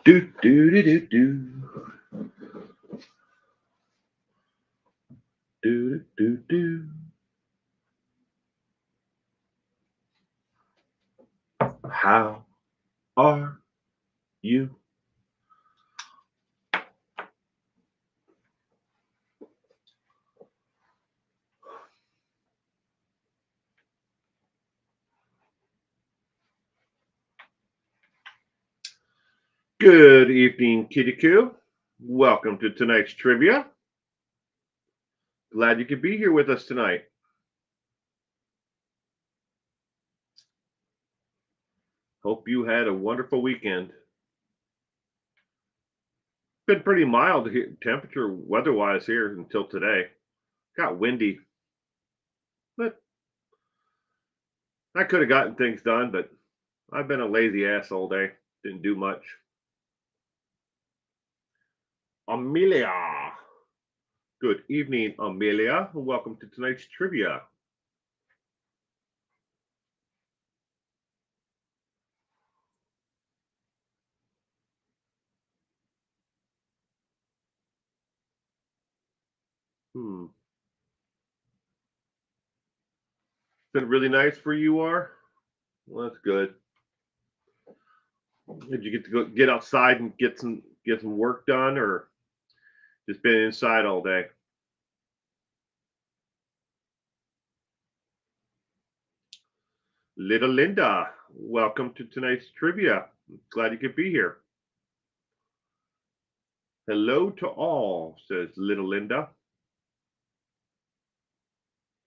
Do do do do do do do do. How are you? Good evening, Kitty Coo. Welcome to tonight's trivia. Glad you could be here with us tonight. Hope you had a wonderful weekend. Been pretty mild here, temperature weather-wise here until today. Got windy, but I could have gotten things done, but I've been a lazy ass all day. Didn't do much. Amelia. Good evening, Amelia. Welcome to tonight's trivia. Hmm. Been really nice for you, are? Well, that's good. Did you get to go get outside and get some work done, or just been inside all day? Little Linda, welcome to tonight's trivia. Glad you could be here. Hello to all, says Little Linda.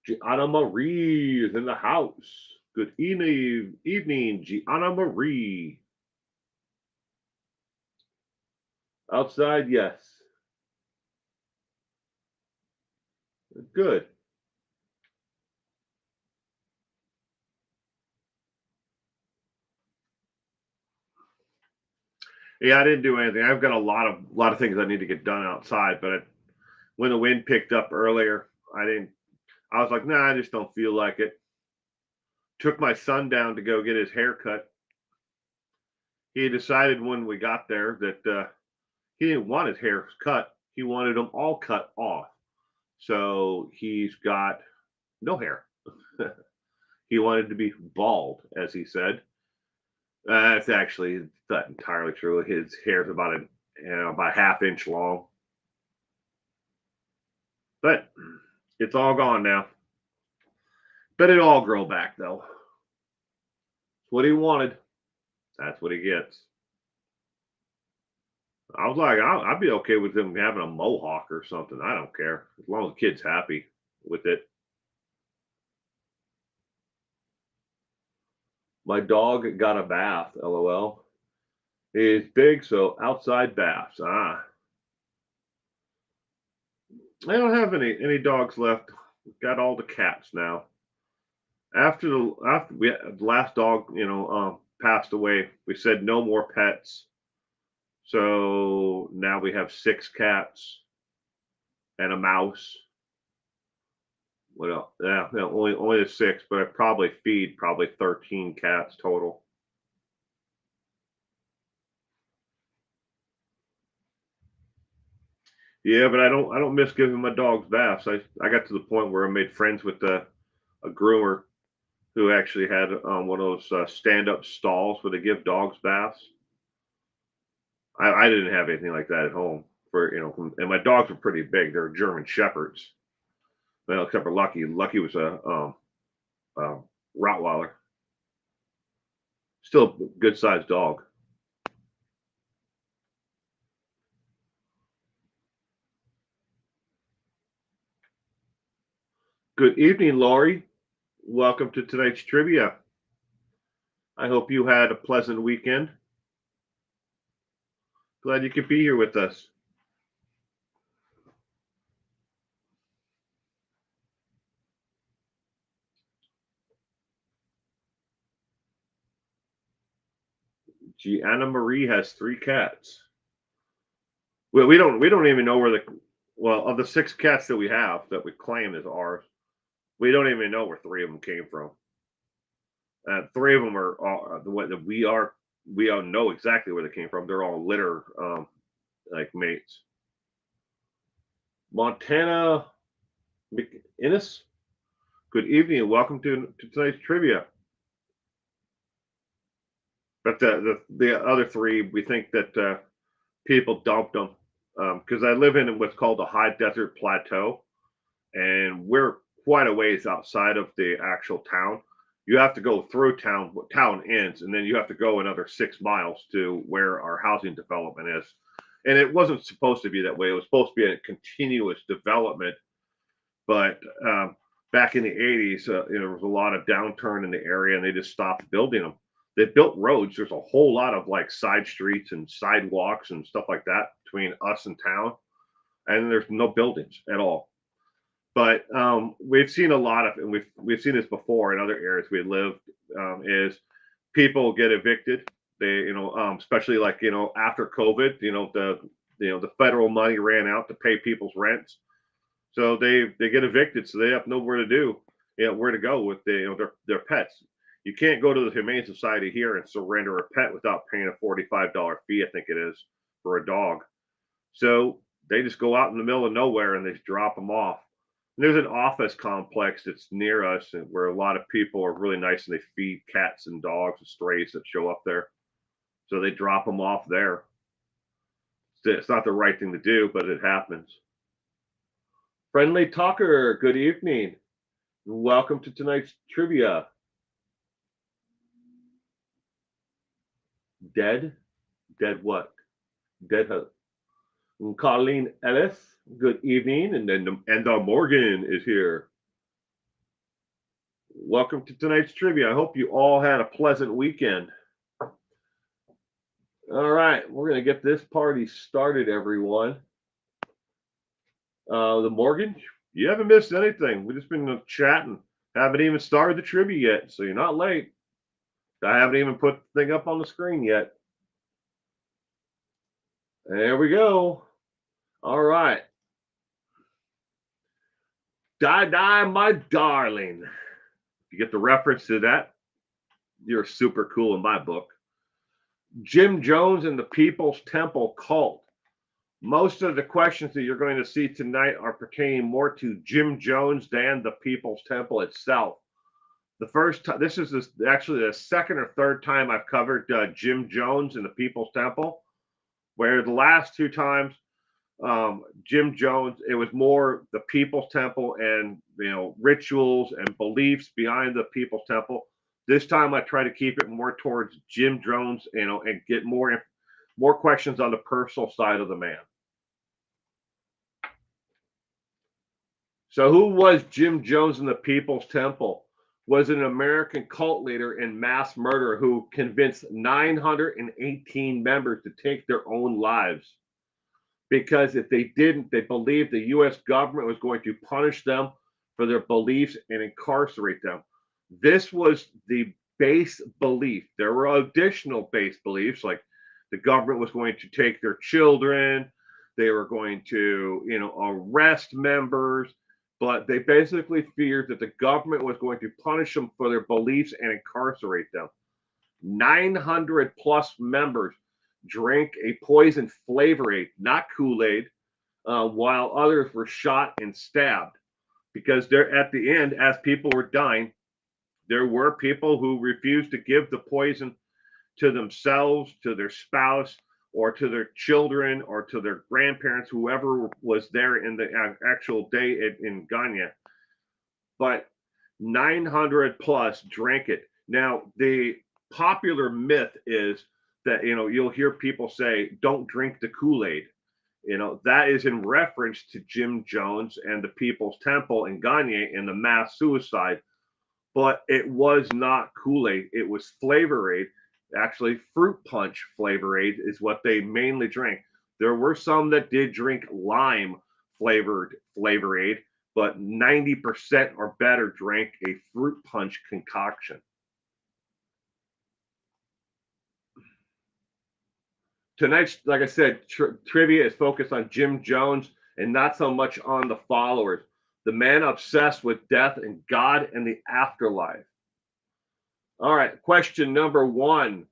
Gianna Marie is in the house. Good evening, Gianna Marie. Outside, yes. Good. Yeah, I didn't do anything. I've got a lot of things I need to get done outside, but when the wind picked up earlier, I didn't. I was like, nah, I just don't feel like it. Took my son down to go get his hair cut. He decided when we got there that he didn't want his hair cut. He wanted them all cut off. So he's got no hair. He wanted to be bald, as he said. It's actually not entirely true. His hair's about a half inch long, but it's all gone now. But it all grow back though. It's what he wanted. That's what he gets. I was like, I'd be okay with him having a mohawk or something. I don't care as long as the kid's happy with it. My dog got a bath. LOL. It's big, so outside baths. I don't have any dogs left. We've got all the cats now. After the last dog, passed away, we said no more pets. So now we have 6 cats and a mouse. What else? Yeah, no, only the 6, but I probably feed probably 13 cats total. Yeah, but I don't miss giving my dogs baths. I got to the point where I made friends with a groomer who actually had one of those stand up stalls where they give dogs baths. I didn't have anything like that at home and my dogs are pretty big. They're German shepherds. Well, except for Lucky. Lucky was a Rottweiler. Still a good sized dog. Good evening, Laurie. Welcome to tonight's trivia. I hope you had a pleasant weekend. Glad you could be here with us. Gianna Marie has 3 cats. Well, we don't even know where of the 6 cats that we have that we claim as ours, we don't even know where 3 of them came from. 3 of them are the way that we are. we all know exactly where they came from. They're all litter like mates. Montana McInnes, good evening and welcome to tonight's trivia. But the other three, we think that people dumped them because I live in what's called the high desert plateau, and we're quite a ways outside of the actual town. You have to go through town, town ends, and then you have to go another 6 miles to where our housing development is. And it wasn't supposed to be that way. It was supposed to be a continuous development, but back in the 80s, there was a lot of downturn in the area, and they just stopped building them. They built roads. There's a whole lot of like side streets and sidewalks and stuff like that between us and town, and there's no buildings at all. But we've seen a lot of, and we've seen this before in other areas we lived, is people get evicted. They, especially like after COVID, the federal money ran out to pay people's rents, so they get evicted, so they have nowhere to do, where to go with their pets. You can't go to the Humane Society here and surrender a pet without paying a $45 fee, I think it is, for a dog. So they just go out in the middle of nowhere and they just drop them off. And there's an office complex that's near us where a lot of people are really nice and they feed cats and dogs and strays that show up there. So they drop them off there. It's not the right thing to do, but it happens. Friendly Talker, good evening. Welcome to tonight's trivia. Dead? Dead what? Dead who? Colleen Ellis, good evening. And then Morgan is here. Welcome to tonight's trivia. I hope you all had a pleasant weekend. All right, we're going to get this party started, everyone. The Morgan, you haven't missed anything. We've just been chatting. Haven't even started the trivia yet, so you're not late. I haven't even put the thing up on the screen yet. There we go. All right. Die, my darling. You get the reference to that? You're super cool in my book. Jim Jones and the People's Temple cult. Most of the questions that you're going to see tonight are pertaining more to Jim Jones than the People's Temple itself. The first time, this is actually the second or third time I've covered Jim Jones and the People's Temple, where the last two times, Jim Jones, it was more the People's Temple and rituals and beliefs behind the People's Temple. This time I try to keep it more towards Jim Jones, and get more questions on the personal side of the man. So who was Jim Jones in the People's Temple? Was an American cult leader and mass murderer who convinced 918 members to take their own lives. Because if they didn't, they believed the U.S. government was going to punish them for their beliefs and incarcerate them. This was the base belief. There were additional base beliefs, like the government was going to take their children, they were going to, arrest members, but they basically feared that the government was going to punish them for their beliefs and incarcerate them. 900 plus members drank a poison flavor aid, not Kool-Aid, while others were shot and stabbed. Because they're at the end, as people were dying, there were people who refused to give the poison to themselves, to their spouse, or to their children, or to their grandparents, whoever was there in the actual day in Ganya. But 900 plus drank it. Now, the popular myth is that, you'll hear people say, don't drink the Kool-Aid. That is in reference to Jim Jones and the People's Temple in Ganya and the mass suicide. But it was not Kool-Aid. It was Flavor Aid. Actually, fruit punch Flavor Aid is what they mainly drank. There were some that did drink lime flavored Flavor Aid, but 90% or better drank a fruit punch concoction. Tonight's, like I said, trivia is focused on Jim Jones and not so much on the followers. The man obsessed with death and God and the afterlife. All right, question number 1.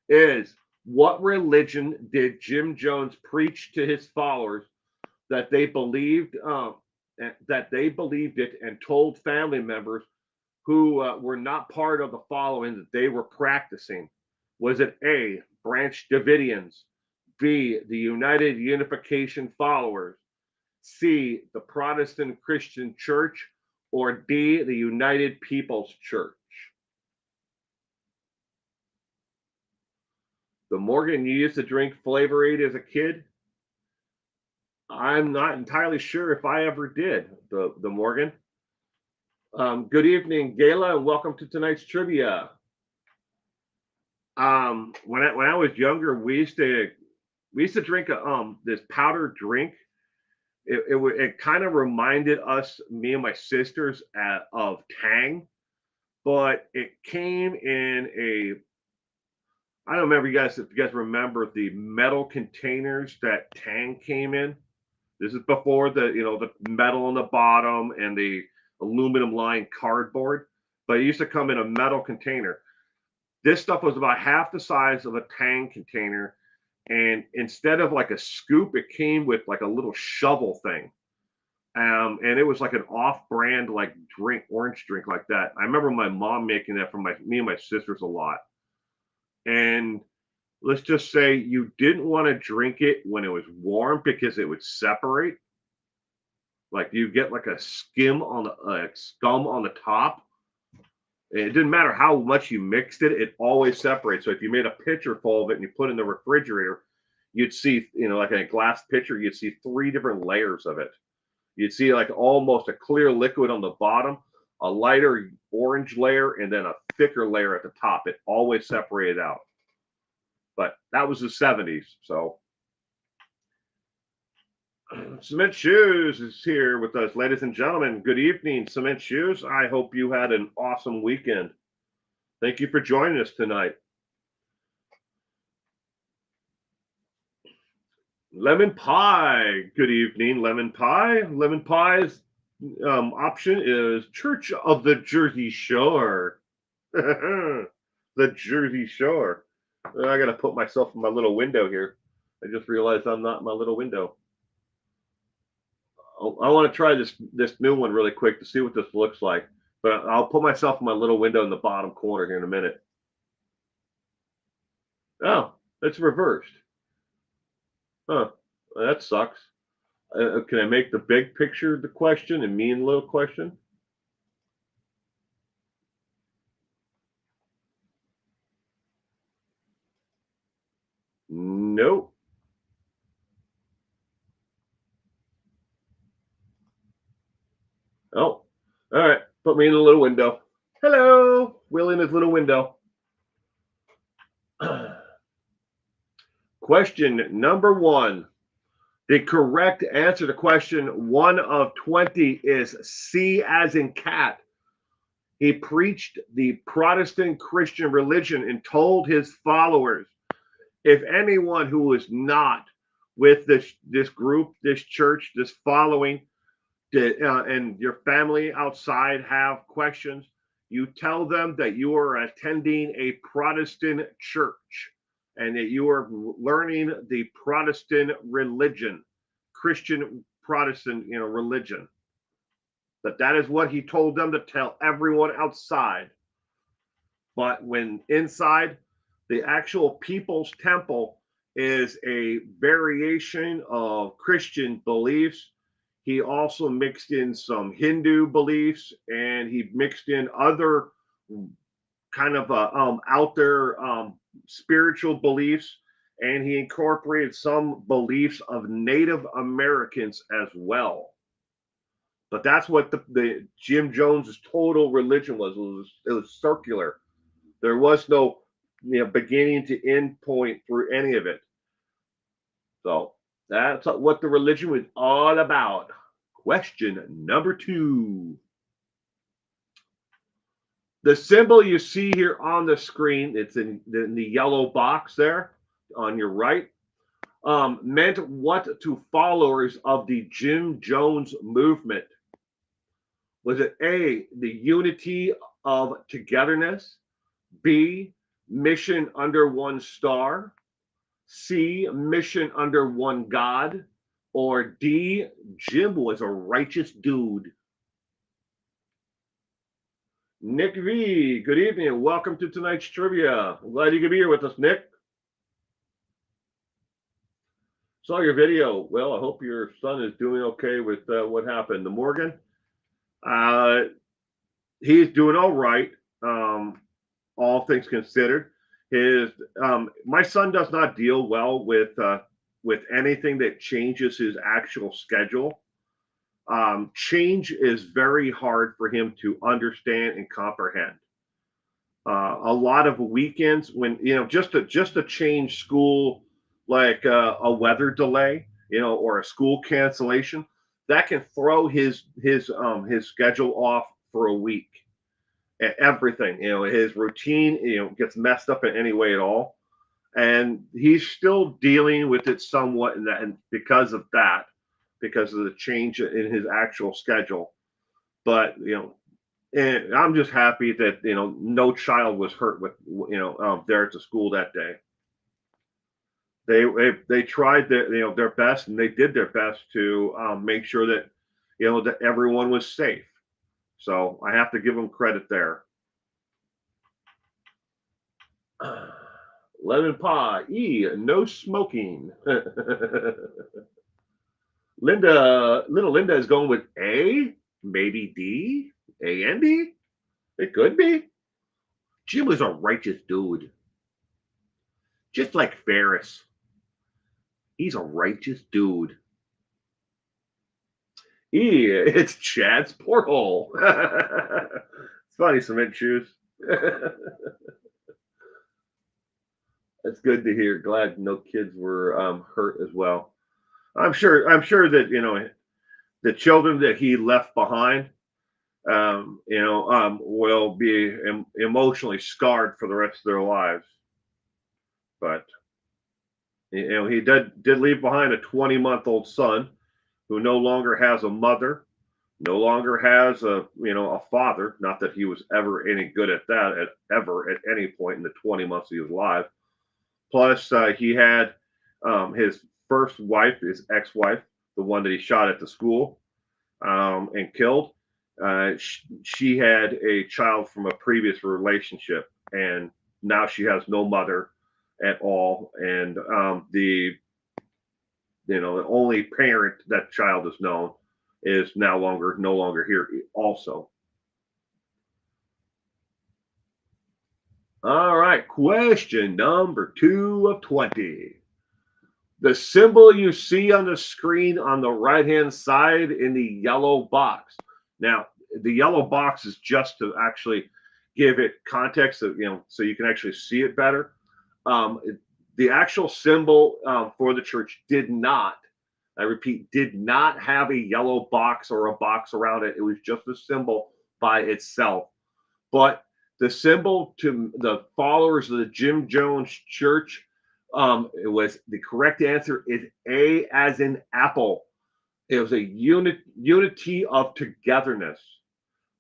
is what religion did Jim Jones preach to his followers that they believed it and told family members who were not part of the following that they were practicing? Was it A, Branch Davidians, B, the United Unification followers, C, the Protestant Christian Church, or D, the United People's Church? The Morgan, you used to drink Flavor Aid as a kid? I'm not entirely sure if I ever did, the Morgan. Good evening, Gayla, and welcome to tonight's trivia. When I was younger, we used to drink this powdered drink. It kind of reminded us, me and my sisters, of Tang, but it came in a, I don't remember if you guys remember the metal containers that Tang came in. This is before the metal on the bottom and the aluminum lined cardboard, but it used to come in a metal container. This stuff was about half the size of a Tang container, and instead of like a scoop, it came with like a little shovel thing. And it was like an off-brand like orange drink like that. I remember my mom making that for me and my sisters a lot. And let's just say you didn't want to drink it when it was warm because it would separate. Like you get like a scum on the top. And it didn't matter how much you mixed it; it always separates. So if you made a pitcher full of it and you put it in the refrigerator, you'd see, like a glass pitcher, you'd see 3 different layers of it. You'd see like almost a clear liquid on the bottom, a lighter orange layer, and then a thicker layer at the top. It always separated out. But that was the 70s. So Cement Shoes is here with us, ladies and gentlemen. Good evening, Cement Shoes. I hope you had an awesome weekend. Thank you for joining us tonight. Lemon Pie. Good evening, Lemon Pie. Lemon Pie's option is Church of the Jersey Shore. The Jersey Shore. I got to put myself in my little window here. I just realized I'm not in my little window. I want to try this new one really quick to see what this looks like. But I'll put myself in my little window in the bottom corner here in a minute. Oh, it's reversed. Huh. That sucks. Can I make the big picture the question and me in the little question? Nope. Oh, all right. Put me in the little window. Hello. Will in his little window. Question number 1. The correct answer to question 1 of 20 is C as in cat. He preached the Protestant Christian religion and told his followers, if anyone who is not with this group, this church, this following, and your family outside have questions, you tell them that you are attending a Protestant church and that you are learning the Protestant religion, Christian Protestant, religion. That is what he told them to tell everyone outside. But when inside, the actual People's Temple is a variation of Christian beliefs. He also mixed in some Hindu beliefs, and he mixed in other kind of out there spiritual beliefs, and he incorporated some beliefs of Native Americans as well. But that's what the Jim Jones's total religion was. It was circular. There was no beginning to end point for any of it. So that's what the religion was all about. Question number 2. The symbol you see here on the screen, it's in the yellow box there on your right, meant what to followers of the Jim Jones movement? Was it A, the unity of togetherness, B, mission under one star, C, mission under one God, or D, Jim was a righteous dude? Nick V, good evening. Welcome to tonight's trivia. I'm glad you could be here with us, Nick. Saw your video. Well, I hope your son is doing okay with what happened to Morgan. He's doing all right, all things considered. His my son does not deal well with anything that changes his actual schedule. Change is very hard for him to understand and comprehend. A lot of weekends when just to change school, like a weather delay, or a school cancellation, that can throw his schedule off for a week. Everything, his routine, gets messed up in any way at all, and he's still dealing with it somewhat, and because of the change in his actual schedule. But and I'm just happy that no child was hurt with there at the school that day. They tried their best, and they did their best to make sure that that everyone was safe. So I have to give them credit there. Lemon pie, no smoking. Little Linda is going with A, maybe D, A and D. It could be. Jim was a righteous dude, just like Ferris. He's a righteous dude. It's Chad's porthole. It's funny, cement shoes. That's good to hear. Glad no kids were hurt as well. I'm sure that the children that he left behind, will be emotionally scarred for the rest of their lives. But he did leave behind a 20-month-old son who no longer has a mother, no longer has a father. Not that he was ever any good at that at any point in the 20 months he was alive. Plus, he had his first wife, his ex-wife, the one that he shot at the school and killed. She had a child from a previous relationship, and now she has no mother at all. And the only parent that child is known is no longer here also. All right, question number 2 of 20. The symbol you see on the screen on the right-hand side in the yellow box. Now, the yellow box is just to actually give it context, so you can actually see it better. The actual symbol for the church did not, I repeat, did not have a yellow box or a box around it. It was just a symbol by itself. But the symbol to the followers of the Jim Jones Church, it was the correct answer is A as in apple. It was a unity of togetherness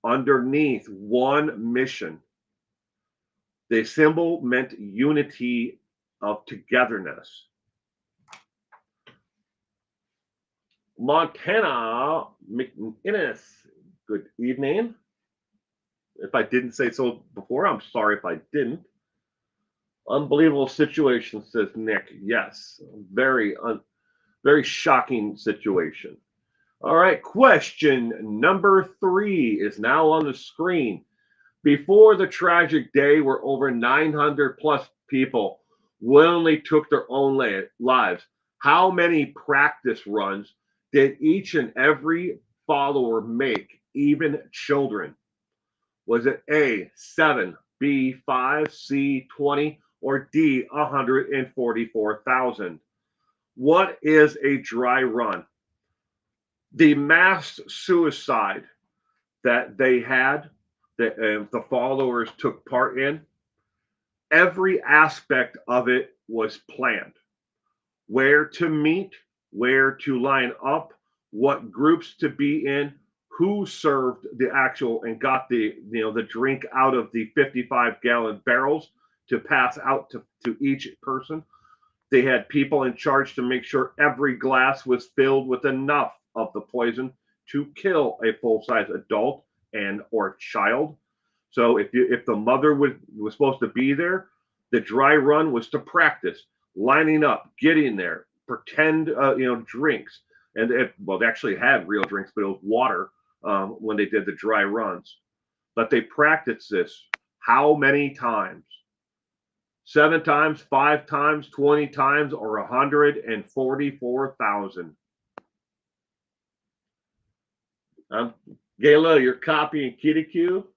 underneath one mission. The symbol meant unity of togetherness. Montana McInnes, good evening. If I didn't say so before, I'm sorry if I didn't. Unbelievable situation, says Nick. Yes, very shocking situation. All right, question number 3 is now on the screen. Before the tragic day where over 900 plus people willingly took their own lives, how many practice runs did each and every follower make, even children? Was it A, 7, B, 5, C, 20, or D, 144,000? What is a dry run? The mass suicide that they had, that the followers took part in, every aspect of it was planned. Where to meet, where to line up, what groups to be in, who served the actual and got the drink out of the 55-gallon barrels to pass out to each person. They had people in charge to make sure every glass was filled with enough of the poison to kill a full-size adult and or child. So if the mother was supposed to be there, the dry run was to practice lining up, getting there, pretend drinks, and they actually had real drinks, but it was water when they did the dry runs. But they practiced this how many times? 7 times, 5 times, 20 times, or 144,000. Gayla, you're copying Kitty Q.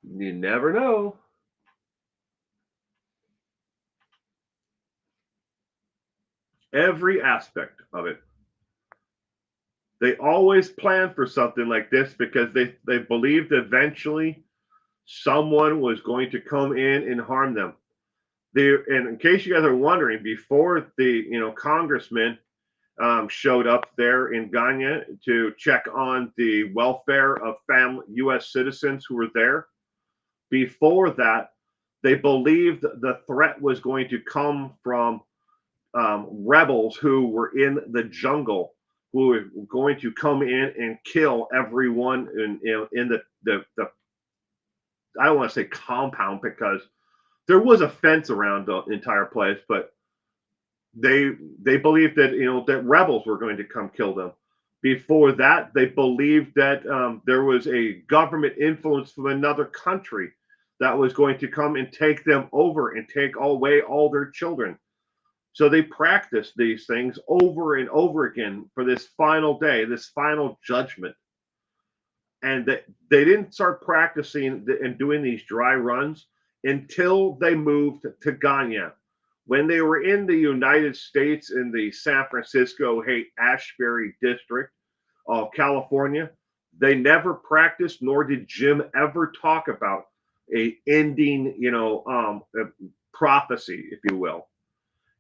You never know. Every aspect of it. They always planned for something like this because they believed eventually someone was going to come in and harm them. And in case you guys are wondering, before the congressman showed up there in Ganya to check on the welfare of U.S. citizens who were there, before that, they believed the threat was going to come from rebels who were in the jungle, who were going to come in and kill everyone in the I don't want to say compound because there was a fence around the entire place, but they believed that that rebels were going to come kill them. Before that, they believed that there was a government influence from another country that was going to come and take them over and take away all their children. So they practiced these things over and over again for this final day, this final judgment. And they didn't start practicing and doing these dry runs until they moved to Ganya. When they were in the United States in the San Francisco Ashbury district of California, they never practiced, nor did Jim ever talk about a ending, prophecy, if you will.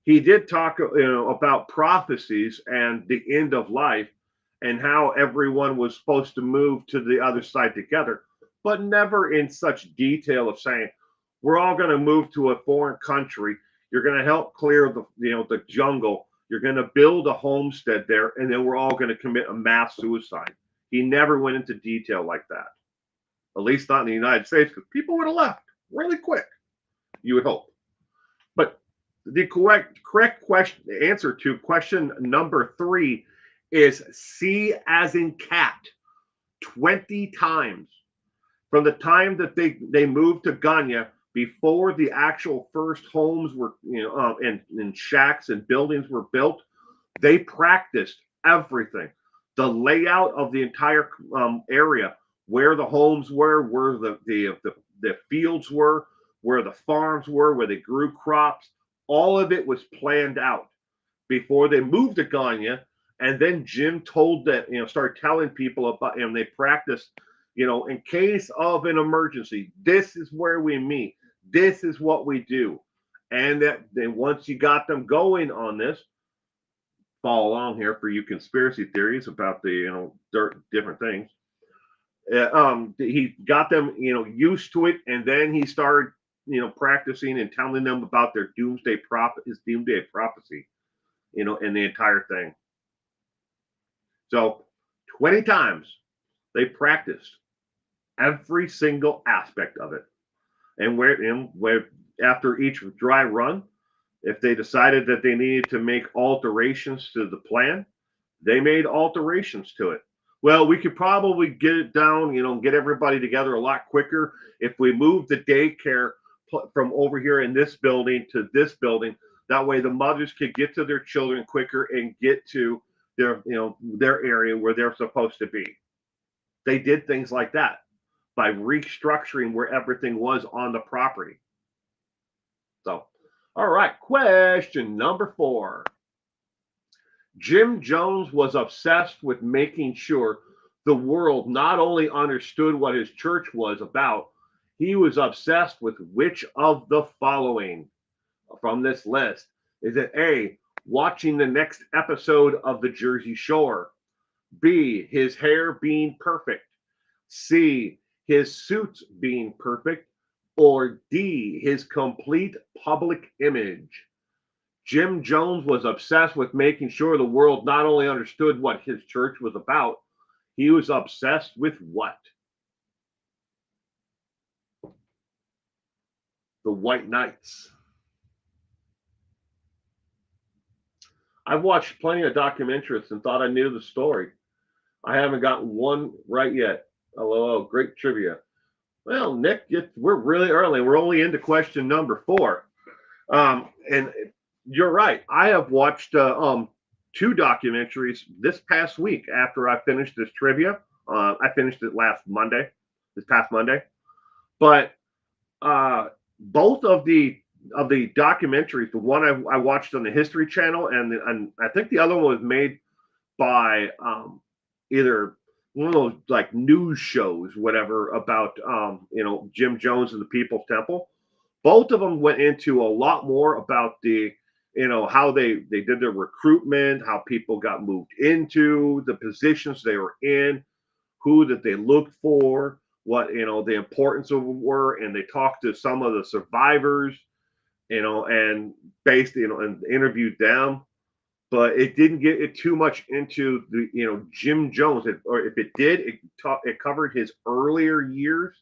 He did talk, about prophecies and the end of life and how everyone was supposed to move to the other side together, but never in such detail of saying, we're all going to move to a foreign country. You're going to help clear the jungle. You're going to build a homestead there, and then we're all going to commit a mass suicide. He never went into detail like that, at least not in the United States, because people would have left really quick, you would hope. But the correct answer to question number 3 is C as in cat, 20 times. From the time that they moved to Ganya, before the actual first homes were, and shacks and buildings were built, they practiced everything. The layout of the entire area, where the homes were, where the fields were, where the farms were, where they grew crops, all of it was planned out before they moved to Ganya. And then Jim told that, started telling people about, and they practiced, in case of an emergency, this is where we meet. This is what we do. And that then once you got them going on this, follow along here for you conspiracy theories about the, different things. He got them, used to it. And then he started, practicing and telling them about their doomsday prophecy, and the entire thing. So 20 times they practiced every single aspect of it. And where after each dry run, if they decided that they needed to make alterations to the plan, they made alterations to it. Well, we could probably get it down, get everybody together a lot quicker if we move the daycare from over here in this building to this building. That way the mothers could get to their children quicker and get to their area where they're supposed to be. They did things like that by restructuring where everything was on the property. So, all right, question number 4. Jim Jones was obsessed with making sure the world not only understood what his church was about, he was obsessed with which of the following from this list. Is it A, watching the next episode of The Jersey Shore, B, his hair being perfect. C, his suits being perfect. Or D, his complete public image. Jim Jones was obsessed with making sure the world not only understood what his church was about, he was obsessed with what? The White Knights. I've watched plenty of documentaries and thought I knew the story. I haven't gotten one right yet. Hello, great trivia. Well, Nick, we're really early. We're only into question number 4. And you're right. I have watched 2 documentaries this past week after I finished this trivia. I finished it this past Monday. But both of the documentaries, the one I watched on the History Channel, and I think the other one was made by either one of those like news shows, whatever, about Jim Jones and the People's Temple. Both of them went into a lot more about the how they did their recruitment, how people got moved into the positions they were in, who that they looked for, what the importance of them were, and they talked to some of the survivors, and based and interviewed them. But it didn't get it too much into the Jim Jones, or if it did, it covered his earlier years,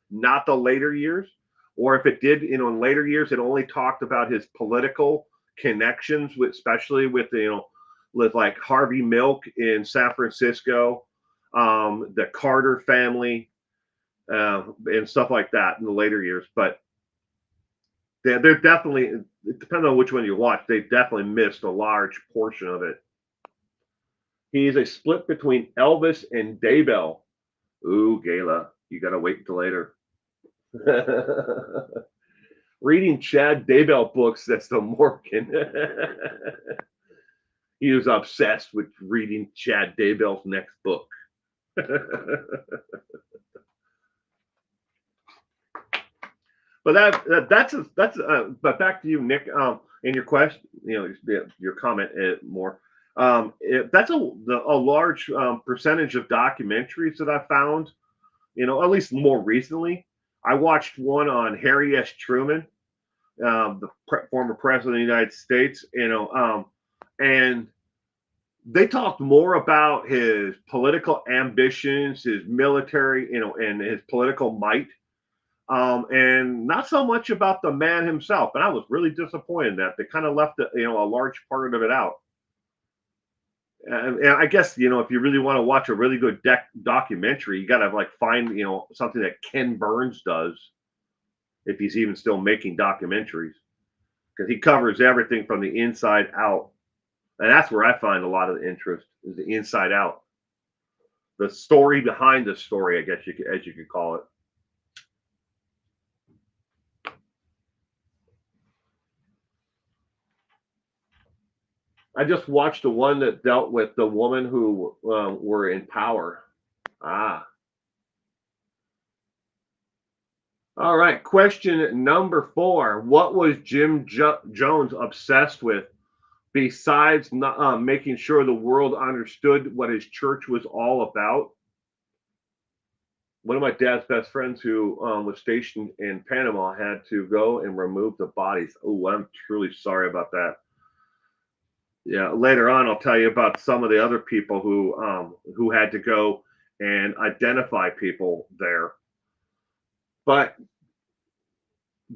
not the later years. Or if it did, in later years, it only talked about his political connections, with especially with with like Harvey Milk in San Francisco, the Carter family, and stuff like that in the later years. But they're definitely, it depends on which one you watch, they definitely missed a large portion of it. He's a split between Elvis and Daybell. Ooh, Gayla, you gotta wait until later. Reading Chad Daybell books, that's the Morgan. He was obsessed with reading Chad Daybell's next book. But that's but back to you, Nick. In your question, your comment more. That's a large percentage of documentaries that I found. At least more recently, I watched one on Harry S. Truman, the former president of the United States. And they talked more about his political ambitions, his military, and his political might. And not so much about the man himself. And I was really disappointed that they kind of left a large part of it out. And I guess if you really want to watch a really good documentary, you got to find something that Ken Burns does, if he's even still making documentaries, because he covers everything from the inside out. And that's where I find a lot of the interest, is the inside out, the story behind the story, I guess as you could call it. I just watched the one that dealt with the woman who were in power. All right. Question number 4. What was Jim Jones obsessed with besides making sure the world understood what his church was all about? One of my dad's best friends, who was stationed in Panama, had to go and remove the bodies. Oh, I'm truly sorry about that. Yeah, later on, I'll tell you about some of the other people who had to go and identify people there. But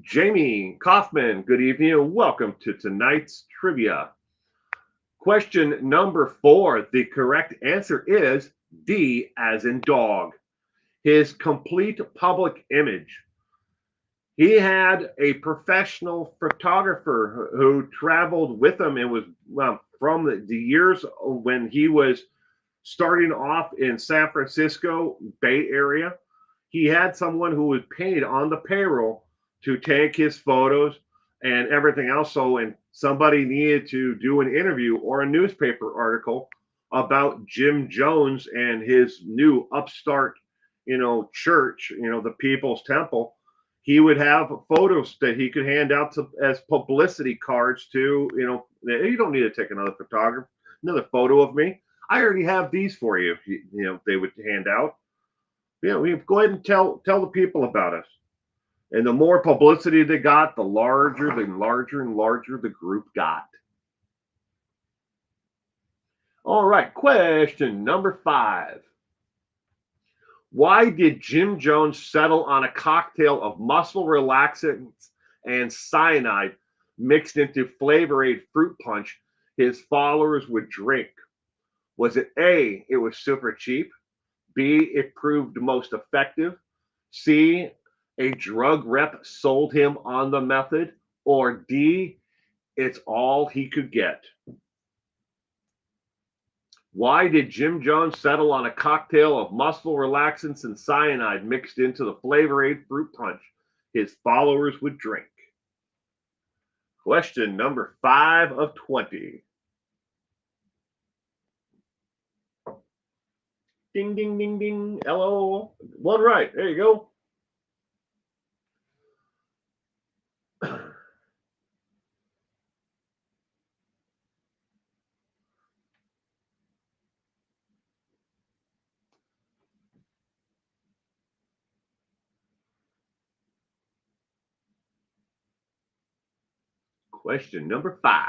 Jamie Kaufman, good evening and welcome to tonight's trivia. Question number 4. The correct answer is D, as in dog. His complete public image. He had a professional photographer who traveled with him and was from the years when he was starting off in San Francisco Bay Area. He had someone who was paid on the payroll to take his photos and everything else. So when somebody needed to do an interview or a newspaper article about Jim Jones and his new upstart, church, the People's Temple, he would have photos that he could hand out as publicity cards to, you don't need to take another photo of me. I already have these for you. They would hand out. We go ahead and tell the people about us. And the more publicity they got, the larger and larger the group got. All right, question number 5. Why did Jim Jones settle on a cocktail of muscle relaxants and cyanide mixed into Flavor Aid fruit punch his followers would drink? Was it A, it was super cheap, B, it proved most effective, C, a drug rep sold him on the method, or D, it's all he could get? Why did Jim Jones settle on a cocktail of muscle relaxants and cyanide mixed into the Flavor Aid fruit punch his followers would drink? Question number 5 of 20. Ding, ding, ding, ding. Hello. One right. There you go. Question number 5.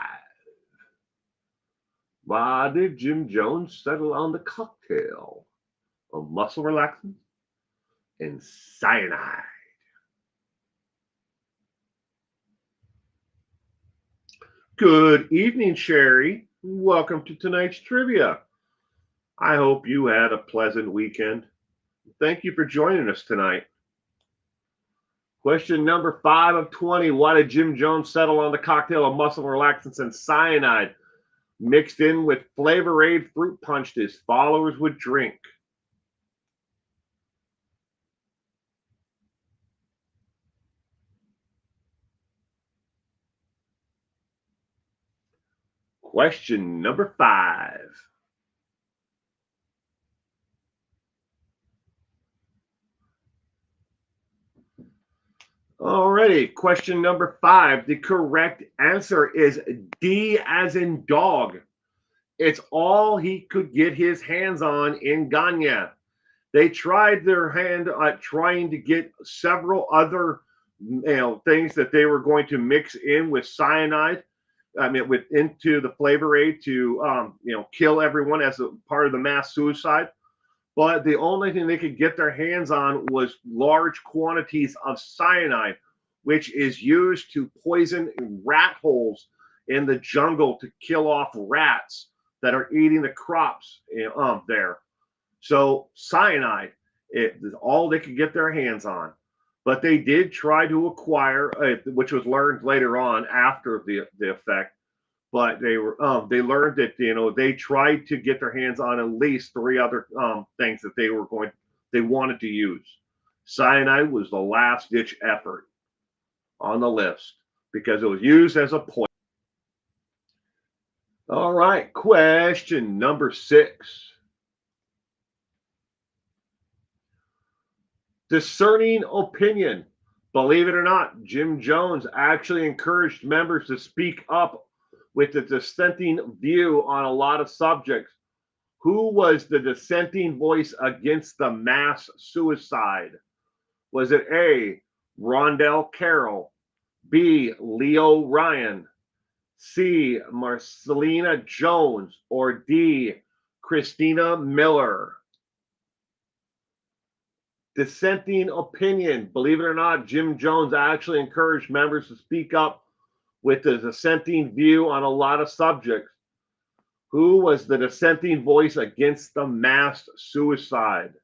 Why did Jim Jones settle on the cocktail of muscle relaxants and cyanide? Good evening, Sherry. Welcome to tonight's trivia. I hope you had a pleasant weekend. Thank you for joining us tonight. Question number 5 of 20. Why did Jim Jones settle on the cocktail of muscle relaxants and cyanide mixed in with Flavor Aid fruit punch his followers would drink? Question number 5. Alrighty, question number 5. The correct answer is D as in dog. It's all he could get his hands on in Ganya. They tried their hand at trying to get several other things that they were going to mix in with cyanide. Into the Flavor Aid to kill everyone as a part of the mass suicide. But the only thing they could get their hands on was large quantities of cyanide, which is used to poison rat holes in the jungle to kill off rats that are eating the crops there. So cyanide is all they could get their hands on. But they did try to acquire, which was learned later on after the effect. But they learned that they tried to get their hands on at least 3 other things that they wanted to use. Cyanide was the last ditch effort on the list because it was used as a poison. All right, question number 6. Discerning opinion. Believe it or not, Jim Jones actually encouraged members to speak up with a dissenting view on a lot of subjects. Who was the dissenting voice against the mass suicide? Was it A, Rondell Carroll, B, Leo Ryan, C, Marcelina Jones, or D, Christina Miller? Dissenting opinion. Believe it or not, Jim Jones actually encouraged members to speak up with a dissenting view on a lot of subjects. Who was the dissenting voice against the mass suicide?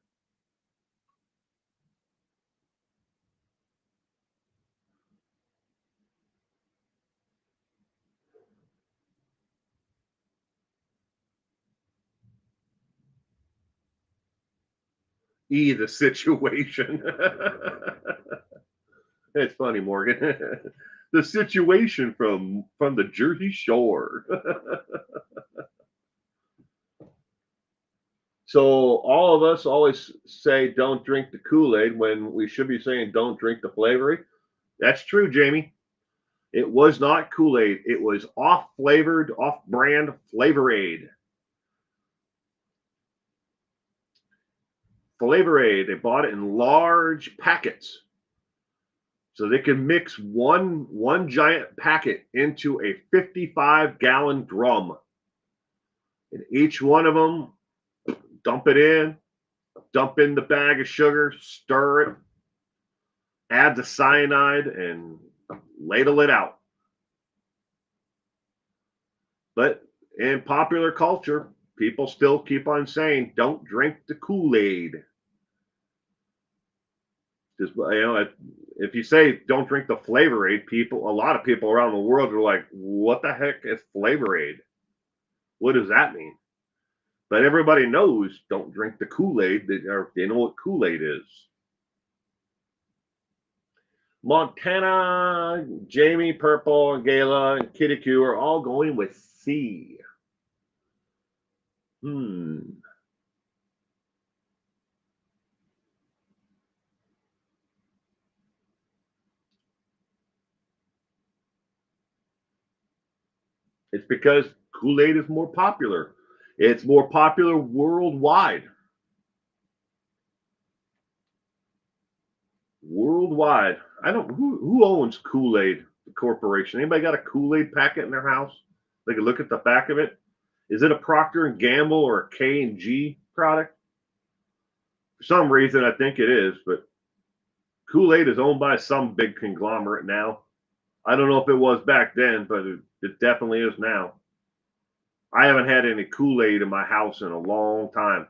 E, the situation. It's funny, Morgan. The situation from the Jersey Shore. So all of us always say don't drink the Kool-Aid when we should be saying don't drink the Flavor. That's true, Jamie. It was not Kool-Aid. It was off-flavored, off-brand Flavor Aid. Flavor Aid. They bought it in large packets. So they could mix one giant packet into a 55-gallon drum. And each one of them, dump it in, dump in the bag of sugar, stir it, add the cyanide, and ladle it out. But in popular culture, people still keep on saying, don't drink the Kool-Aid. Just, if you say don't drink the Flavor Aid, a lot of people around the world are like, what the heck is Flavor Aid? What does that mean? But everybody knows don't drink the Kool-Aid. They know what Kool-Aid is. Montana, Jamie, Purple, and Gala, and Kitty Q are all going with C. It's because Kool-Aid is more popular. It's more popular worldwide. Worldwide. I don't. Who owns Kool-Aid? The corporation. Anybody got a Kool-Aid packet in their house? They could look at the back of it. Is it a Procter and Gamble or a K&G product? For some reason, I think it is, but Kool-Aid is owned by some big conglomerate now. I don't know if it was back then, but it definitely is now. I haven't had any Kool-Aid in my house in a long time.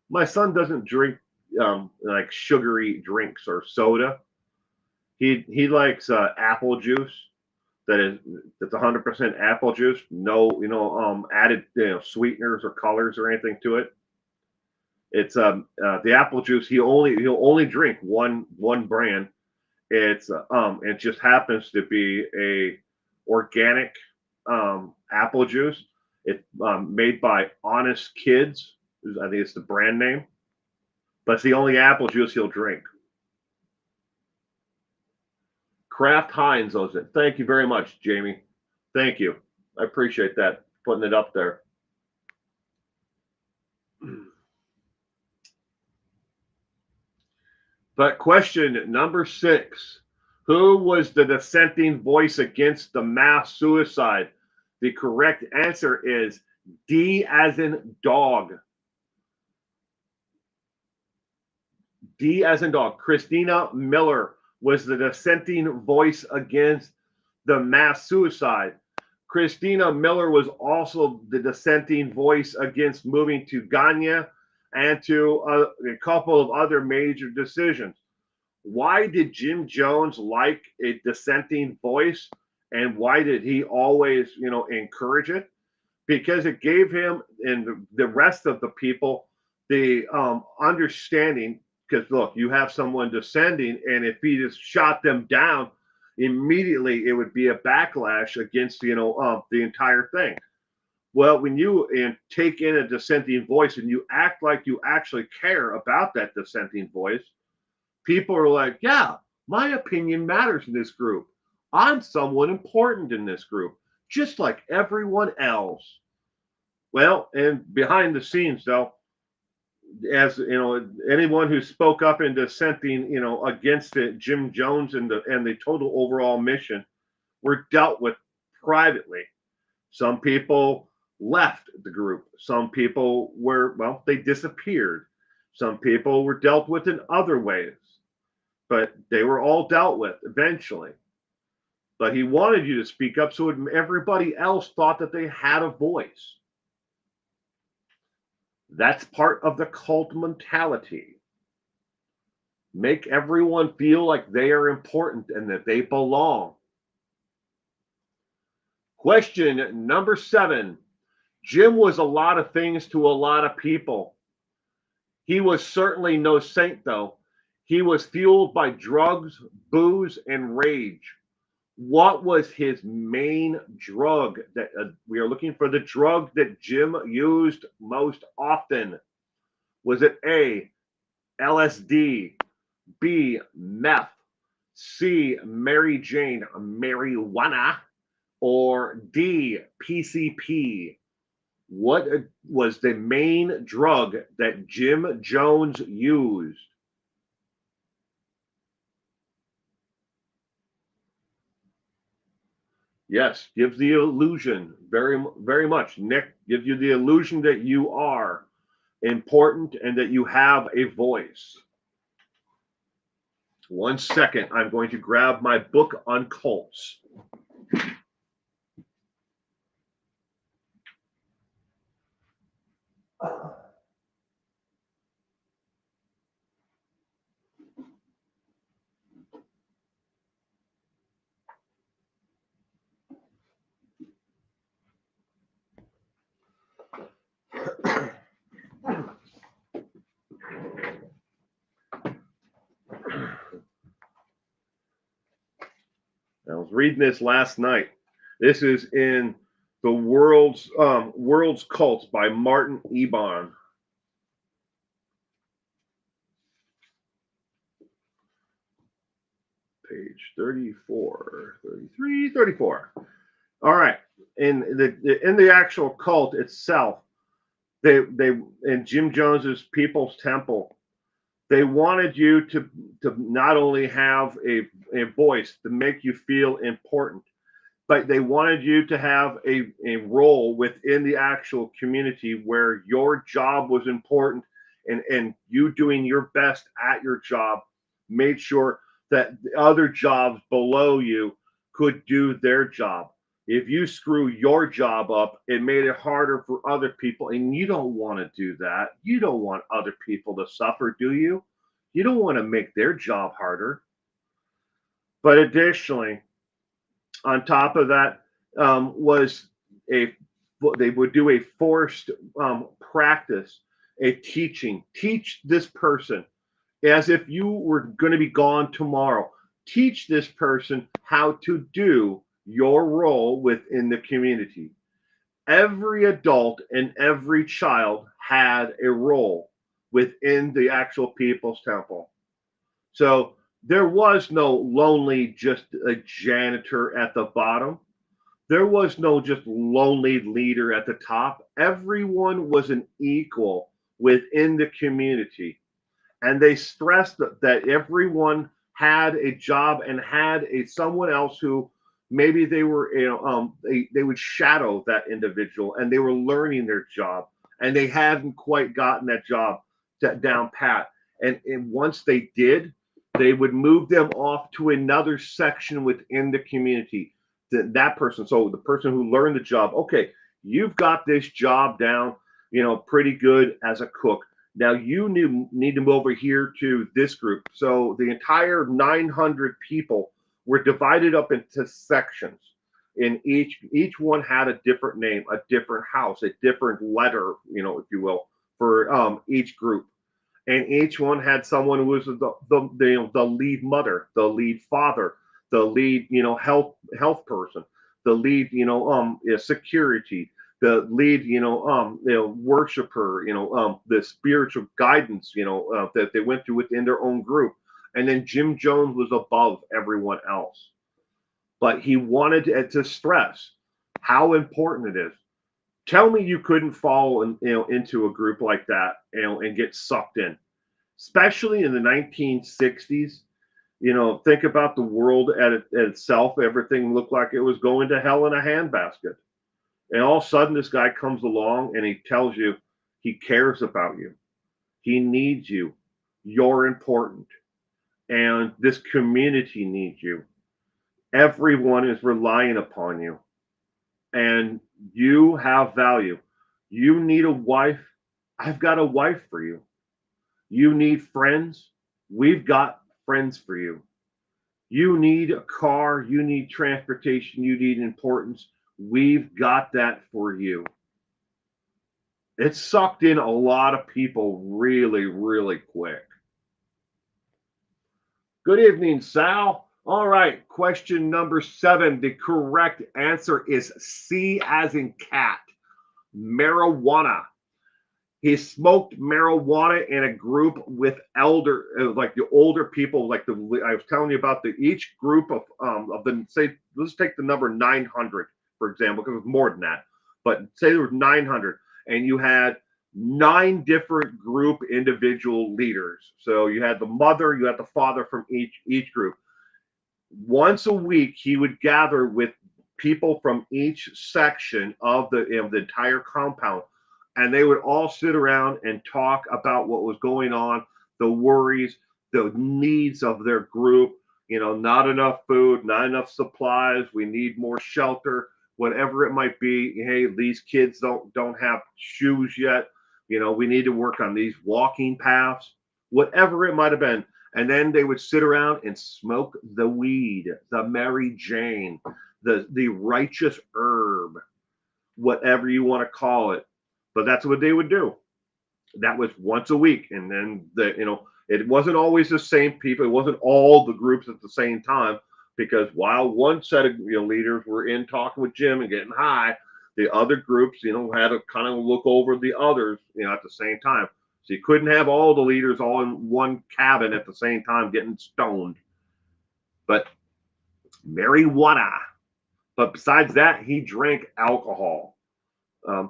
My son doesn't drink like sugary drinks or soda. He likes apple juice. That's 100% apple juice. No, added sweeteners or colors or anything to it. It's the apple juice. He'll only drink one brand. It just happens to be a organic apple juice. It's made by Honest Kids. I think it's the brand name. But it's the only apple juice he'll drink. Kraft Heinz owns it. Thank you very much, Jamie. Thank you. I appreciate that, putting it up there. But question number 6. Who was the dissenting voice against the mass suicide? The correct answer is D as in dog. D as in dog. Christina Miller was the dissenting voice against the mass suicide. Christina Miller was also the dissenting voice against moving to Ghana and to a couple of other major decisions. Why did Jim Jones like a dissenting voice, and why did he always, encourage it? Because it gave him and the rest of the people the understanding. Because look, you have someone dissenting, and if he just shot them down, immediately it would be a backlash against the entire thing. Well, when you take in a dissenting voice and you act like you actually care about that dissenting voice, people are like, yeah, my opinion matters in this group. I'm someone important in this group, just like everyone else. Well, and behind the scenes, though, as anyone who spoke up in dissenting, against it, Jim Jones and the total overall mission, were dealt with privately. Some people left the group. Some people they disappeared. Some people were dealt with in other ways, but they were all dealt with eventually. But he wanted you to speak up so everybody else thought that they had a voice. That's part of the cult mentality. Make everyone feel like they are important and that they belong. Question number 7. Jim was a lot of things to a lot of people. He was certainly no saint, though. He was fueled by drugs, booze, and rage. What was his main drug? That we are looking for the drug that Jim used most often. Was it A, LSD, B, meth, C, Mary Jane, marijuana, or D, PCP? What was the main drug that Jim Jones used? Yes, gives the illusion very much. Nick gives you the illusion that you are important and that you have a voice. 1 second, I'm going to grab my book on cults. I was reading this last night. This is in the World's Cults by Martin Ebon. Page 34, 33, 34. All right. In the actual cult itself, they in Jim Jones's People's Temple, they wanted you to not only have a voice to make you feel important, but they wanted you to have a role within the actual community where your job was important, and you doing your best at your job made sure that the other jobs below you could do their job. If you screw your job up, it made it harder for other people, and you don't want to do that. You don't want other people to suffer, do you? You don't want to make their job harder. But additionally, on top of that, was a they would do a forced practice, a teaching. Teach this person as if you were going to be gone tomorrow. Teach this person how to do your role within the community. Every adult and every child had a role within the actual People's Temple. So there was no lonely, just a janitor at the bottom. There was no just lonely leader at the top. Everyone was an equal within the community. And they stressed that everyone had a job and had someone else who maybe they were, they would shadow that individual, and they were learning their job, and they hadn't quite gotten that job down pat. And once they did, they would move them off to another section within the community. That person, so the person who learned the job, okay, you've got this job down, pretty good as a cook. Now you need to move over here to this group. So the entire 900 people were divided up into sections. And each one had a different name, a different house, a different letter, if you will, for each group. And each one had someone who was the lead mother, the lead father, the lead health person, the lead security, the lead worshiper, the spiritual guidance that they went through within their own group. And then Jim Jones was above everyone else, but he wanted to stress how important it is. Tell me you couldn't fall into a group like that, and get sucked in, especially in the 1960s. Think about the world at itself. Everything looked like it was going to hell in a handbasket. And all of a sudden, this guy comes along and he tells you he cares about you. He needs you. You're important. And this community needs you. Everyone is relying upon you. And you have value. You need a wife. I've got a wife for you. You need friends. We've got friends for you. You need a car. You need transportation. You need importance. We've got that for you. It sucked in a lot of people really, really quick. Good evening, Sal. All right, question number 7. The correct answer is C as in cat, marijuana. He smoked marijuana in a group with like the older people, like I was telling you about each group of the, say, let's take the number 900, for example, because it's more than that. but say there was 900, and you had 9 different group individual leaders. So you had the mother, you had the father from each group. Once a week, he would gather with people from each section of the entire compound, and they would all sit around and talk about what was going on, the worries, the needs of their group. Not enough food, not enough supplies. We need more shelter, whatever it might be. Hey, these kids don't have shoes yet. We need to work on these walking paths, whatever it might have been. And then they would sit around and smoke the weed, the Mary Jane, the righteous herb, whatever you want to call it. But that's what they would do. That was once a week. And then it wasn't always the same people. It wasn't all the groups at the same time, because while one set of leaders were in talking with Jim and getting high, the other groups had to kind of look over the others at the same time. So you couldn't have all the leaders all in one cabin at the same time getting stoned. But marijuana. But besides that, he drank alcohol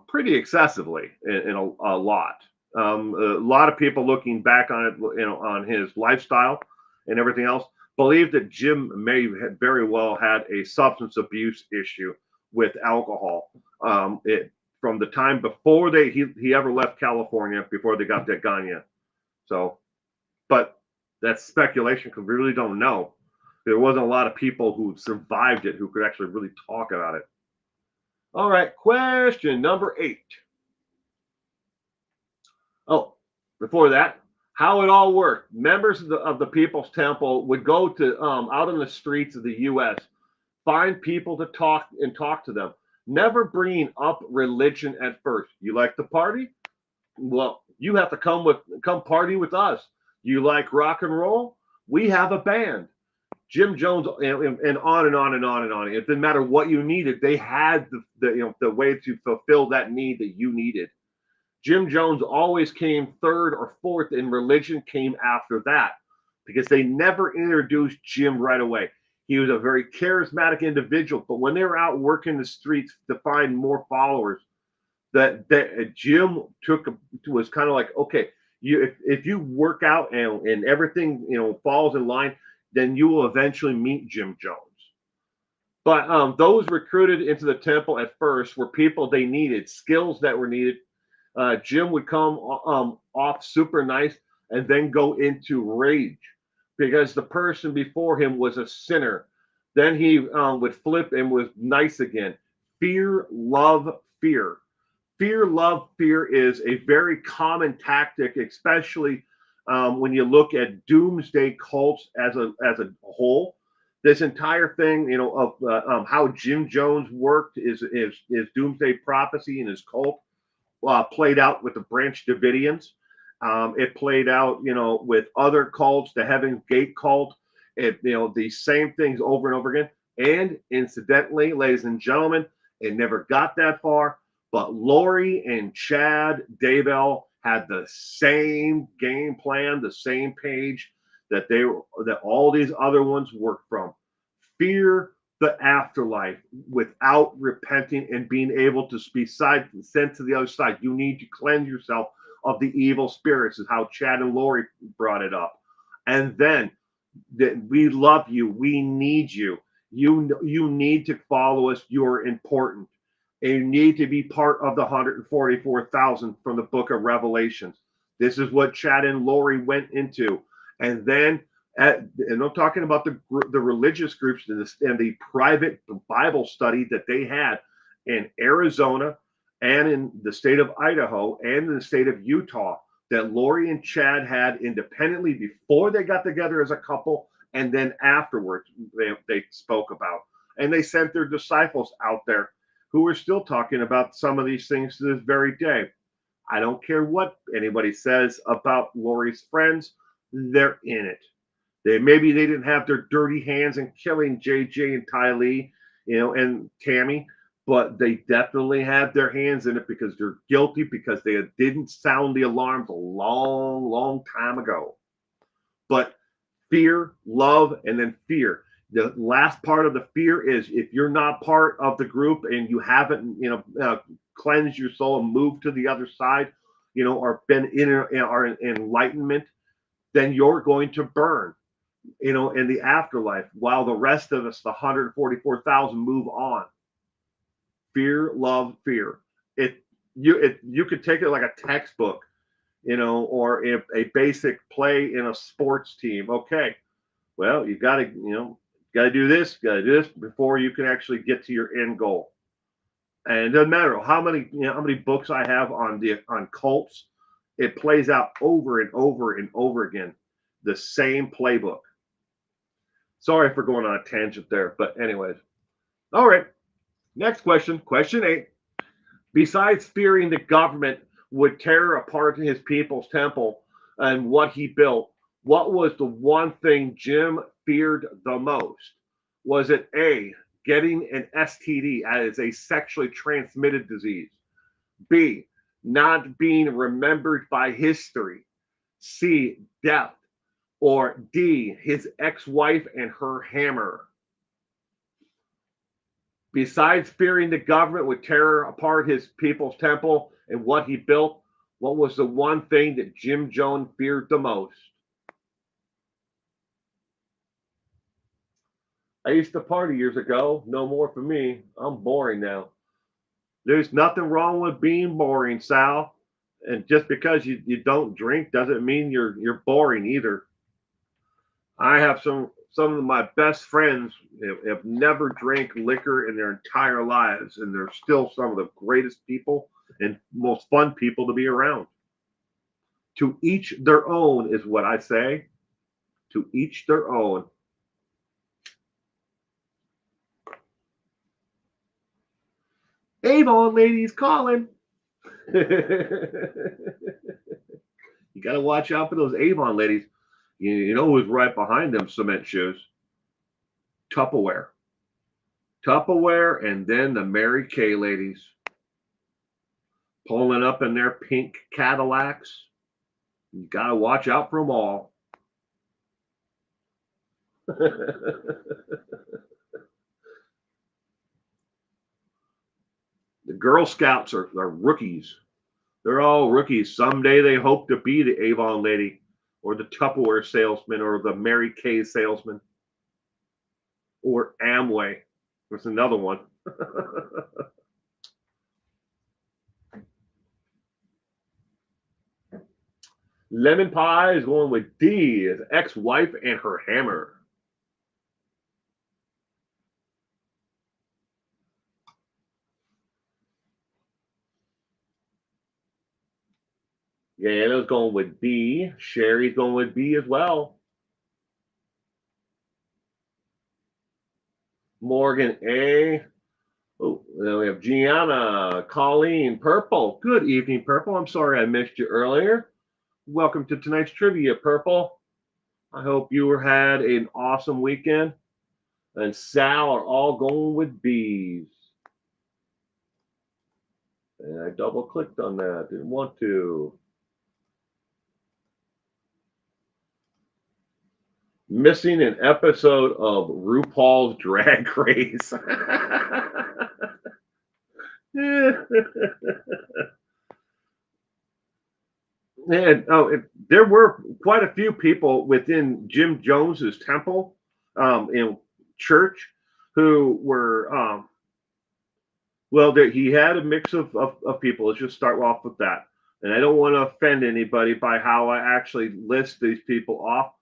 pretty excessively in a lot. A lot of people looking back on it, on his lifestyle and everything else, believe that Jim may have very well had a substance abuse issue with alcohol. From the time before he ever left California, before they got that Gagne. So, but that's speculation because we really don't know. There wasn't a lot of people who survived it who could actually really talk about it. All right, question number 8. Oh, before that, how it all worked. Members of the People's Temple would go to out in the streets of the U.S., find people to talk to them, never bringing up religion at first. You like to party? Well, you have to come party with us. You like rock and roll? We have a band. Jim Jones, and on and on and on and on. It didn't matter what you needed. They had the way to fulfill that need that you needed. Jim Jones always came third or fourth, and religion came after that, because they never introduced Jim right away. He was a very charismatic individual, but when they were out working the streets to find more followers, that Jim was kind of like, okay, if you work out and everything falls in line, then you will eventually meet Jim Jones. But those recruited into the temple at first were people they needed, skills that were needed. Jim would come off super nice and then go into rage because the person before him was a sinner. Then he would flip and was nice again. Fear, love, fear. Fear, love, fear is a very common tactic, especially when you look at doomsday cults as a whole. This entire thing, of how Jim Jones worked is doomsday prophecy and his cult played out with the Branch Davidians. It played out, with other cults, the Heaven's Gate cult. The same things over and over again. And incidentally, ladies and gentlemen, it never got that far. But Lori and Chad Daybell had the same game plan, the same page that all these other ones worked from. Fear the afterlife without repenting and being able to be sent to the other side. You need to cleanse yourself of the evil spirits, is how Chad and Lori brought it up. And then we love you. We need you. You need to follow us. You're important. And you need to be part of the 144,000 from the book of Revelations. This is what Chad and Lori went into. And then, and I'm talking about the religious groups and the private Bible study that they had in Arizona and in the state of Idaho and in the state of Utah, that Lori and Chad had independently before they got together as a couple, and then afterwards they spoke about. And they sent their disciples out there who are still talking about some of these things to this very day. I don't care what anybody says about Lori's friends, they're in it. Maybe they didn't have their dirty hands in killing JJ and Ty Lee, and Tammy, but they definitely had their hands in it because they're guilty, because they didn't sound the alarms a long, long time ago. But fear, love, and then fear. The last part of the fear is if you're not part of the group and you haven't, cleansed your soul and moved to the other side, or been in our enlightenment, then you're going to burn, in the afterlife, while the rest of us, the 144,000, move on. Fear, love, fear. You could take it like a textbook, or a basic play in a sports team. Okay, well, you got to, do this, got to do this before you can actually get to your end goal. And it doesn't matter how many books I have on cults. It plays out over and over and over again, the same playbook. Sorry for going on a tangent there, but anyways. All right. Next question. Question 8. Besides fearing the government would tear apart his people's temple and what he built, what was the one thing Jim feared the most? Was it A, getting an STD as a sexually transmitted disease? B, not being remembered by history? C, death? Or D, his ex-wife and her hammer? Besides fearing the government would tear apart his people's temple and what he built, what was the one thing that Jim Jones feared the most? I used to party years ago. No more for me. I'm boring now. There's nothing wrong with being boring, Sal. And just because you don't drink doesn't mean you're boring either. I have some of my best friends have never drank liquor in their entire lives, and they're still some of the greatest people and most fun people to be around. To each their own is what I say. To each their own. Avon ladies calling. You got to watch out for those Avon ladies. You know who's right behind them cement shoes? Tupperware. Tupperware, and then the Mary Kay ladies pulling up in their pink Cadillacs. You got to watch out for them all. The Girl Scouts are rookies. They're all rookies. Someday they hope to be the Avon lady or the Tupperware salesman or the Mary Kay salesman or Amway. That's another one. Lemon pie is going with D, his ex-wife and her hammer. Gayla's going with B. Sherry's going with B as well. Morgan A. Oh, then we have Gianna, Colleen, Purple. Good evening, Purple. I'm sorry I missed you earlier. Welcome to tonight's trivia, Purple. I hope you had an awesome weekend. And Sal are all going with B's. And I double clicked on that. Didn't want to. Missing an episode of RuPaul's Drag Race. And there were quite a few people within Jim Jones's temple, in church, who were well, he had a mix of people. Let's just start off with that. And I don't want to offend anybody by how I actually list these people off,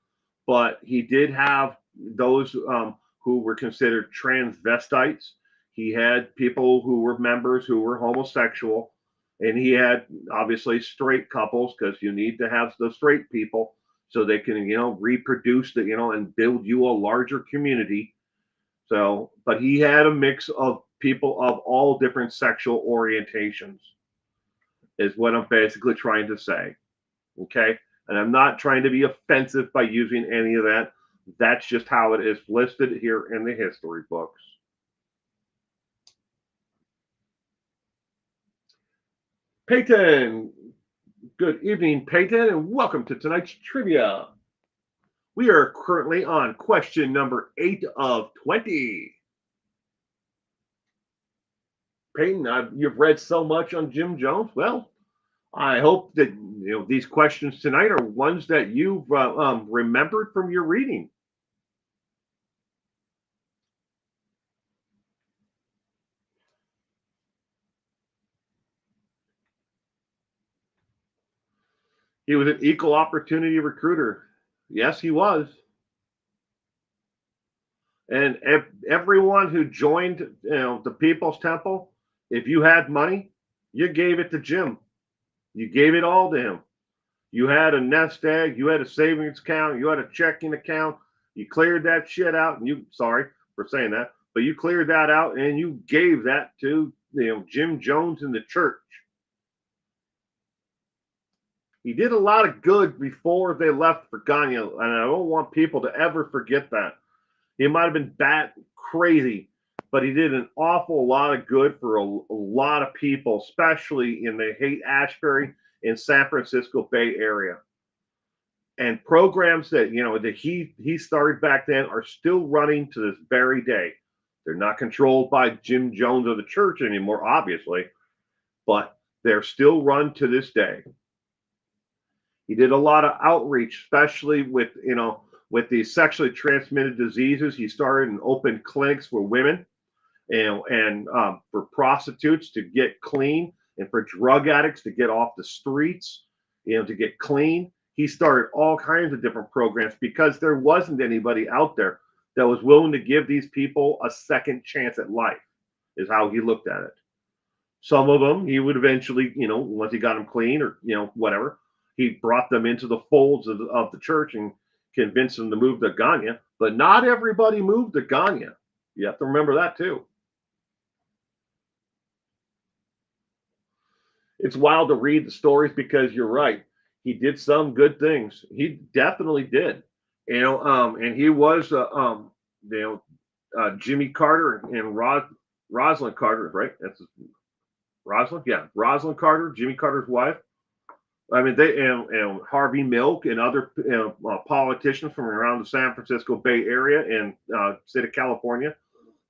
but he did have those who were considered transvestites. He had people who were members who were homosexual, and he had obviously straight couples, because you need to have the straight people so they can reproduce and build you a larger community. So, but he had a mix of people of all different sexual orientations, is what I'm basically trying to say. Okay. And I'm not trying to be offensive by using any of that. That's just how it is listed here in the history books. Peyton. Good evening, Peyton, and welcome to tonight's trivia. We are currently on question number 8 of 20. Peyton, you've read so much on Jim Jones. Well, I hope that these questions tonight are ones that you've remembered from your reading. He was an equal opportunity recruiter. Yes, he was. And everyone who joined, the People's Temple, if you had money, you gave it to Jim. You gave it all to him. You had a nest egg, you had a savings account, you had a checking account. You cleared that shit out, and sorry for saying that, but you cleared that out and you gave that to Jim Jones and the church. He did a lot of good before they left for Gagne, and I don't want people to ever forget that. He might have been bat crazy, but he did an awful lot of good for a lot of people, especially in the Haight-Ashbury and San Francisco Bay Area. And programs that that he started back then are still running to this very day. They're not controlled by Jim Jones or the church anymore, obviously, but they're still run to this day. He did a lot of outreach, especially with with these sexually transmitted diseases. He started and opened clinics for women and for prostitutes to get clean, and for drug addicts to get off the streets, to get clean. He started all kinds of different programs because there wasn't anybody out there that was willing to give these people a second chance at life, is how he looked at it. Some of them he would eventually, once he got them clean or, whatever, he brought them into the folds of the church and convinced them to move to Gagne. But not everybody moved to Gagne. You have to remember that too. It's wild to read the stories because you're right. He did some good things. He definitely did. And he was, Jimmy Carter and Rosalind Carter, right? That's Rosalind, yeah, Rosalind Carter, Jimmy Carter's wife. I mean, they and Harvey Milk and other politicians from around the San Francisco Bay Area and state of California,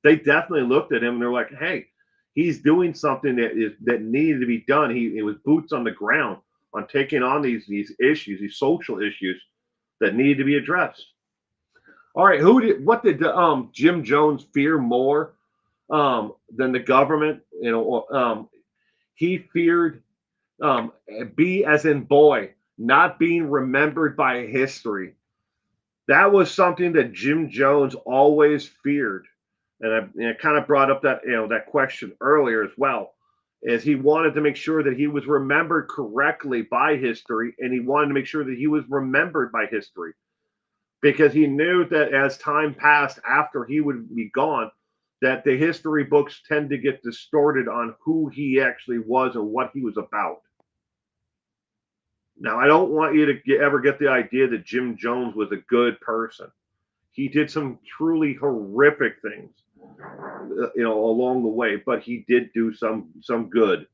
they definitely looked at him and they're like, "Hey, he's doing something that needed to be done. It was boots on the ground on taking on these issues, these social issues that needed to be addressed." All right, what did Jim Jones fear more than the government? He feared B as in boy, not being remembered by history. That was something that Jim Jones always feared. And I kind of brought up that that question earlier as well, is he wanted to make sure that he was remembered correctly by history, and he wanted to make sure that he was remembered by history, because he knew that as time passed after he would be gone, that the history books tend to get distorted on who he actually was and what he was about. Now, I don't want you to ever get the idea that Jim Jones was a good person. He did some truly horrific things, along the way, but he did do some good.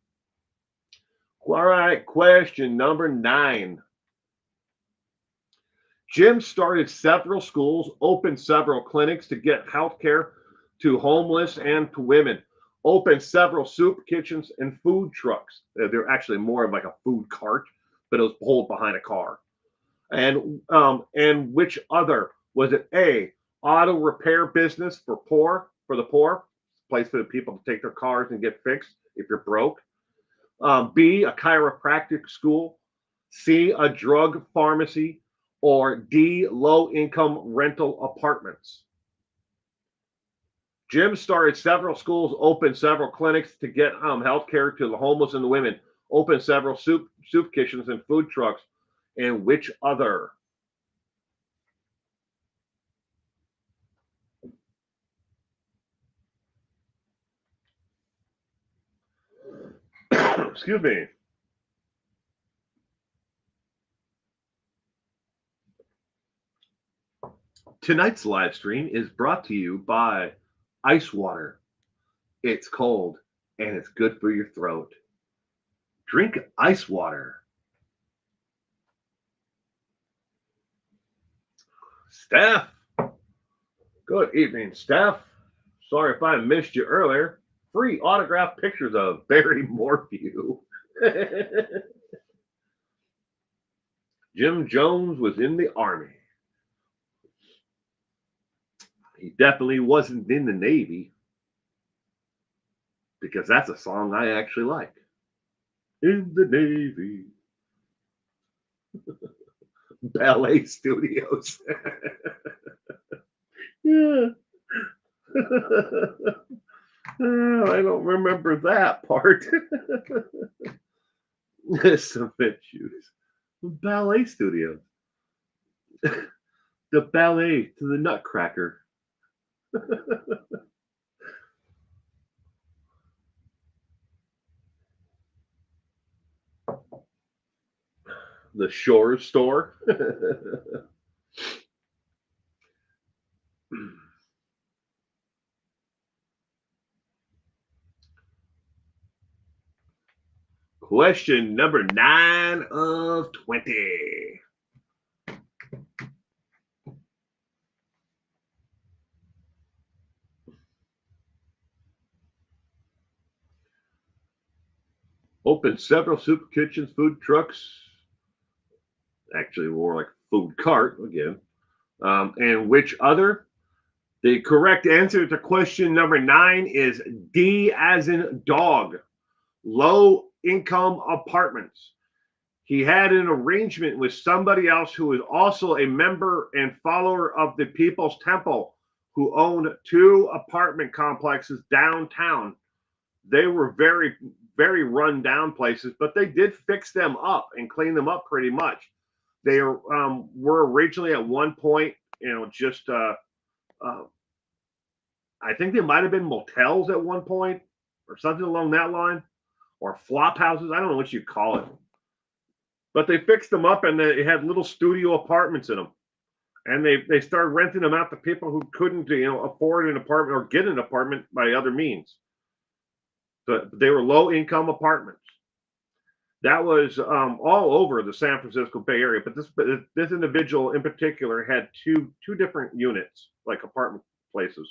All right, question number 9. Jim started several schools, opened several clinics to get health care to homeless and to women, opened several soup kitchens and food trucks. They're actually more of like a food cart, but it was pulled behind a car. And which other was it? A, auto repair business for the poor, place for the people to take their cars and get fixed if you're broke. B, a chiropractic school. C, a drug pharmacy. Or D, low income rental apartments. Jim started several schools, opened several clinics to get health care to the homeless and the women, opened several soup kitchens and food trucks. And which other? Excuse me. Tonight's live stream is brought to you by ice water. It's cold and it's good for your throat. Drink ice water. Steph. Good evening, Steph. Sorry if I missed you earlier. Free autographed pictures of Barry Morphew. Jim Jones was in the Army. He definitely wasn't in the Navy, because that's a song I actually like. In the Navy. Ballet Studios. Yeah. I don't remember that part. Cement shoes. Ballet Studios. The ballet to the Nutcracker. The Shore Store. Question number 9 of 20. Opened several soup kitchens, food trucks. Actually, more like food cart again. And which other? The correct answer to question number 9 is D as in dog. Low income apartments. He had an arrangement with somebody else who was also a member and follower of the People's Temple, who owned 2 apartment complexes downtown. They were very, very run down places, but they did fix them up and clean them up pretty much. They were originally at one point, just I think they might have been motels at one point or something along that line, or flop houses. I don't know what you call it. But they fixed them up, and they had little studio apartments in them. And they started renting them out to people who couldn't, afford an apartment or get an apartment by other means. But they were low income apartments. That was all over the San Francisco Bay Area. But this individual in particular had two different units, like apartment places,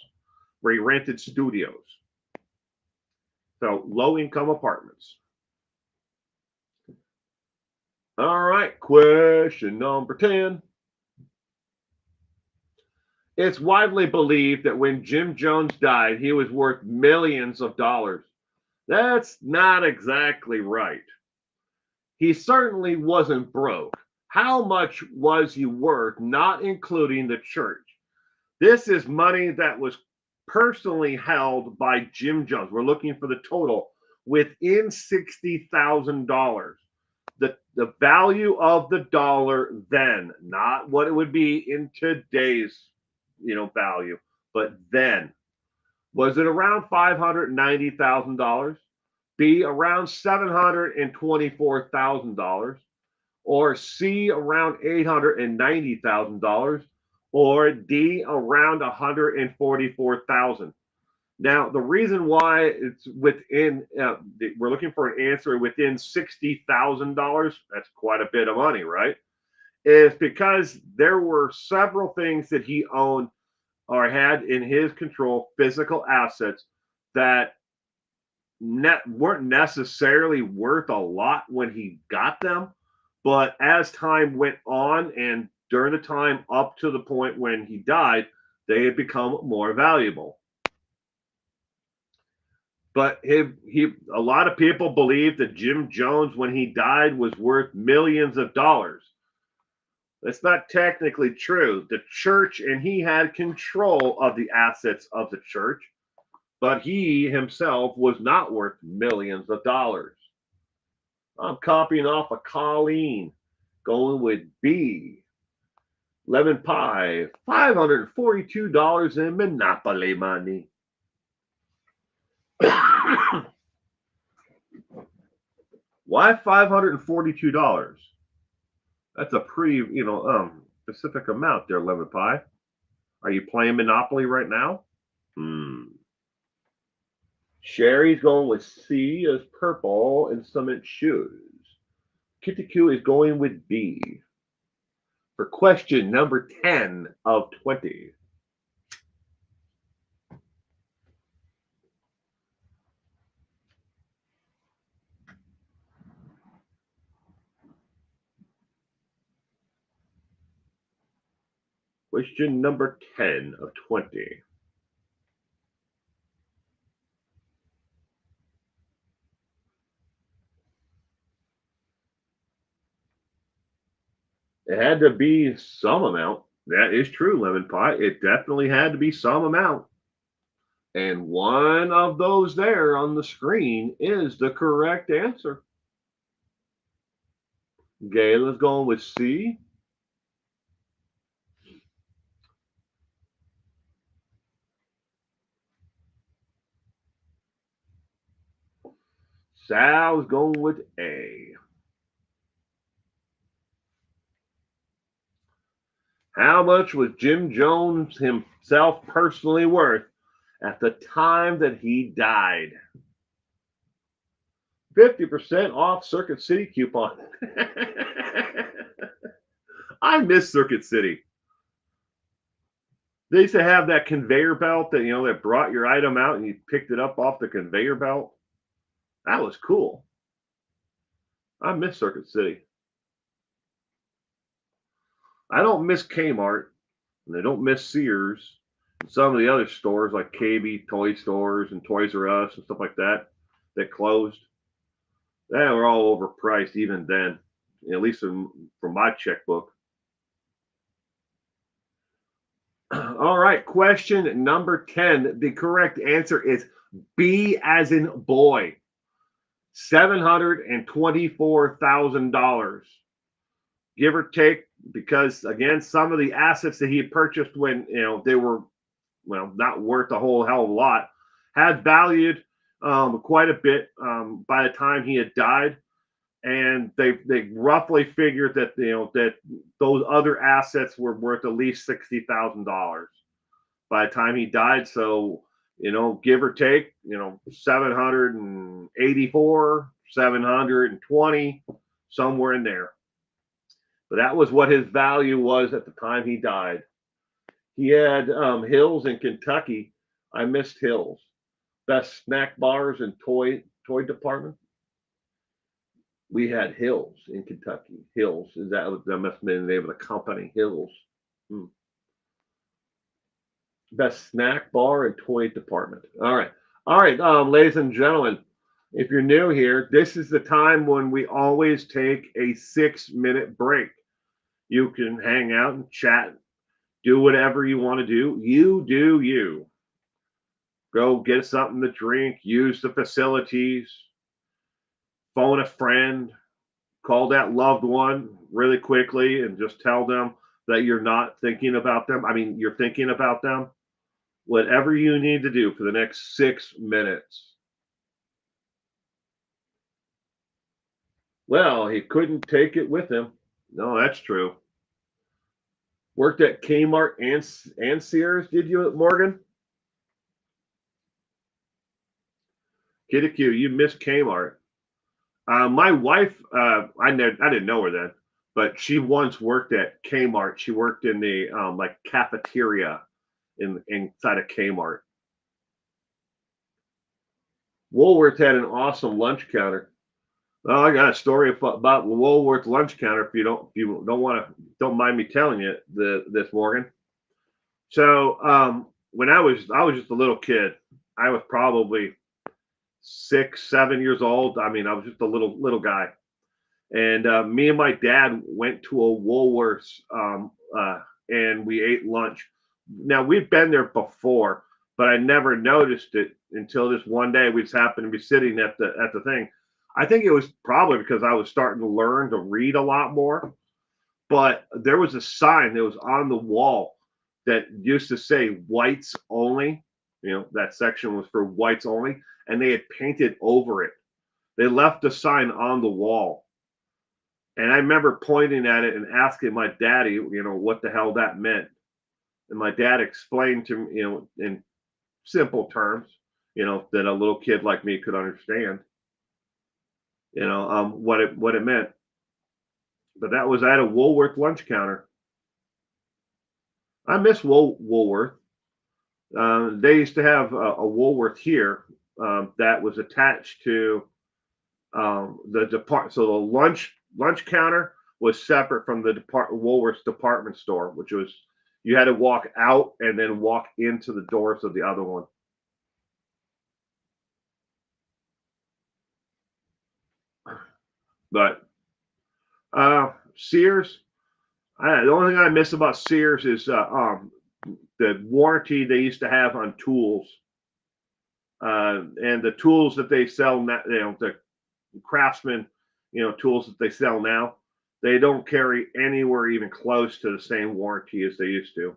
where he rented studios. So low income apartments. All right, question number 10. It's widely believed that when Jim Jones died, he was worth millions of dollars. That's not exactly right. He certainly wasn't broke. How much was he worth, not including the church? This is money that was personally held by Jim Jones. We're looking for the total within $60,000. The value of the dollar then, not what it would be in today's value, but then. Was it around $590,000? B, around $724,000? Or C, around $890,000? Or D, around $144,000? Now, the reason why it's within, we're looking for an answer within $60,000, that's quite a bit of money, right? Is because there were several things that he owned or had in his control, physical assets that weren't necessarily worth a lot when he got them. But as time went on and during the time up to the point when he died, they had become more valuable. But a lot of people believe that Jim Jones, when he died, was worth millions of dollars. That's not technically true. The church, and he had control of the assets of the church, but he himself was not worth millions of dollars. I'm copying off of Colleen, going with B. Lemon pie, $542 in Monopoly money. Why $542? That's a pretty, specific amount there, Lemon Pie. Are you playing Monopoly right now? Sherry's going with C as purple and cement shoes. Kitty Q is going with B. for question number 10 of 20. Question number 10 of 20. It had to be some amount. That is true, Lemon Pie. It definitely had to be some amount. And one of those there on the screen is the correct answer. Gayla's going with C. Sal's going with A. How much was Jim Jones himself personally worth at the time that he died? 50% off Circuit City coupon. I miss Circuit City. They used to have that conveyor belt that that brought your item out and you picked it up off the conveyor belt. That was cool. I miss Circuit City. I don't miss Kmart, and I don't miss Sears. And some of the other stores like KB toy stores and Toys R Us and stuff like that closed. They were all overpriced even then, at least from my checkbook. All right, question number 10. The correct answer is B as in boy. $724,000. Give or take, because again, some of the assets that he had purchased when they were not worth a whole hell of a lot, had valued quite a bit by the time he had died. And they roughly figured that that those other assets were worth at least $60,000 by the time he died. So give or take 784, 720, somewhere in there. But that was what his value was at the time he died. He had Hills in Kentucky. I missed Hills. Best snack bars and toy department. We had Hills in Kentucky. Hills, that must have been the name of the company, Hills. Best snack bar and toy department. All right, ladies and gentlemen, if you're new here, this is the time when we always take a 6-minute break. You can hang out and chat, do whatever you want to do. You do you. Go get something to drink, use the facilities, phone a friend, call that loved one really quickly and just tell them that you're not thinking about them. I mean, you're thinking about them. Whatever you need to do for the next 6 minutes. Well, he couldn't take it with him. No, that's true. Worked at Kmart and Sears, did you, Morgan? Kitty Q, you missed Kmart. My wife, I didn't know her then, but she once worked at Kmart. She worked in the like cafeteria inside of Kmart. Woolworth had an awesome lunch counter. Well, I got a story about Woolworth lunch counter. If you don't mind me telling you this, Morgan. So when I was just a little kid. I was probably 6, 7 years old. I mean, I was just a little guy, and me and my dad went to a Woolworths and we ate lunch. Now we've been there before, but I never noticed it until this one day. We just happened to be sitting at the thing. I think it was probably because I was starting to learn to read a lot more. But there was a sign that was on the wall that used to say whites only. That section was for whites only, and they had painted over it. They left the sign on the wall. And I remember pointing at it and asking my daddy, what the hell that meant. And my dad explained to me, in simple terms, that a little kid like me could understand, what it meant. But that was at a Woolworth lunch counter. I miss Woolworth. They used to have a Woolworth here that was attached to the depart. So the lunch counter was separate from the Woolworth's department store, which was you had to walk out and then walk into the doors of the other one. But Sears, the only thing I miss about Sears is the warranty they used to have on tools, and the tools that they sell now, the Craftsman, tools that they sell now, they don't carry anywhere even close to the same warranty as they used to,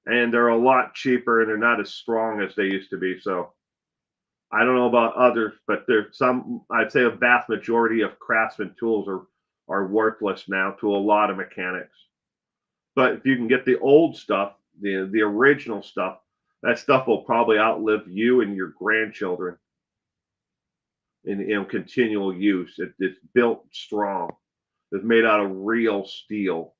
and they're a lot cheaper and they're not as strong as they used to be. So I don't know about others, but there's some. I'd say a vast majority of Craftsman tools are worthless now to a lot of mechanics. But if you can get the old stuff, the original stuff, that stuff will probably outlive you and your grandchildren in continual use. It's built strong. It's made out of real steel.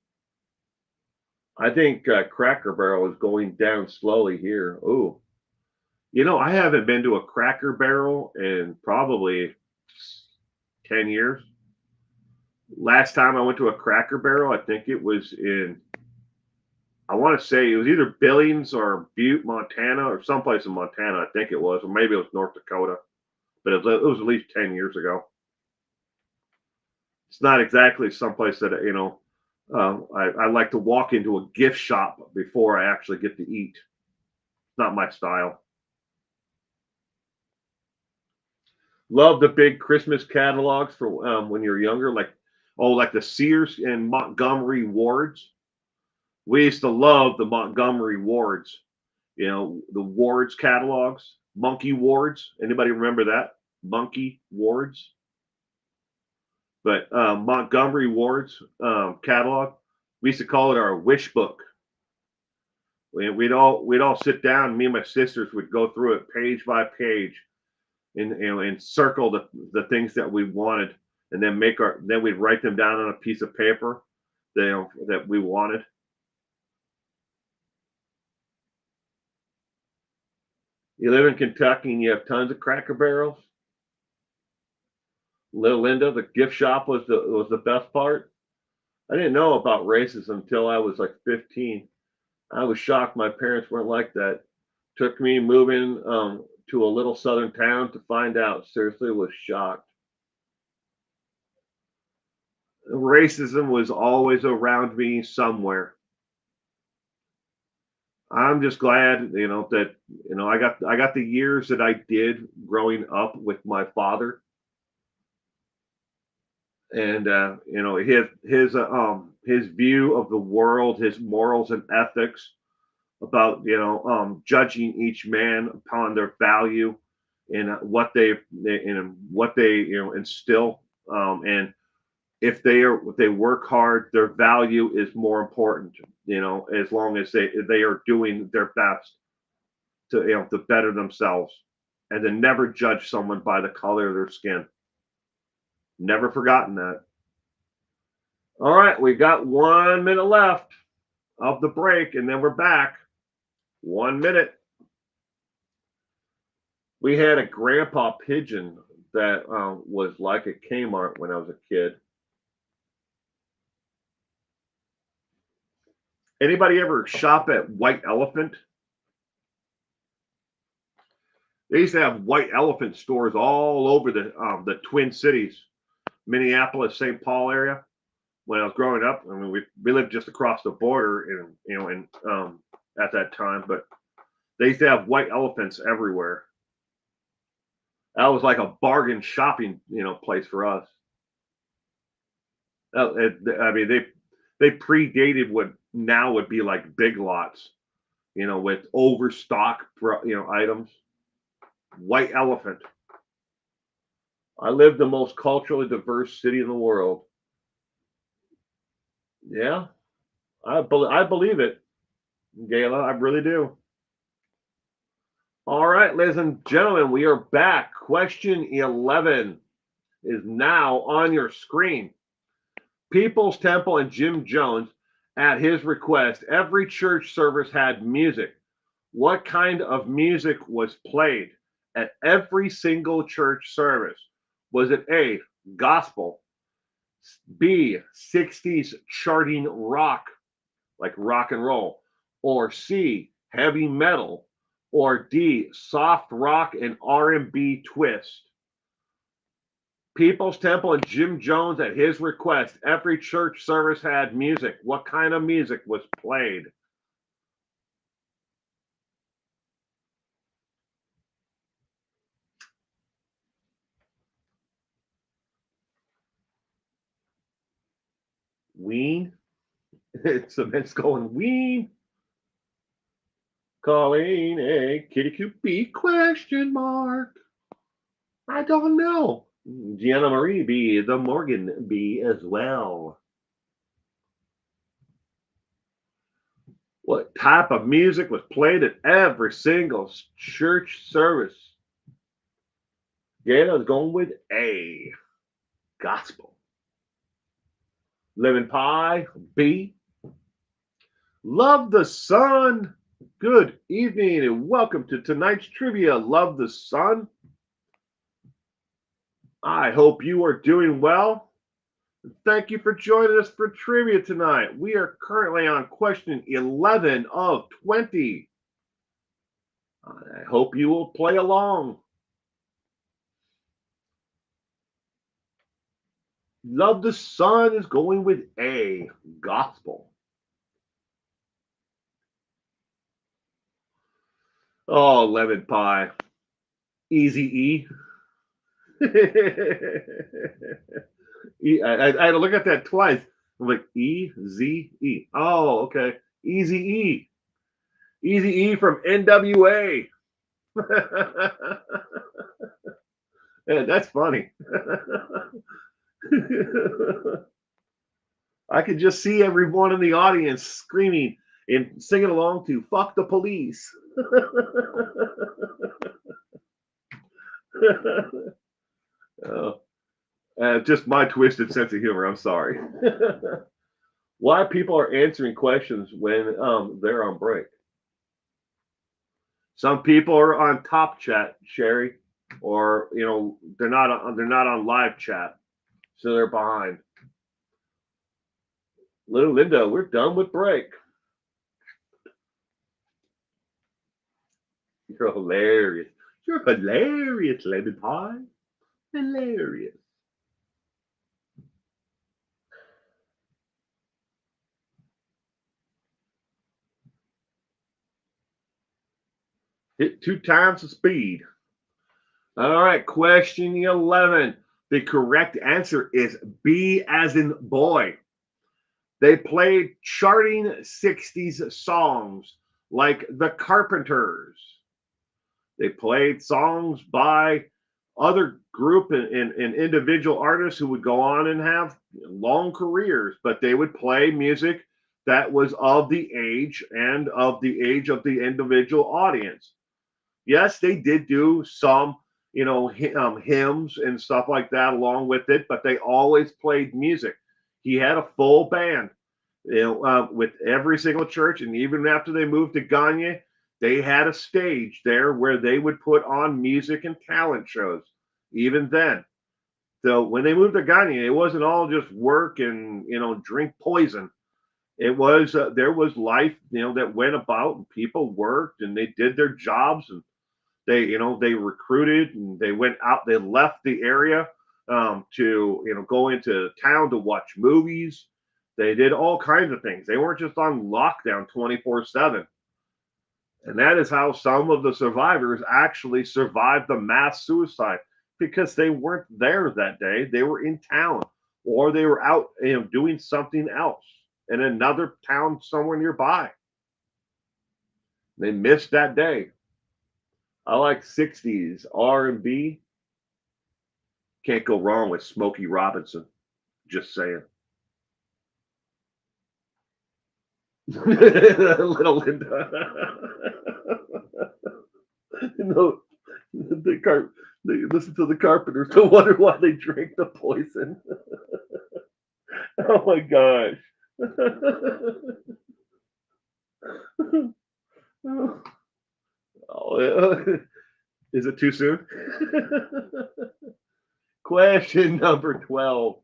I think Cracker Barrel is going down slowly here. Oh, I haven't been to a Cracker Barrel in probably 10 years. Last time I went to a Cracker Barrel, I think it was I want to say it was either Billings or Butte, Montana, or someplace in Montana, I think it was, or maybe it was North Dakota, but it was at least 10 years ago. It's not exactly someplace that, I like to walk into a gift shop before I actually get to eat. It's not my style. Love the big Christmas catalogs for when you're younger, like the Sears and Montgomery Wards. We used to love the Montgomery Wards, the Wards catalogs, Monkey Wards. Anybody remember that? Monkey Wards? But Montgomery Ward's catalog, we used to call it our wish book. We'd all sit down. Me and my sisters would go through it page by page, and circle the things that we wanted, and then we'd write them down on a piece of paper that we wanted. You live in Kentucky and you have tons of Cracker Barrels. Little Linda, the gift shop was the best part. I didn't know about races until I was like 15. I was shocked my parents weren't like that. Took me moving to a little southern town to find out. Seriously, was shocked. Racism was always around me somewhere. I'm just glad, that I got the years that I did growing up with my father, and his view of the world, his morals and ethics about judging each man upon their value and what they instill, and if they work hard, their value is more important. As long as they are doing their best to better themselves, and to never judge someone by the color of their skin. Never forgotten that. All right, we got 1 minute left of the break, and then we're back. 1 minute. We had a grandpa pigeon that was like a Kmart when I was a kid. Anybody ever shop at White Elephant? They used to have White Elephant stores all over the Twin Cities, Minneapolis, St. Paul area. When I was growing up, I mean, we lived just across the border, and at that time, but they used to have White Elephants everywhere. That was like a bargain shopping, place for us. I mean, they predated what now would be like Big Lots, with overstock, items. White Elephant. I live the most culturally diverse city in the world. Yeah, I believe it, Gayla. I really do. All right, ladies and gentlemen, we are back. Question 11 is now on your screen. People's Temple and Jim Jones At his request, every church service had music. What kind of music was played at every single church service? Was it A, gospel, B, 60s charting rock, like rock and roll, or C, heavy metal, or D, soft rock and R&B twist? People's Temple and Jim Jones, at his request, every church service had music. What kind of music was played? Ween? It's going Ween. Calling a kitty coop B question mark. I don't know. Gianna Marie B, the Morgan B as well. What type of music was played at every single church service? Gianna's going with A, gospel. Lemon pie B. Love the Sun. Good evening and welcome to tonight's trivia. Love the Sun. I hope you are doing well. Thank you for joining us for trivia tonight. We are currently on question 11 of 20. I hope you will play along. Love the Sun is going with A, gospel. Oh, lemon pie. Easy E. I had to look at that twice. I'm like, E-Z-E. Oh, okay. Easy E. Easy E from NWA. Yeah, that's funny. I could just see everyone in the audience screaming and singing along to "Fuck the Police." Just my twisted sense of humor. I'm sorry. Why people are answering questions when they're on break? Some people are on top chat, Sherry, or they're not on live chat, so they're behind. Little Linda, we're done with break. You're hilarious. You're hilarious, lemon pie. Hilarious. Hit 2 times the speed. All right, question 11. The correct answer is B as in boy. They played charting 60s songs like The Carpenters. They played songs by other group and individual artists who would go on and have long careers, but they would play music that was of the age and of the age of the individual audience. Yes, they did do some, hymns and stuff like that along with it, but they always played music. He had a full band, with every single church, and even after they moved to Gagne, they had a stage there where they would put on music and talent shows. Even then, so when they moved to Gagne, it wasn't all just work and drink poison. It was there was life, that went about, and people worked and they did their jobs, and they recruited and they went out. They left the area to go into town to watch movies. They did all kinds of things. They weren't just on lockdown 24/7. And that is how some of the survivors actually survived the mass suicide, because they weren't there that day. They were in town, or they were out doing something else in another town somewhere nearby. They missed that day. I like 60s R&B. Can't go wrong with Smokey Robinson. Just saying. Little Linda. No, they listen to the Carpenters to wonder why they drank the poison. Oh my gosh. Oh, is it too soon? Question number 12.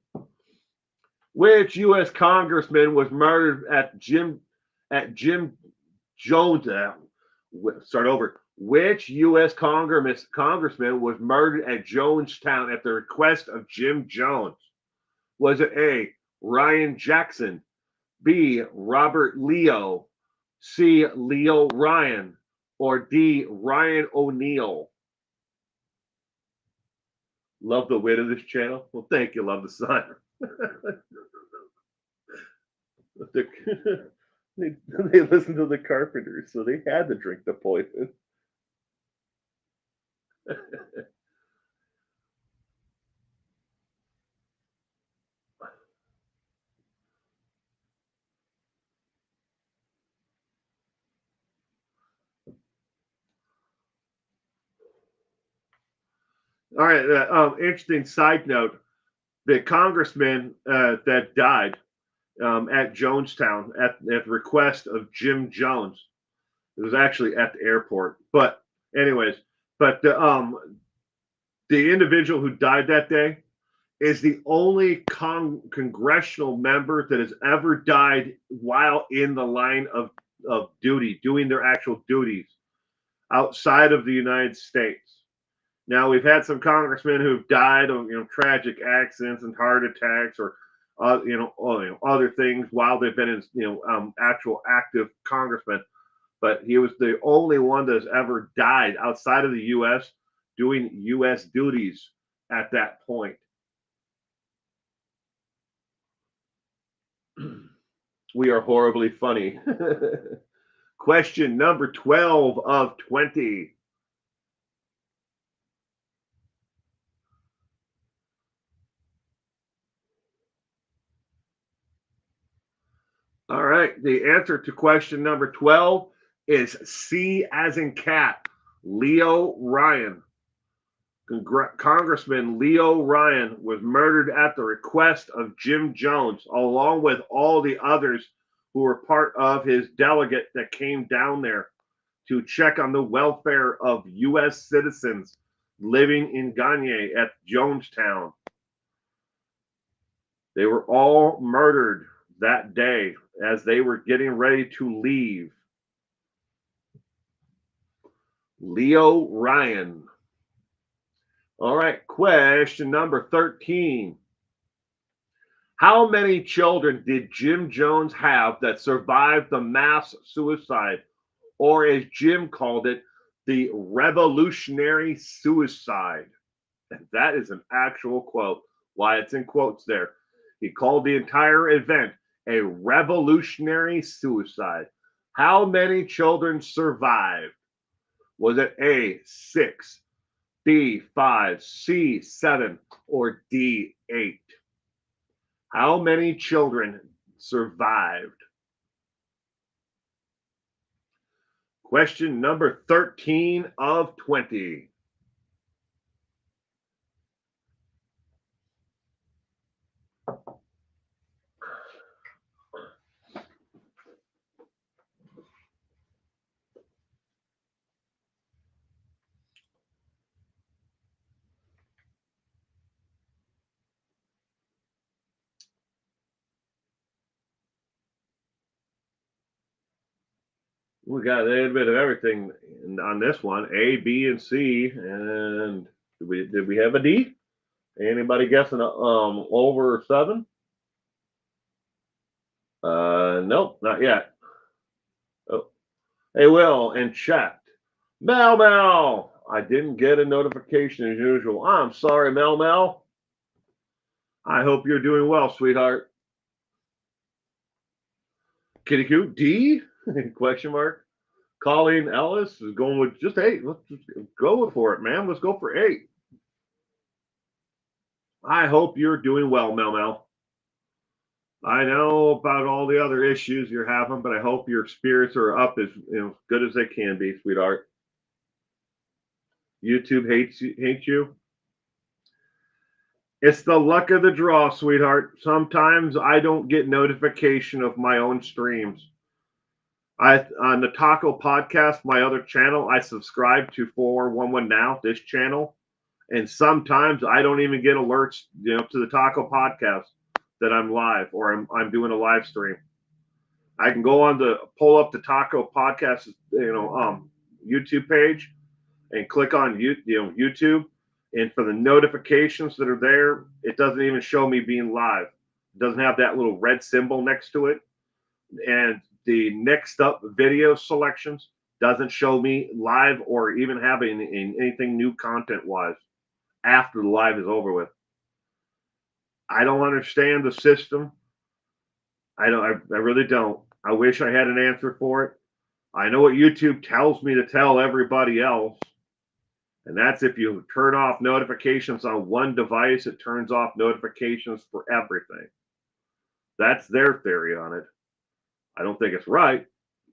Which U.S. congressman was murdered at Jim Jones? Start over. Which U.S. congressman was murdered at Jonestown at the request of Jim Jones? Was it A. Ryan Jackson, B. Robert Leo, C. Leo Ryan, or D. Ryan O'Neill? Love the wit of this channel. Well, thank you, love the sun. they, they listened to the Carpenters, so they had to drink the poison. All right. Interesting side note: the congressman that died at Jonestown at the request of Jim Jones. It was actually at the airport, but anyways, but the individual who died that day is the only congressional member that has ever died while in the line of duty, doing their actual duties outside of the United States. Now we've had some congressmen who've died of tragic accidents and heart attacks or other things while they've been in actual active congressmen, but he was the only one that's ever died outside of the U.S. doing U.S. duties at that point. We are horribly funny. Question number 12 of 20. All right. The answer to question number 12 is C as in cat, Leo Ryan. Congressman Leo Ryan was murdered at the request of Jim Jones, along with all the others who were part of his delegate that came down there to check on the welfare of U.S. citizens living in Gagne at Jonestown. They were all murdered that day as they were getting ready to leave. Leo Ryan. All right, question number 13. How many children did Jim Jones have that survived the mass suicide, or as Jim called it, the revolutionary suicide? And that is an actual quote. Why it's in quotes there. He called the entire event a revolutionary suicide. How many children survived? Was it A, 6, B, 5, C, 7, or D, 8? How many children survived? Question number 13 of 20. We got a little bit of everything on this one: A, B, and C. And did we have a D? Anybody guessing over 7? Nope, not yet. Oh, hey, Will, in chat. Mel Mel, I didn't get a notification as usual. I'm sorry, Mel Mel. I hope you're doing well, sweetheart. Kitty Coo, D? Question mark. Colleen Ellis is going with just 8. Let's just go for it, man. Let's go for 8. I hope you're doing well, Mel Mel. I know about all the other issues you're having, but I hope your spirits are up as good as they can be, sweetheart. YouTube hates you. It's the luck of the draw, sweetheart. Sometimes I don't get notification of my own streams. I on the Taco Podcast, my other channel, I subscribe to 411 Now, this channel, and sometimes I don't even get alerts, to the Taco Podcast that I'm live or I'm doing a live stream. I can go on to pull up the Taco Podcast, YouTube page and click on YouTube, and for the notifications that are there, it doesn't even show me being live. It doesn't have that little red symbol next to it, and the next up video selections doesn't show me live or even having anything new content wise after the live is over with. I don't understand the system. I don't. I really don't. I wish I had an answer for it. I know what YouTube tells me to tell everybody else, and that's if you turn off notifications on one device, it turns off notifications for everything. That's their theory on it. I don't think it's right,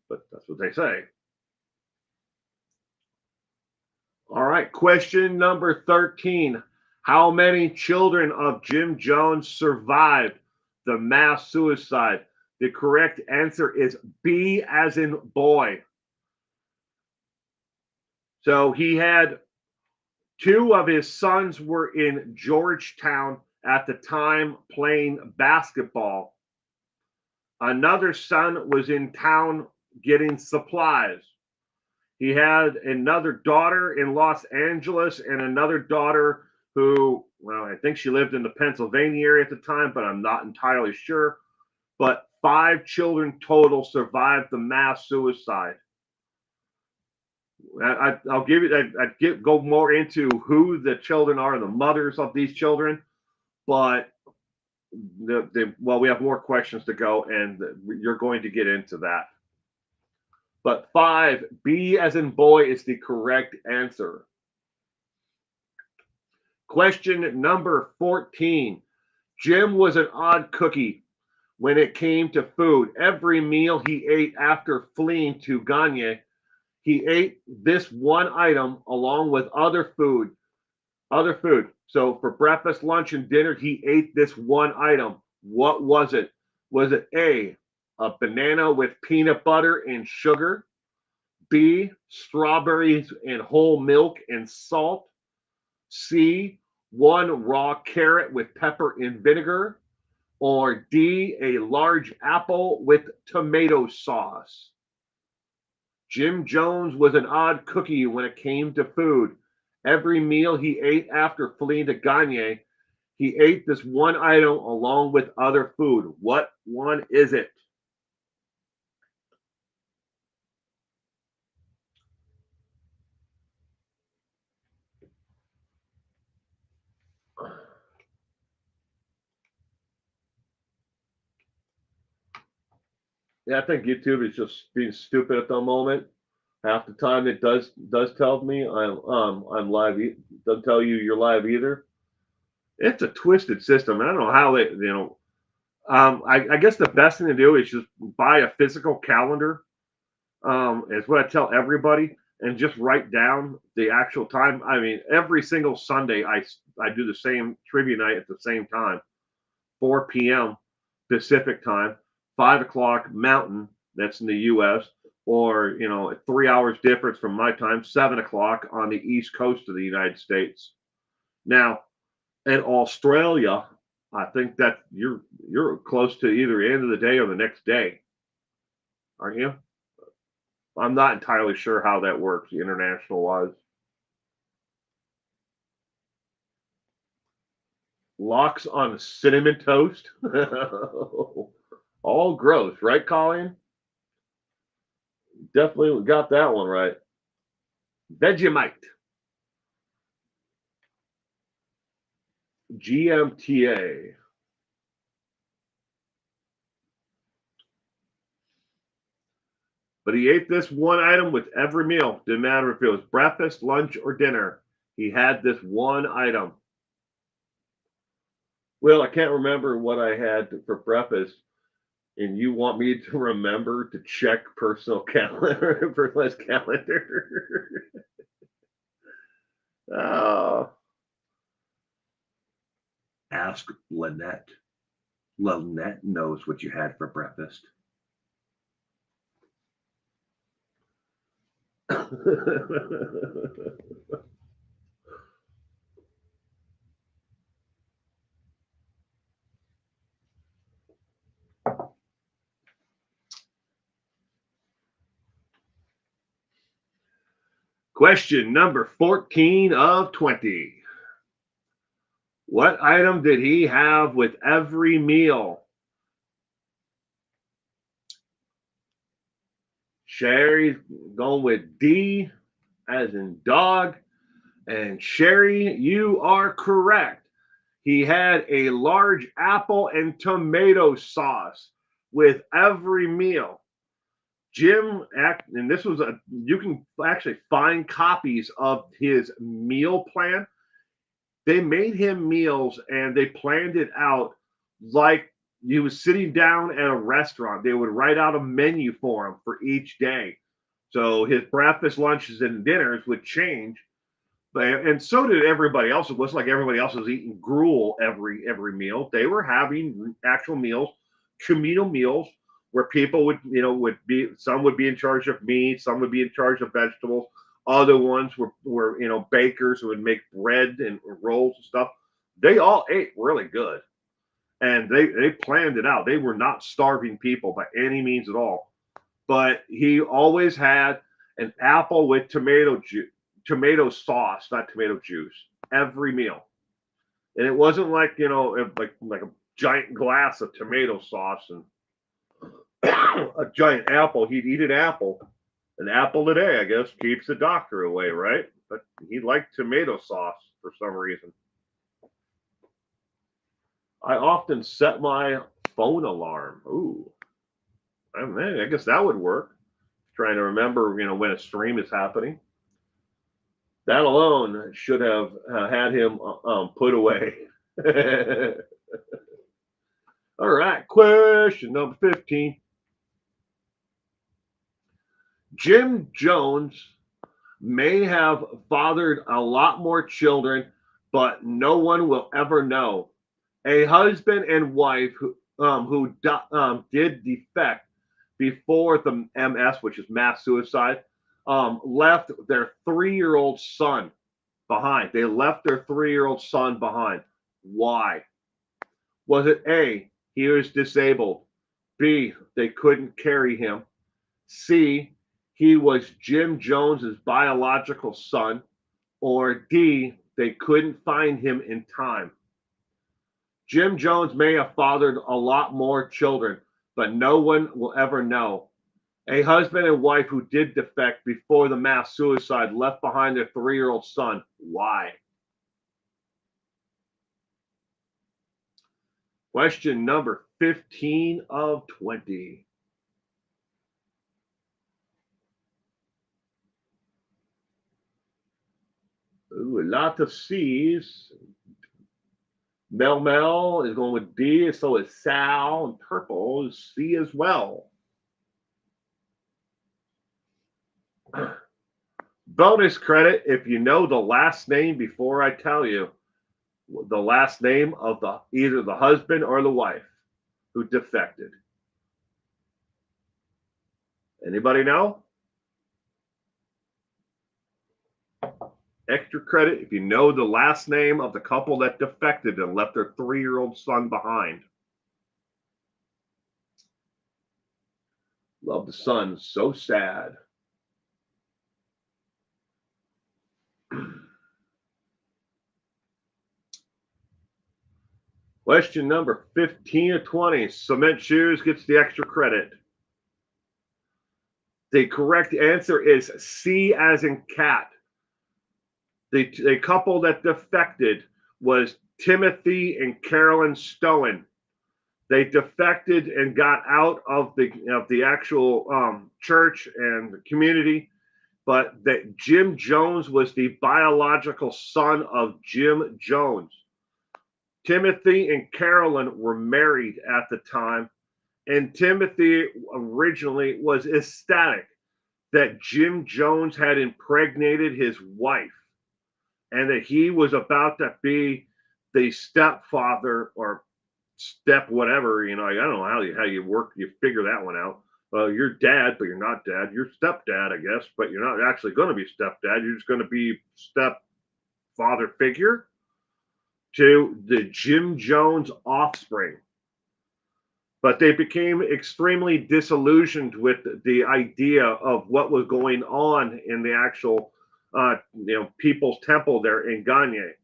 but that's what they say. All right, question number 13. How many children of Jim Jones survived the mass suicide? The correct answer is B as in boy. So he had two of his sons were in Georgetown at the time playing basketball. Another son was in town getting supplies. He had another daughter in Los Angeles and another daughter who, well, I think she lived in the Pennsylvania area at the time, but I'm not entirely sure. But 5 children total survived the mass suicide. I'll give you, go more into who the children are, the mothers of these children, but we have more questions to go, and you're going to get into that. But 5, B as in boy, is the correct answer. Question number 14. Jim was an odd cookie when it came to food. Every meal he ate after fleeing to Gagne, he ate this one item along with other food. So for breakfast, lunch, and dinner, he ate this one item. What was it? Was it A, a banana with peanut butter and sugar? B, strawberries and whole milk and salt? C, one raw carrot with pepper and vinegar? Or D, a large apple with tomato sauce? Jim Jones was an odd cookie when it came to food. Every meal he ate after fleeing to Gagne, he ate this one item along with other food. What one is it? Yeah, I think YouTube is just being stupid at the moment. Half the time it does tell me I'm live. Doesn't tell you you're live either. It's a twisted system. I don't know how they I guess the best thing to do is just buy a physical calendar. Is what I tell everybody, and just write down the actual time. I mean, every single Sunday I do the same trivia night at the same time, 4 p.m. Pacific time, 5 o'clock Mountain. That's in the U.S. Or 3 hours difference from my time, 7 o'clock on the East Coast of the United States. Now, in Australia, I think that you're close to either end of the day or the next day, aren't you? I'm not entirely sure how that works international wise. Locks on cinnamon toast. All gross, right, Colleen? Definitely got that one right. Vegemite. GMTA. But he ate this one item with every meal. Didn't matter if it was breakfast, lunch, or dinner. He had this one item. Well, I can't remember what I had for breakfast, and you want me to remember to check personal calendar, personalized calendar. Oh. Ask Lynette. Lynette knows what you had for breakfast. Question number 14 of 20. What item did he have with every meal? Sherry's going with D as in dog. And Sherry, you are correct. He had a large apple and tomato sauce with every meal. Jim, and this was you can actually find copies of his meal plan. They made him meals and they planned it out like he was sitting down at a restaurant. They would write out a menu for him for each day. So his breakfast, lunches, and dinners would change. And so did everybody else. It wasn't like everybody else was eating gruel every meal. They were having actual meals, communal meals, where people would be, some would be in charge of meat, some would be in charge of vegetables. Other ones were bakers who would make bread and rolls and stuff. They all ate really good, and they planned it out. They were not starving people by any means at all. But he always had an apple with tomato sauce, not tomato juice, every meal. And it wasn't like like a giant glass of tomato sauce and a giant apple. He'd eat an apple a day, I guess, keeps the doctor away, right? But he liked tomato sauce for some reason. I often set my phone alarm. Ooh, I guess that would work. Trying to remember, when a stream is happening. That alone should have had him put away. All right, question number 15. Jim Jones may have fathered a lot more children, but no one will ever know. A husband and wife who did defect before the MS, which is mass suicide, left their 3-year-old son behind. They left their 3-year-old son behind. Why? Was it A, he was disabled? B, they couldn't carry him? C, he was Jim Jones's biological son? Or D, they couldn't find him in time? Jim Jones may have fathered a lot more children, but no one will ever know. A husband and wife who did defect before the mass suicide left behind their 3-year-old son. Why? Question number 15 of 20. Ooh, a lot of C's. Mel is going with D, so is Sal, and purple is C as well. Bonus credit if you know the last name before I tell you the last name of either the husband or the wife who defected. Anybody know? Extra credit if you know the last name of the couple that defected and left their 3-year-old son behind. Love the son, so sad. Question number 15 of 20. Cement Shoes gets the extra credit. The correct answer is C as in cat. The couple that defected was Timothy and Carolyn Stowen. They defected and got out of the actual church and the community, but that Jim Jones was the biological son of Jim Jones. Timothy and Carolyn were married at the time, and Timothy originally was ecstatic that Jim Jones had impregnated his wife and that he was about to be the stepfather or step whatever, I don't know how you work, you figure that one out. You're dad, but you're not dad. You're stepdad, I guess, but you're not actually going to be stepdad. You're just going to be stepfather figure to the Jim Jones offspring. But they became extremely disillusioned with the idea of what was going on in the actual, People's Temple there in Gagne.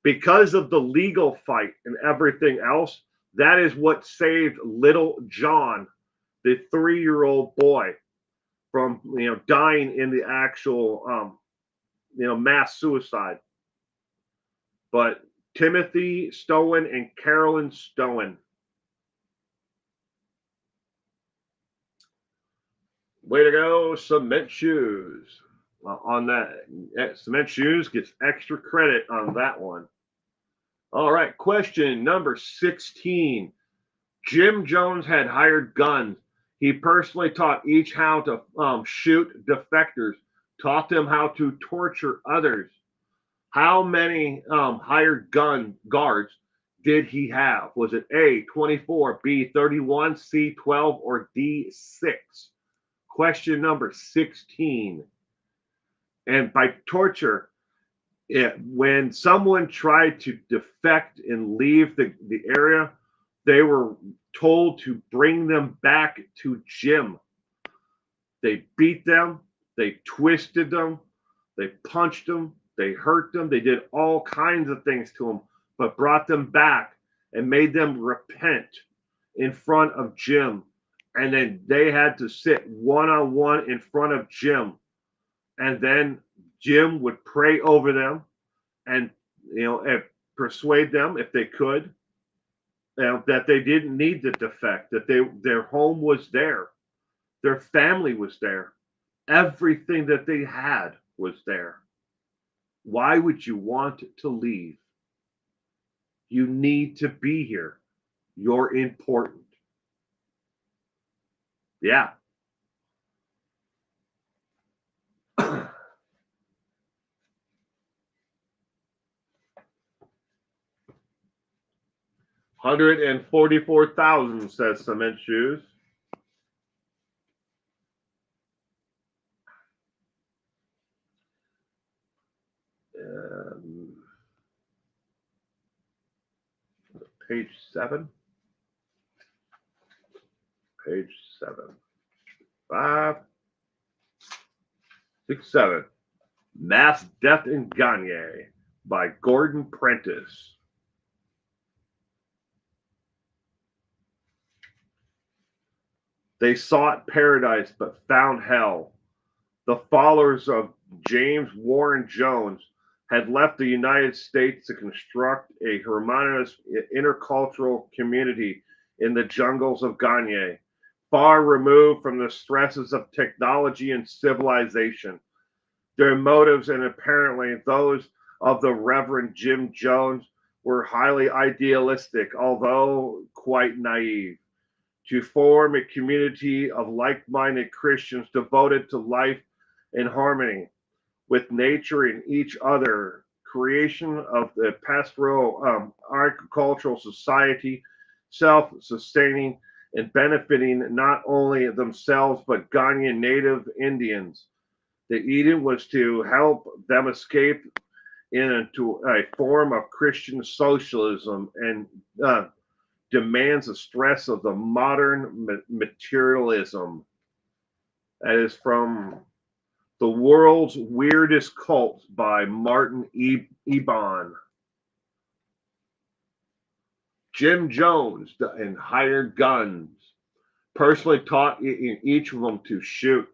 Because of the legal fight and everything else, that is what saved little John, the 3-year-old boy, from dying in the actual mass suicide. But Timothy Stowen and Carolyn Stowen. Way to go, Cement Shoes. On that, Cement Shoes gets extra credit on that one. All right, question number 16. Jim Jones had hired guns. He personally taught each how to shoot defectors, taught them how to torture others. How many hired gun guards did he have? Was it A, 24, B, 31, C, 12, or D, 6? Question number 16. And by torture, when someone tried to defect and leave the area, they were told to bring them back to Jim. They beat them, they twisted them, they punched them, they hurt them, they did all kinds of things to them, but brought them back and made them repent in front of Jim. And then they had to sit one-on-one in front of Jim. And then Jim would pray over them and, persuade them, if they could, that they didn't need to defect, that their home was there, their family was there, everything that they had was there. Why would you want to leave? You need to be here. You're important. Yeah. $144,000, says Cement Shoes. Page 7. Page 7. 5, 6, 7. Mass Death in Gagne by Gordon Prentice. They sought paradise but found hell. The followers of James Warren Jones had left the United States to construct a harmonious intercultural community in the jungles of Gagne, far removed from the stresses of technology and civilization. Their motives, and apparently those of the Reverend Jim Jones, were highly idealistic, although quite naive. To form a community of like-minded Christians devoted to life in harmony with nature and each other, creation of the pastoral agricultural society, self-sustaining and benefiting not only themselves but Ghanaian native Indians. The Eden was to help them escape into a form of Christian socialism and demands the stress of the modern materialism. That is from The World's Weirdest Cult by Martin Ebon. Jim Jones and hired guns. Personally taught each of them to shoot.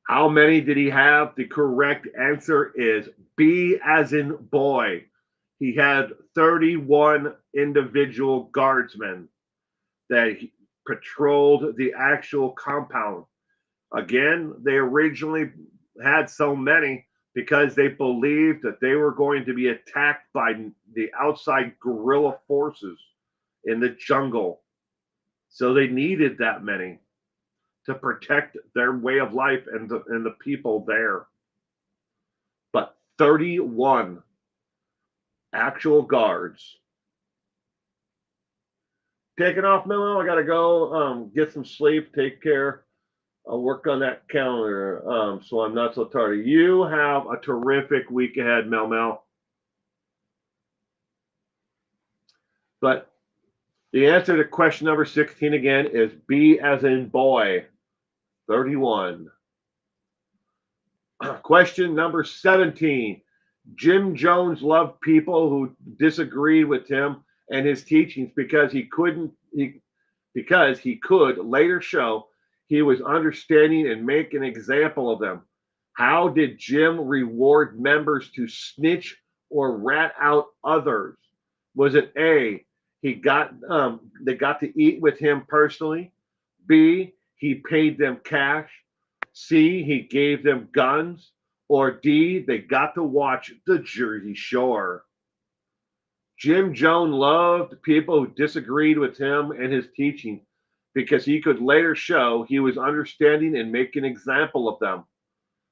How many did he have? The correct answer is B as in boy. He had 31 individual guardsmen that patrolled the actual compound. Again, they originally had so many because they believed that they were going to be attacked by the outside guerrilla forces in the jungle. So they needed that many to protect their way of life and the people there. But 31 Actual guards. Taking off, Milo. I gotta go get some sleep, take care. I'll work on that calendar so I'm not so tired. You have a terrific week ahead, Mel Mel. But the answer to question number 16 again is B as in boy, 31. Question number 17. Jim Jones loved people who disagreed with him and his teachings because he could later show he was understanding and make an example of them. How did Jim reward members to snitch or rat out others? Was it A, they got to eat with him personally? B, he paid them cash? C, he gave them guns? Or D, they got to watch the Jersey Shore? Jim Jones loved people who disagreed with him and his teaching because he could later show he was understanding and make an example of them.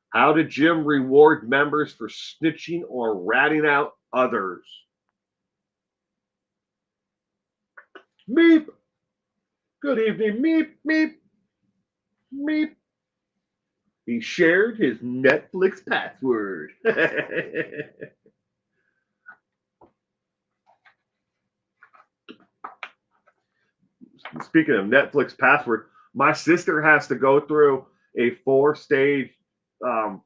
How did Jim reward members for snitching or ratting out others? Meep. Good evening, meep, meep, meep. He shared his Netflix password. Speaking of Netflix password, my sister has to go through a 4-stage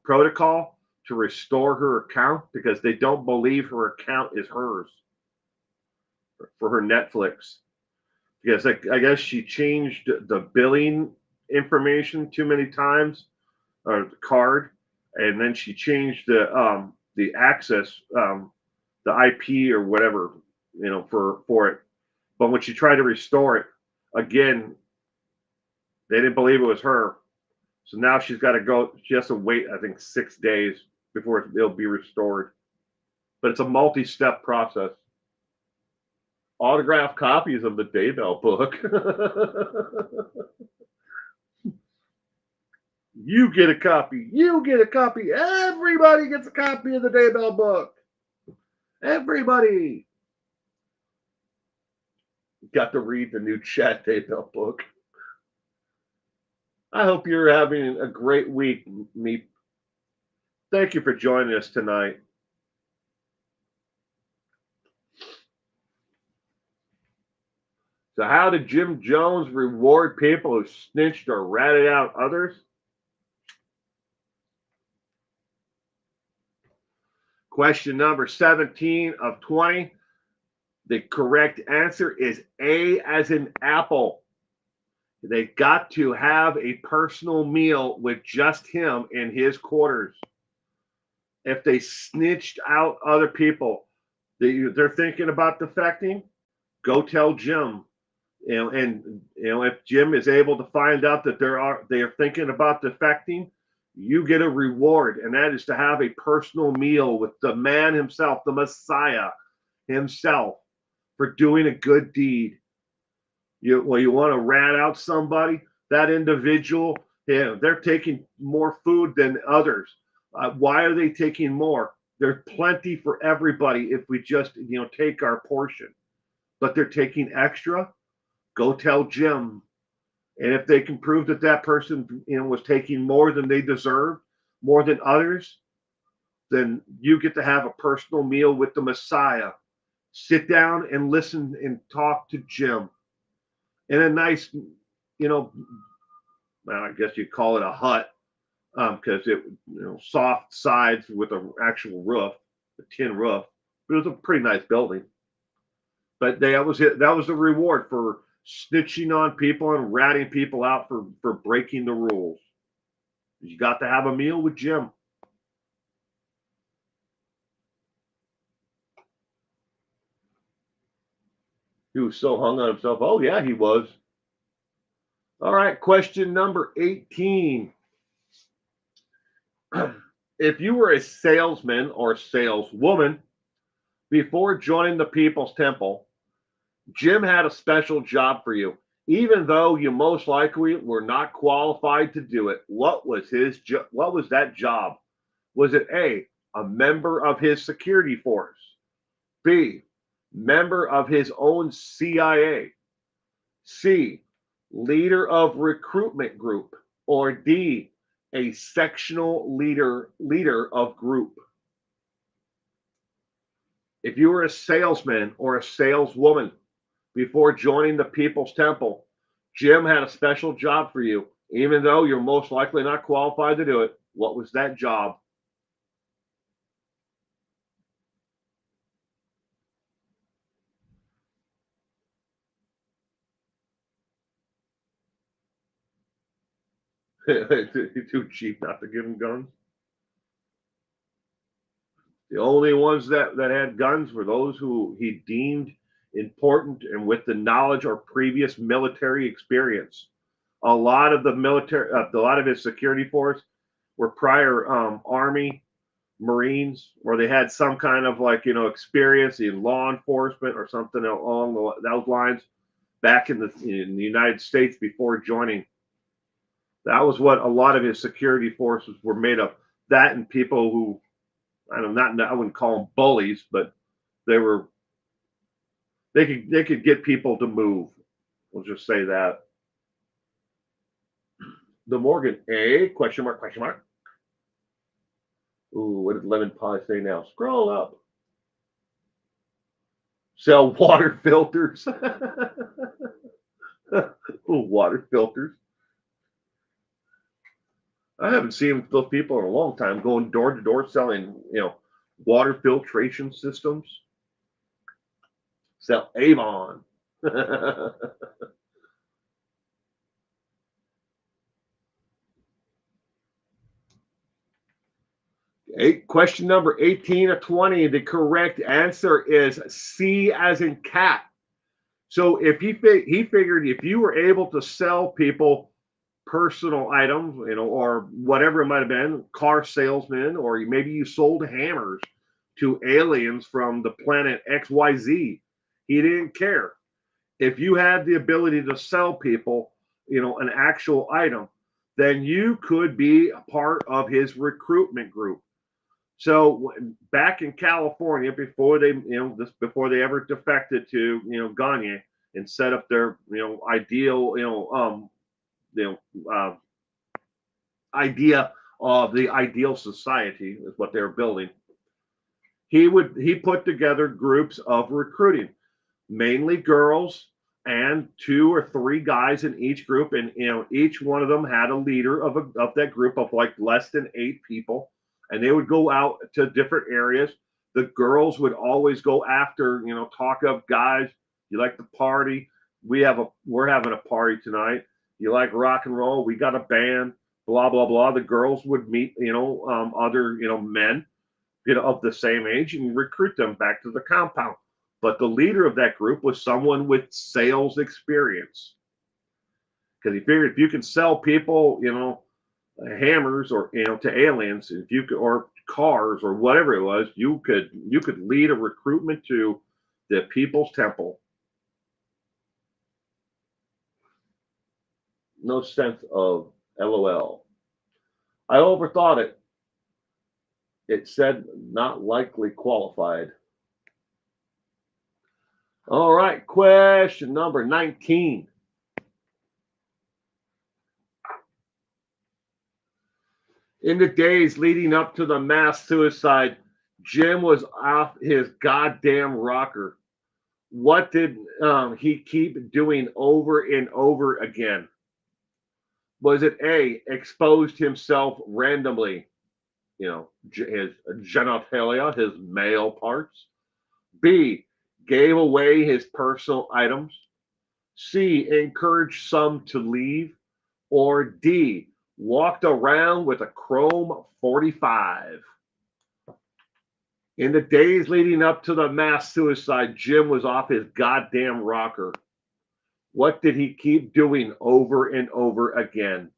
protocol to restore her account because they don't believe her account is hers for her Netflix. Because I guess she changed the billing information too many times, or the card, and then she changed the access, the IP or whatever, for it. But when she tried to restore it again, they didn't believe it was her. So now she's got to go. She has to wait, I think, 6 days before it'll be restored. But it's a multi-step process. Autographed copies of the Daybell book. You get a copy. You get a copy. Everybody gets a copy of the Daybell book. Everybody got to read the new Chat Daybell book. I hope you're having a great week, Meep. Thank you for joining us tonight. So how did Jim Jones reward people who snitched or ratted out others? Question number 17 of 20. The correct answer is A as in apple. They got to have a personal meal with just him in his quarters. If they snitched out other people, they're thinking about defecting, go tell Jim. And if Jim is able to find out that they are thinking about defecting, you get a reward, and that is to have a personal meal with the man himself, the Messiah himself, for doing a good deed. You want to rat out somebody, that individual, they're taking more food than others. Why are they taking more? There's plenty for everybody if we just take our portion, but they're taking extra. Go tell Jim. And if they can prove that that person was taking more than they deserved, more than others, then you get to have a personal meal with the Messiah. Sit down and listen and talk to Jim in a nice, well, I guess you'd call it a hut, because it soft sides with an actual roof, a tin roof. But it was a pretty nice building. But that was it. That was the reward for snitching on people and ratting people out for breaking the rules. You got to have a meal with Jim. He was so hung on himself. Oh, yeah, he was. All right, question number 18. If you were a salesman or saleswoman before joining the People's Temple, Jim had a special job for you, even though you most likely were not qualified to do it. What was that job? Was it A, a member of his security force? B, member of his own CIA. C, leader of recruitment group. Or D, a sectional leader of group. If you were a salesman or a saleswoman before joining the People's Temple, Jim had a special job for you. Even though you're most likely not qualified to do it, what was that job? Too cheap not to give him guns. The only ones that had guns were those who he deemed important and with the knowledge or previous military experience. A lot of a lot of his security force were prior Army, Marines, or they had some kind of experience in law enforcement or something along those lines back in the United States before joining. That was what a lot of his security forces were made of. That and people who I wouldn't call them bullies, but they could get people to move. We'll just say that. The Morgan A question mark. Ooh, what did Lemon Pie say now? Scroll up. Sell water filters. Ooh, water filters. I haven't seen those people in a long time going door to door selling, water filtration systems. Sell Avon. Question number 18 of 20. The correct answer is C as in cat. So if he figured if you were able to sell people personal items, or whatever it might have been, car salesman, or maybe you sold hammers to aliens from the planet XYZ, he didn't care. If you had the ability to sell people, an actual item, then you could be a part of his recruitment group. So back in California, before they ever defected to Gagne and set up their ideal idea of the ideal society is what they're building. He put together groups of recruiting, mainly girls and 2 or 3 guys in each group, and each one of them had a leader of that group of like less than 8 people, and they would go out to different areas. The girls would always go after, talk up guys. You like to party? We're having a party tonight. You like rock and roll? We got a band. Blah blah blah. The girls would meet, other men, of the same age and recruit them back to the compound. But the leader of that group was someone with sales experience, because he figured if you can sell people, hammers or to aliens, if you could, or cars or whatever it was, you could lead a recruitment to the People's Temple. No sense of LOL. I overthought it. It said not likely qualified. All right, question number 19. In the days leading up to the mass suicide, Jim was off his goddamn rocker. What did he keep doing over and over again? Was it A, exposed himself randomly, his genitalia, his male parts? B, gave away his personal items? C, encouraged some to leave? Or D, walked around with a chrome 45? In the days leading up to the mass suicide, Jim was off his goddamn rocker. What did he keep doing over and over again?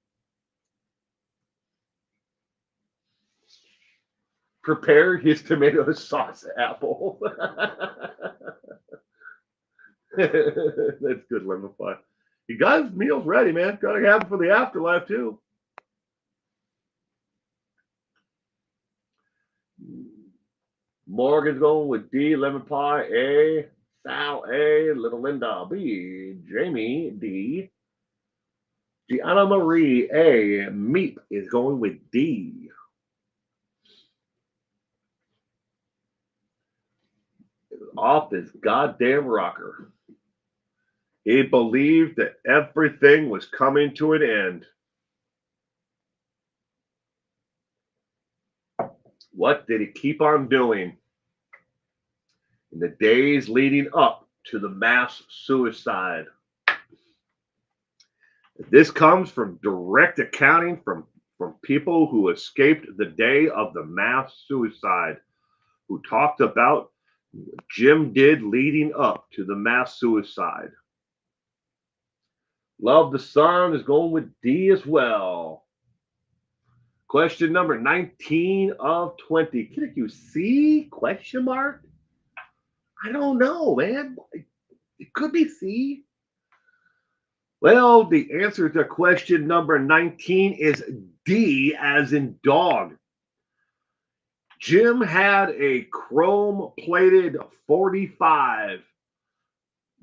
Prepare his tomato sauce apple. That's good, lemon pie. You got his meals ready, man. Gotta have them for the afterlife, too. Morgan's going with D. Lemon pie A. Sal A. Little Linda B. Jamie D. Gianna Marie A. Meep is going with D. Off this goddamn rocker. He believed that everything was coming to an end. What did he keep on doing in the days leading up to the mass suicide? This comes from direct accounting from people who escaped the day of the mass suicide, who talked about what Jim did leading up to the mass suicide. Love the Sun is going with D as well. Question number 19 of 20. Can you see? Question mark? I don't know, man. It could be C. Well, the answer to question number 19 is D, as in dog. Jim had a chrome-plated 45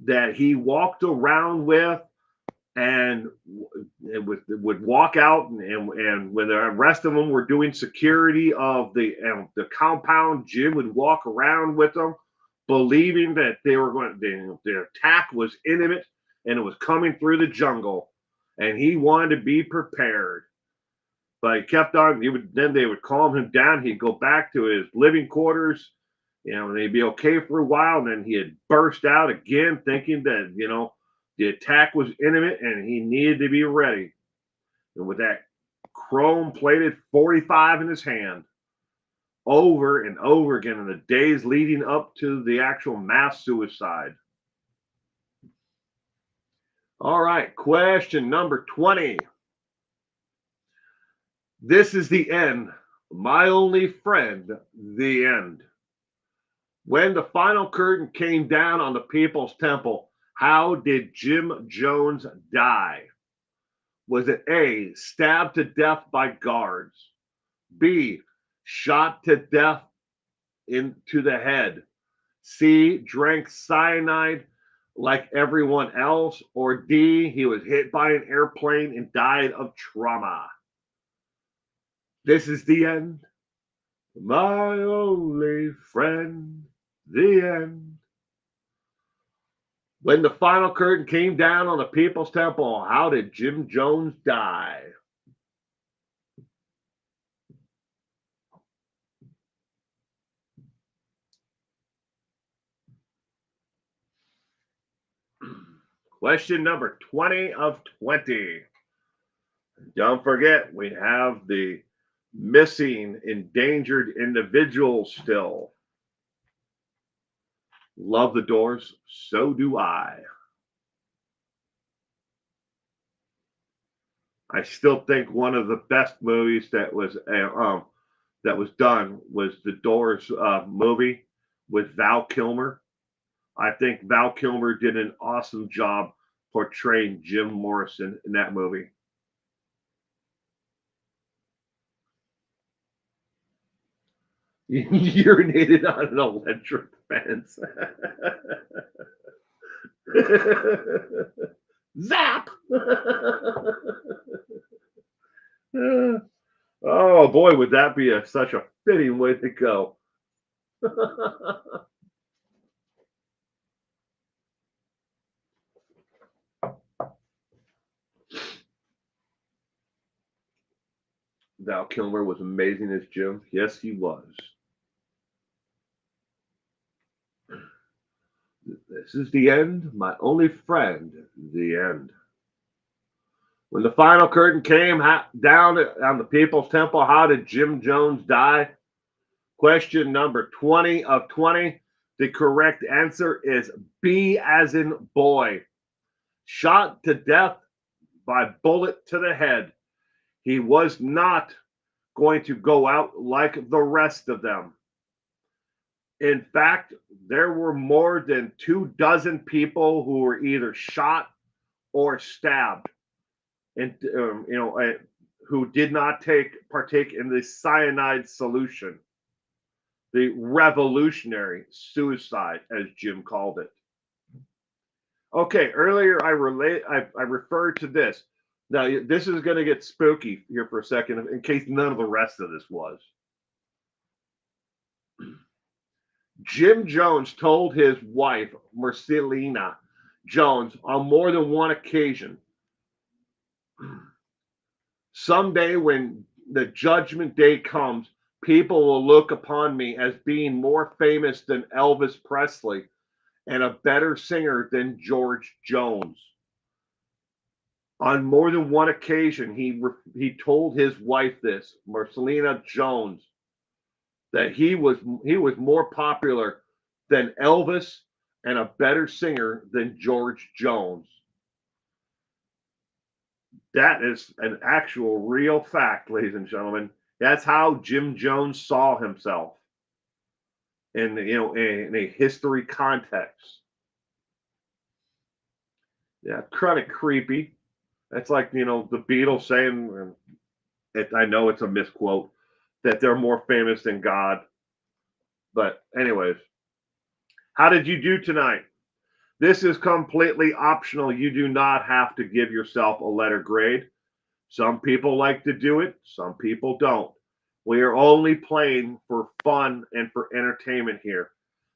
that he walked around with, and would walk out, and when the rest of them were doing security of the compound, Jim would walk around with them, believing that they were going. The attack was imminent and it was coming through the jungle, and he wanted to be prepared. But he kept on. Then they would calm him down. He'd go back to his living quarters, and he'd be okay for a while. And then he'd burst out again, thinking that the attack was imminent and he needed to be ready. And with that chrome-plated 45 in his hand, over and over again in the days leading up to the actual mass suicide. All right, question number 20. This is the end. My only friend, the end. When the final curtain came down on the People's Temple, how did Jim Jones die? Was it A, stabbed to death by guards? B, shot to death into the head? C, drank cyanide like everyone else? Or D, he was hit by an airplane and died of trauma? This is the end. My only friend, the end. When the final curtain came down on the People's Temple, how did Jim Jones die? Question number 20 of 20. Don't forget, we have the missing, endangered individuals still. Love the Doors, so do I. I still think one of the best movies that was done was the Doors movie with Val Kilmer. I think Val Kilmer did an awesome job portraying Jim Morrison in that movie. Urinated on an electric fence. Zap! Oh boy, would that be such a fitting way to go. Val Kilmer was amazing as Jim. Yes, he was. This is the end. My only friend, the end. When the final curtain came down on the People's Temple, how did Jim Jones die? Question number 20 of 20. The correct answer is B, as in boy. Shot to death by bullet to the head. He was not going to go out like the rest of them. In fact, there were more than 24 people who were either shot or stabbed, and who did not partake in the cyanide solution. the revolutionary suicide, as Jim called it. Okay, earlier I referred to this. Now this is going to get spooky here for a second, in case none of the rest of this was. Jim Jones told his wife, Marcelina Jones, on more than one occasion, someday when the judgment day comes, people will look upon me as being more famous than Elvis Presley and a better singer than George Jones. On more than one occasion, he told his wife this, Marcelina Jones, that he was more popular than Elvis and a better singer than George Jones. That is an actual real fact, ladies and gentlemen. That's how Jim Jones saw himself in a history context. Yeah, kind of creepy. That's like the Beatles saying, I know it's a misquote, that they're more famous than God. But anyways, how did you do tonight? This is completely optional. You do not have to give yourself a letter grade. Some people like to do it, some people don't. We are only playing for fun and for entertainment here.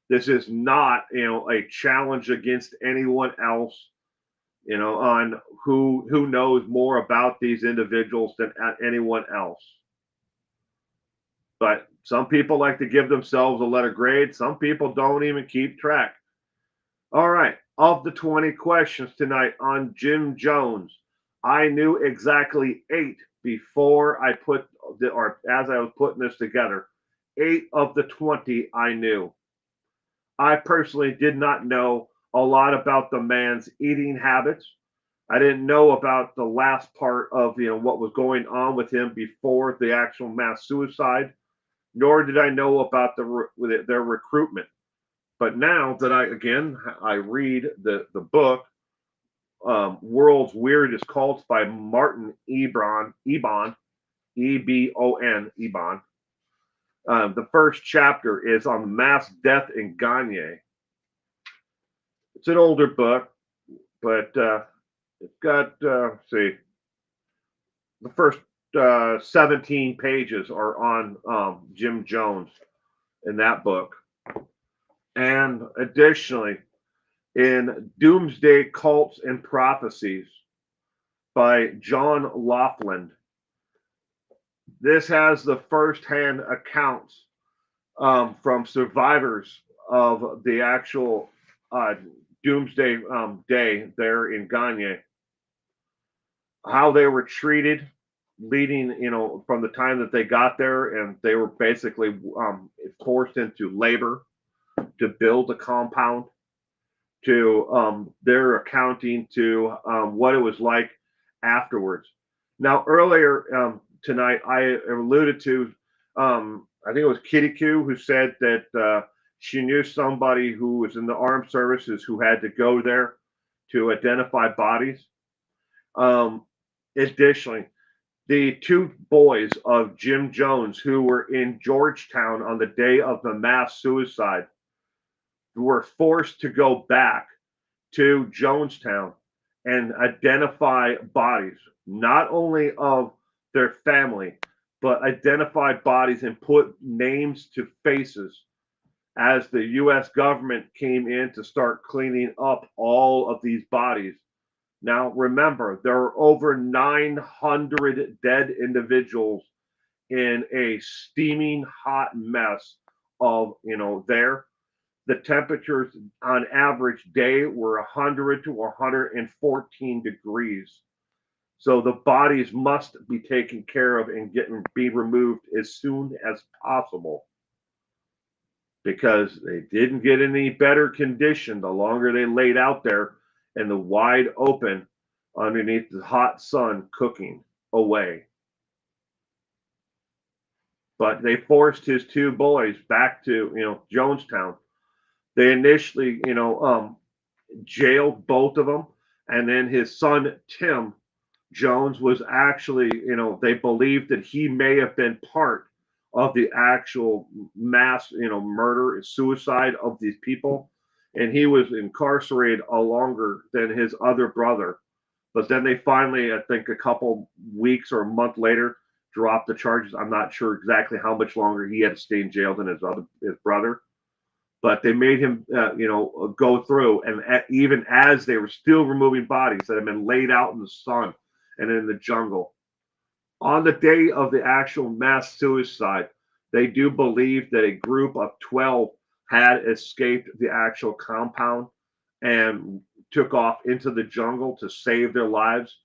This is not, a challenge against anyone else, on who knows more about these individuals than anyone else. But some people like to give themselves a letter grade. Some people don't even keep track. All right. Of the 20 questions tonight on Jim Jones, I knew exactly 8 before I as I was putting this together. 8 of the 20 I knew. I personally did not know a lot about the man's eating habits. I didn't know about the last part of what was going on with him before the actual mass suicide, nor did I know about their recruitment. But now that I read the book, World's Weirdest Cults by Martin Ebon, Ebon. The first chapter is on mass death in Gagne. It's an older book, but it's got, the first 17 pages are on Jim Jones in that book. And additionally, in Doomsday Cults and Prophecies by John Laughlin, this has the first-hand accounts from survivors of the actual Doomsday Day there in Gagne, how they were treated leading, from the time that they got there, and they were basically forced into labor to build a compound, to their accounting, to what it was like afterwards. Now, earlier tonight, I alluded to, I think it was Kitty Q who said that she knew somebody who was in the armed services who had to go there to identify bodies. Additionally, the 2 boys of Jim Jones who were in Georgetown on the day of the mass suicide were forced to go back to Jonestown and identify bodies, not only of their family, but identify bodies and put names to faces as the U.S. government came in to start cleaning up all of these bodies. Now, remember, there are over 900 dead individuals in a steaming hot mess of, there. The temperatures on average day were 100 to 114 degrees. So the bodies must be taken care of and be removed as soon as possible, because they didn't get any better condition the longer they laid out there in the wide open underneath the hot sun cooking away. But they forced his 2 boys back to, Jonestown. They initially, jailed both of them, and then his son Tim Jones was actually, they believed that he may have been part of the actual mass, murder and suicide of these people. And he was incarcerated a longer than his other brother. But then they finally, I think a couple weeks or a month later, dropped the charges. I'm not sure exactly how much longer he had to stay in jail than his brother. But they made him, go through, and even as they were still removing bodies that had been laid out in the sun and in the jungle, on the day of the actual mass suicide, they do believe that a group of 12 had escaped the actual compound and took off into the jungle to save their lives.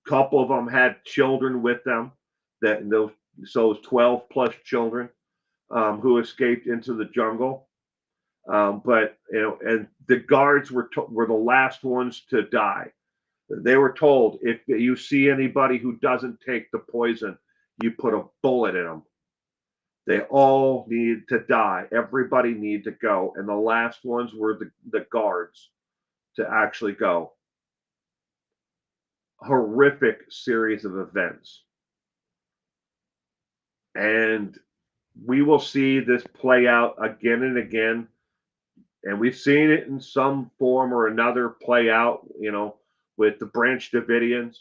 A couple of them had children with them, so it was 12 plus children who escaped into the jungle. But and the guards were the last ones to die. They were told, if you see anybody who doesn't take the poison, you put a bullet in them. They all need to die. Everybody need to go. And the last ones were the guards to actually go. Horrific series of events. And we will see this play out again and again. And we've seen it in some form or another play out, with the Branch Davidians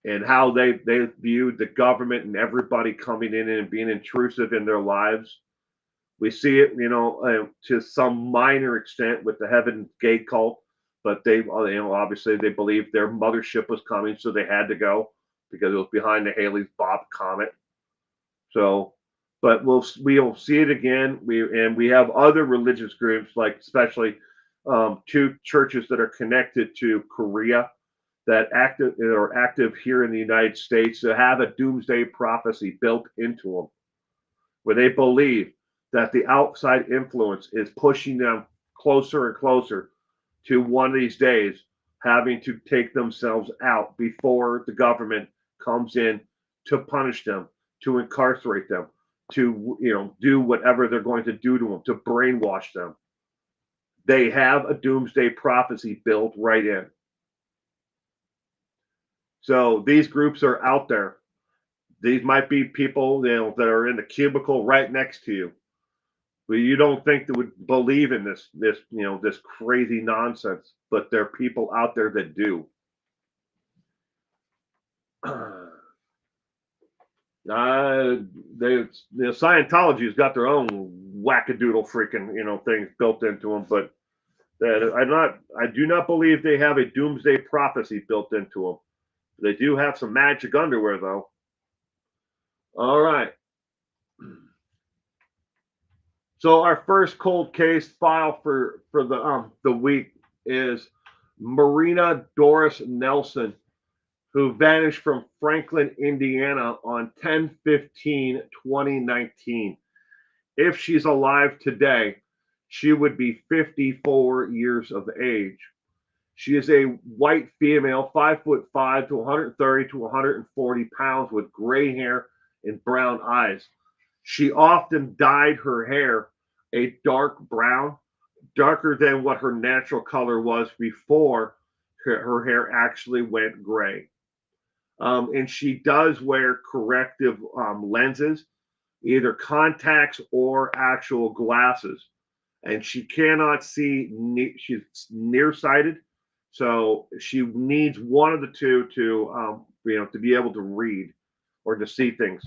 and how they viewed the government and everybody coming in and being intrusive in their lives. We see it, to some minor extent with the Heaven Gate cult, but they, obviously they believed their mothership was coming, so they had to go because it was behind the Halley's Bob comet. So, but we'll see it again. We have other religious groups, like especially two churches that are connected to Korea that are active here in the United States, that have a doomsday prophecy built into them, where they believe that the outside influence is pushing them closer and closer to one of these days having to take themselves out before the government comes in to punish them, to incarcerate them, to do whatever they're going to do to them, to brainwash them. They have a doomsday prophecy built right in. So these groups are out there. These might be people, that are in the cubicle right next to you, but you don't think they would believe in this crazy nonsense. But there are people out there that do. Scientology has got their own wackadoodle freaking things built into them, but I do not believe they have a doomsday prophecy built into them. They do have some magic underwear, though. All right. So our first cold case file for the week is Marina Doris Nelson, who vanished from Franklin, Indiana on 10/15/2019. If she's alive today, she would be 54 years of age. She is a white female, 5'5" to 130 to 140 pounds, with gray hair and brown eyes. She often dyed her hair a dark brown, darker than what her natural color was before her hair actually went gray. And she does wear corrective lenses, either contacts or actual glasses. And she cannot see, she's nearsighted. So she needs one of the two to be able to read or to see things.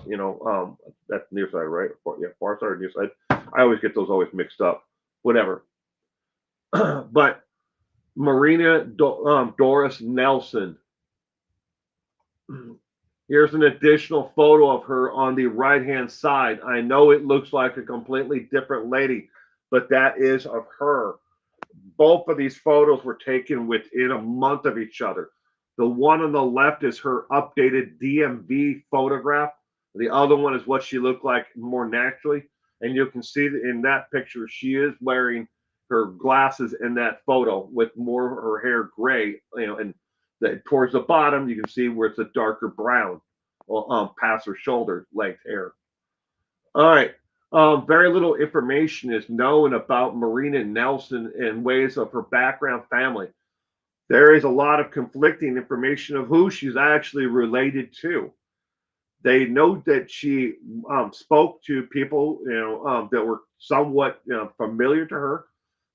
That's near side, right? Yeah, far side or near side. I always get those mixed up. Whatever. But Marina Doris Nelson. Here's an additional photo of her on the right-hand side. I know it looks like a completely different lady, but that is of her. Both of these photos were taken within a month of each other. The one on the left is her updated DMV photograph. The other one is what she looked like more naturally. And you can see that in that picture, she is wearing her glasses in that photo with more of her hair gray, and towards the bottom, you can see where it's a darker brown, past her shoulder length hair. All right. Very little information is known about Marina Nelson and ways of her background family. There is a lot of conflicting information of who she's actually related to. They know that she spoke to people, that were somewhat familiar to her,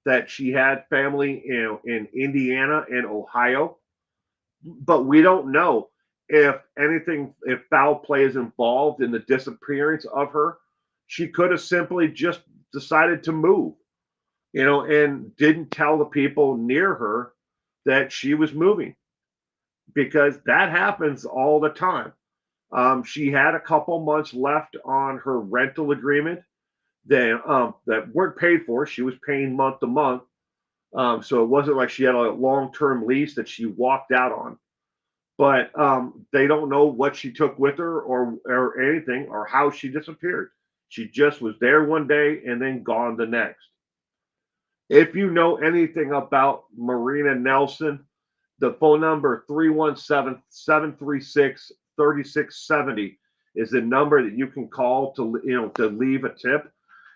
that she had family in Indiana and Ohio, but we don't know if foul play is involved in the disappearance of her. She could have simply just decided to move, and didn't tell the people near her that she was moving, because that happens all the time. She had a couple months left on her rental agreement that weren't paid for. She was paying month to month, so it wasn't like she had a long-term lease that she walked out on. But they don't know what she took with her, or anything, or how she disappeared. She just was there one day and then gone the next. If you know anything about Marina Nelson, the phone number 317-736-3670 is the number that you can call to leave a tip.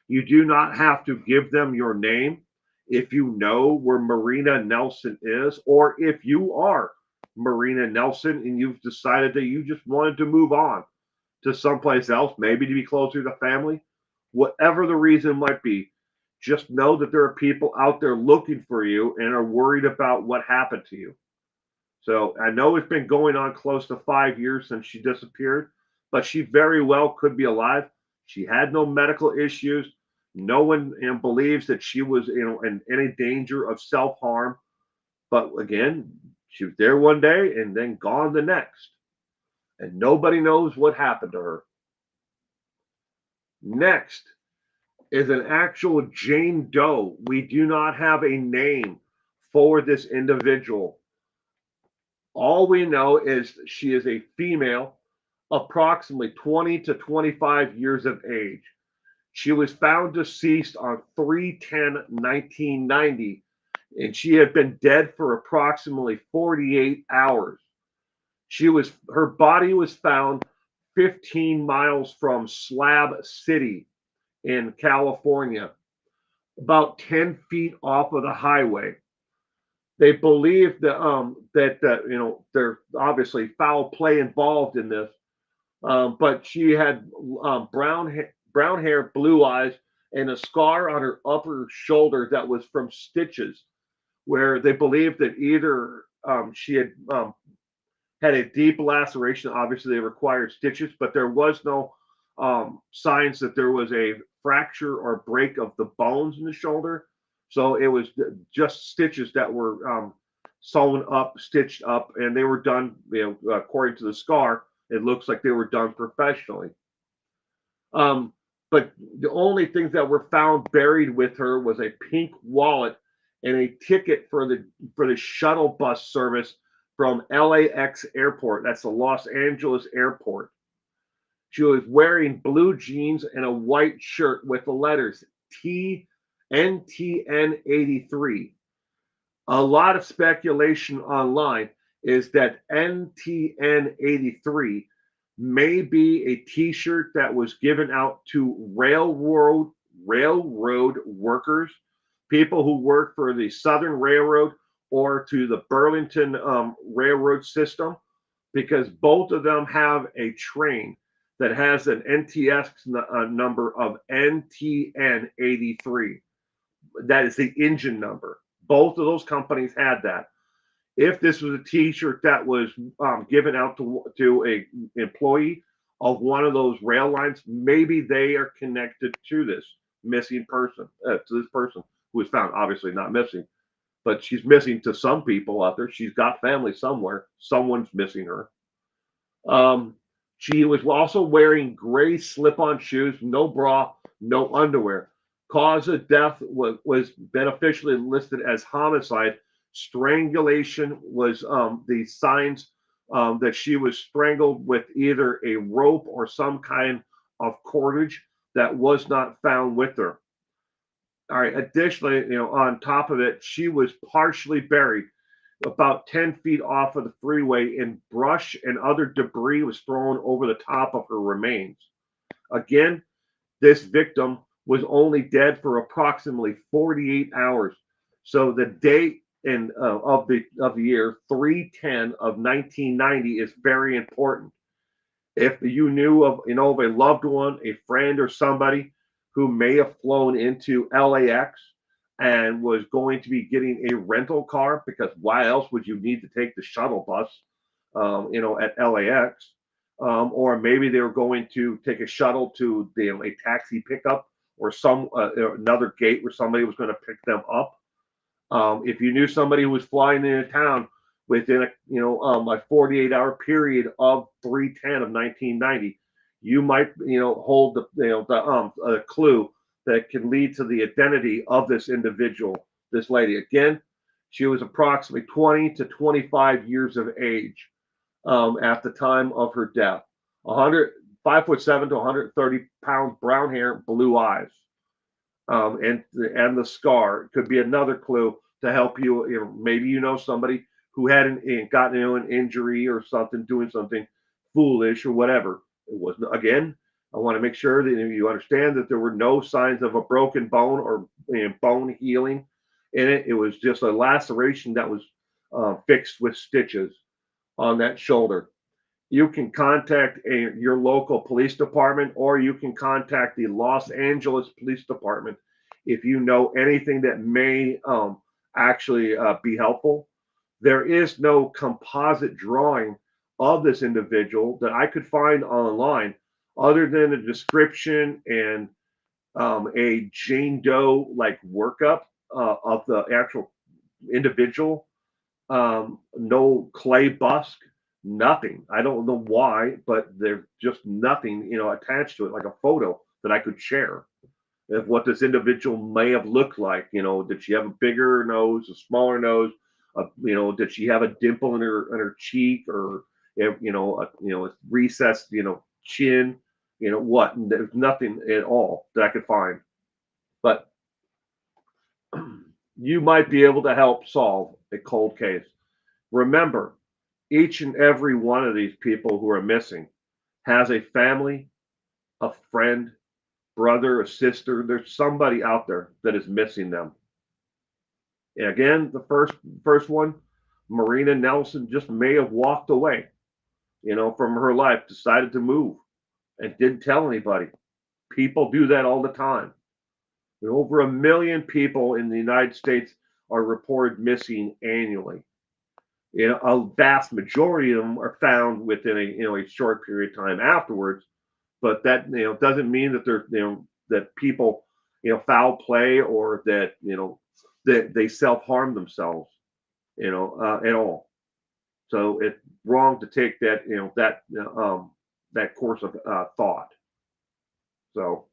You do not have to give them your name. If you know where Marina Nelson is, or if you are Marina Nelson and you've decided that you just wanted to move on to someplace else, maybe to be closer to family, whatever the reason might be, just know that there are people out there looking for you and are worried about what happened to you. So I know it's been going on close to 5 years since she disappeared, but she very well could be alive. She had no medical issues. No one believes that she was in any danger of self harm. But again, she was there one day and then gone the next, and nobody knows what happened to her. Next is an actual Jane Doe. We do not have a name for this individual. All we know is she is a female, approximately 20 to 25 years of age. She was found deceased on 3/10/1990, and she had been dead for approximately 48 hours. Her body was found 15 miles from Slab City in California, about 10 feet off of the highway. They believe that there's obviously foul play involved in this, but she had brown hair, blue eyes, and a scar on her upper shoulder that was from stitches, where they believe that either she had a deep laceration. Obviously, they required stitches, but there was no signs that there was a fracture or break of the bones in the shoulder. So it was just stitches that were sewn up, stitched up, and they were done, according to the scar. It looks like they were done professionally. Um, but the only things that were found buried with her was a pink wallet and a ticket for the shuttle bus service from LAX Airport. That's the Los Angeles Airport. She was wearing blue jeans and a white shirt with the letters NTN83. A lot of speculation online is that NTN83 may be a T-shirt that was given out to railroad workers, people who work for the Southern Railroad or to the Burlington Railroad system, because both of them have a train that has an NTS number of NTN83. That is the engine number. Both of those companies had that. If this was a T-shirt that was given out to a employee of one of those rail lines, maybe they are connected to this missing person, to this person who was found. Obviously not missing, but she's missing to some people out there. She's got family somewhere. Someone's missing her. She was also wearing gray slip-on shoes, no bra, no underwear. Cause of death was beneficially listed as homicide. Strangulation was the signs that she was strangled with either a rope or some kind of cordage that was not found with her. All right. Additionally, on top of it, she was partially buried about 10 feet off of the freeway, and brush and other debris was thrown over the top of her remains. Again, this victim was only dead for approximately 48 hours. So the date of the year 3/10 of 1990 is very important. If you knew of, of a loved one, a friend, or somebody who may have flown into LAX and was going to be getting a rental car, because why else would you need to take the shuttle bus, at LAX? Or maybe they were going to take a shuttle to a taxi pickup, or another gate where somebody was going to pick them up. If you knew somebody who was flying into town within a 48-hour period of 310 of 1990, you might hold a clue that can lead to the identity of this individual, this lady. Again, she was approximately 20 to 25 years of age at the time of her death. 5'7" to 130 pounds, brown hair, blue eyes, and the scar could be another clue to help you. Maybe somebody who had gotten an injury or something, doing something foolish or whatever. It wasn't. Again, I want to make sure that you understand that there were no signs of a broken bone or bone healing in it. It was just a laceration that was fixed with stitches on that shoulder. You can contact your local police department, or you can contact the Los Angeles Police Department if you know anything that may actually be helpful. There is no composite drawing of this individual that I could find online, other than a description and a Jane Doe like workup of the actual individual. No clay bust, nothing. I don't know why, but there's just nothing, attached to it, like a photo that I could share of what this individual may have looked like. Did she have a bigger nose, a smaller nose? Did she have a dimple in her cheek, or a recessed, chin? What? And there's nothing at all that I could find. But you might be able to help solve a cold case. Remember, each and every one of these people who are missing has a family, a friend, brother, a sister. There's somebody out there that is missing them. And again, the first one, Marina Nelson, just may have walked away, from her life, decided to move, and didn't tell anybody. People do that all the time. Over 1 million people in the United States are reported missing annually. A vast majority of them are found within a short period of time afterwards. But that doesn't mean that they're that people foul play, or that that they self harm themselves at all. So it's wrong to take that course of thought. So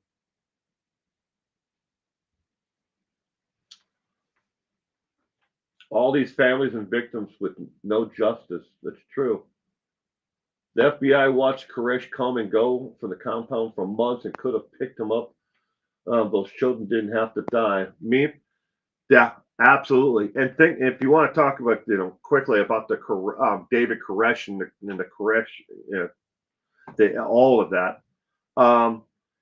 all these families and victims with no justice. That's true. The FBI watched Koresh come and go from the compound for months and could have picked him up. Those children didn't have to die. Me, yeah, absolutely. And think, if you want to talk about, quickly about the David Koresh and the Koresh, all of that.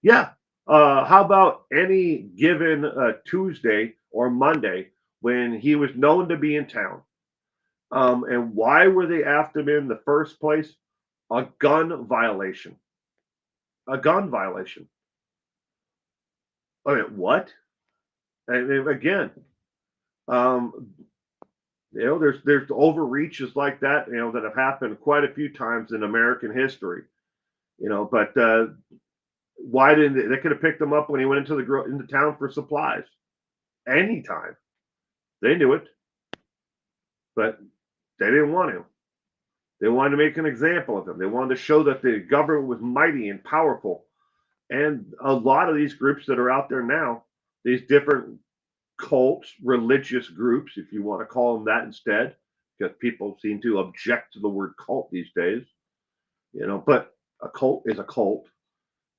Yeah. How about any given Tuesday or Monday when he was known to be in town? And why were they after him in the first place? A gun violation. A gun violation. I mean, what? And again, um, there's overreaches like that, that have happened quite a few times in American history. But why didn't they could have picked him up when he went into town for supplies anytime. They knew it, but they didn't want to. They wanted to make an example of him. They wanted to show that the government was mighty and powerful. And a lot of these groups that are out there now, these different cults, religious groups, if you want to call them that instead, because people seem to object to the word cult these days, but a cult is a cult.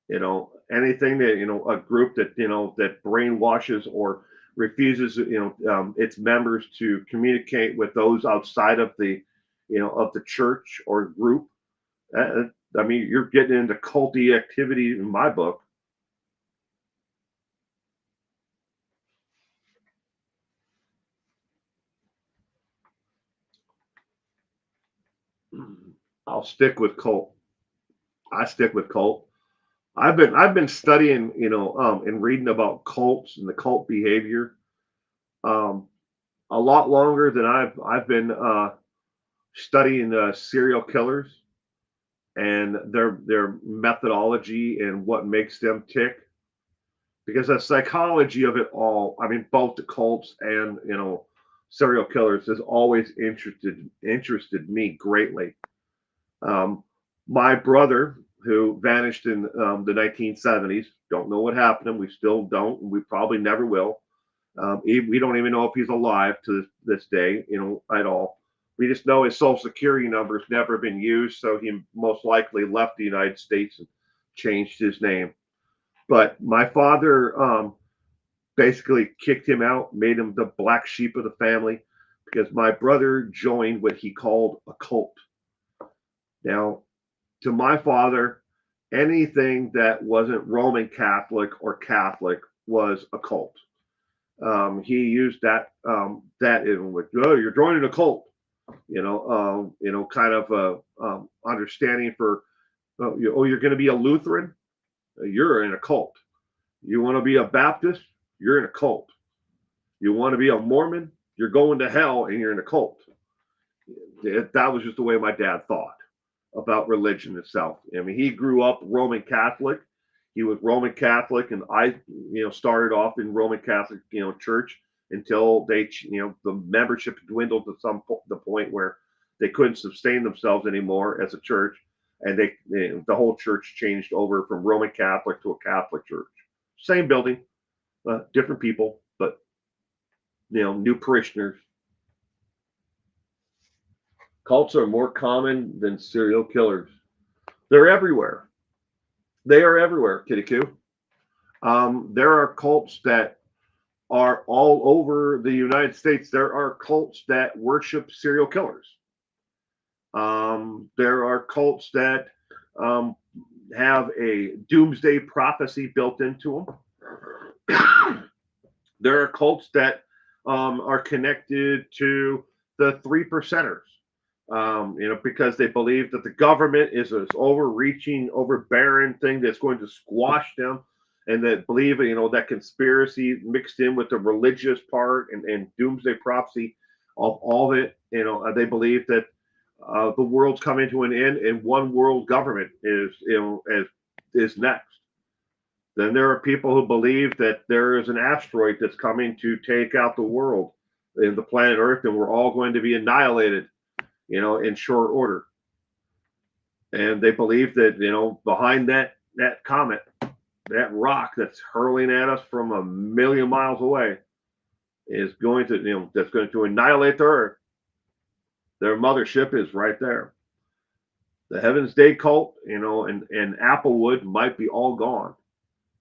Anything that, a group that, that brainwashes or refuses, its members to communicate with those outside of the church or group. Uh, I mean, you're getting into culty activity in my book. I'll stick with cult. I stick with cult. I've been studying, and reading about cults and the cult behavior, um, a lot longer than I've been studying serial killers and their methodology and what makes them tick. Because the psychology of it all, I mean, both the cults and serial killers has always interested me greatly. Um, my brother, who vanished in the 1970s, don't know what happened to him. We still don't, and we probably never will. We don't even know if he's alive to this day, at all. We just know his social security number has never been used, so he most likely left the United States and changed his name. But my father basically kicked him out, made him the black sheep of the family because my brother joined what he called a cult. Now, to my father, anything that wasn't Roman Catholic or Catholic was a cult. He used that in with, oh, you're joining a cult, kind of understanding for, oh, you're going to be a Lutheran, you're in a cult. You want to be a Baptist, you're in a cult. You want to be a Mormon, you're going to hell and you're in a cult. That was just the way my dad thought about religion itself. I mean, he grew up Roman Catholic. He was Roman Catholic, and I, started off in Roman Catholic, church until the membership dwindled to the point where they couldn't sustain themselves anymore as a church, and the whole church changed over from Roman Catholic to a Catholic church. Same building, different people, but new parishioners. Cults are more common than serial killers. They're everywhere. They are everywhere, Kitty Coo. There are cults that are all over the United States. There are cults that worship serial killers. There are cults that um, have a doomsday prophecy built into them. There are cults that are connected to the three percenters, because they believe that the government is this overreaching, overbearing thing that's going to squash them, and that believe, that conspiracy mixed in with the religious part and doomsday prophecy of all of it. They believe that the world's coming to an end and one world government is next. Then there are people who believe that there is an asteroid that's coming to take out the world and the planet Earth, and we're all going to be annihilated, in short order. And they believe that, behind that comet, that rock that's hurling at us from a million miles away is going to, that's going to annihilate the Earth. Their mothership is right there. The Heaven's Day cult, and Applewood might be all gone.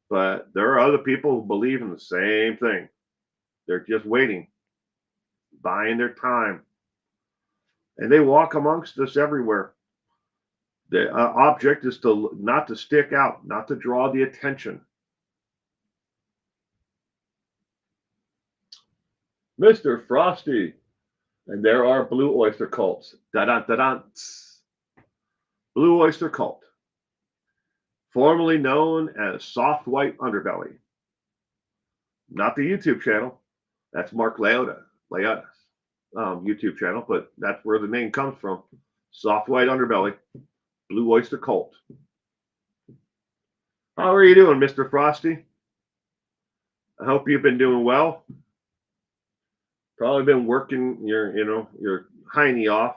But there are other people who believe in the same thing. They're just waiting, buying their time. And they walk amongst us everywhere. The object is not to stick out, not to draw the attention. Mr. Frosty. And there are Blue Oyster cults. Da-da-da-da. Blue Oyster cult, formerly known as Soft White Underbelly. Not the YouTube channel. That's Mark Leota's YouTube channel, but that's where the name comes from. Soft White Underbelly, Blue Oyster cult. How are you doing, Mr. Frosty? I hope you've been doing well. Probably been working your hiney off,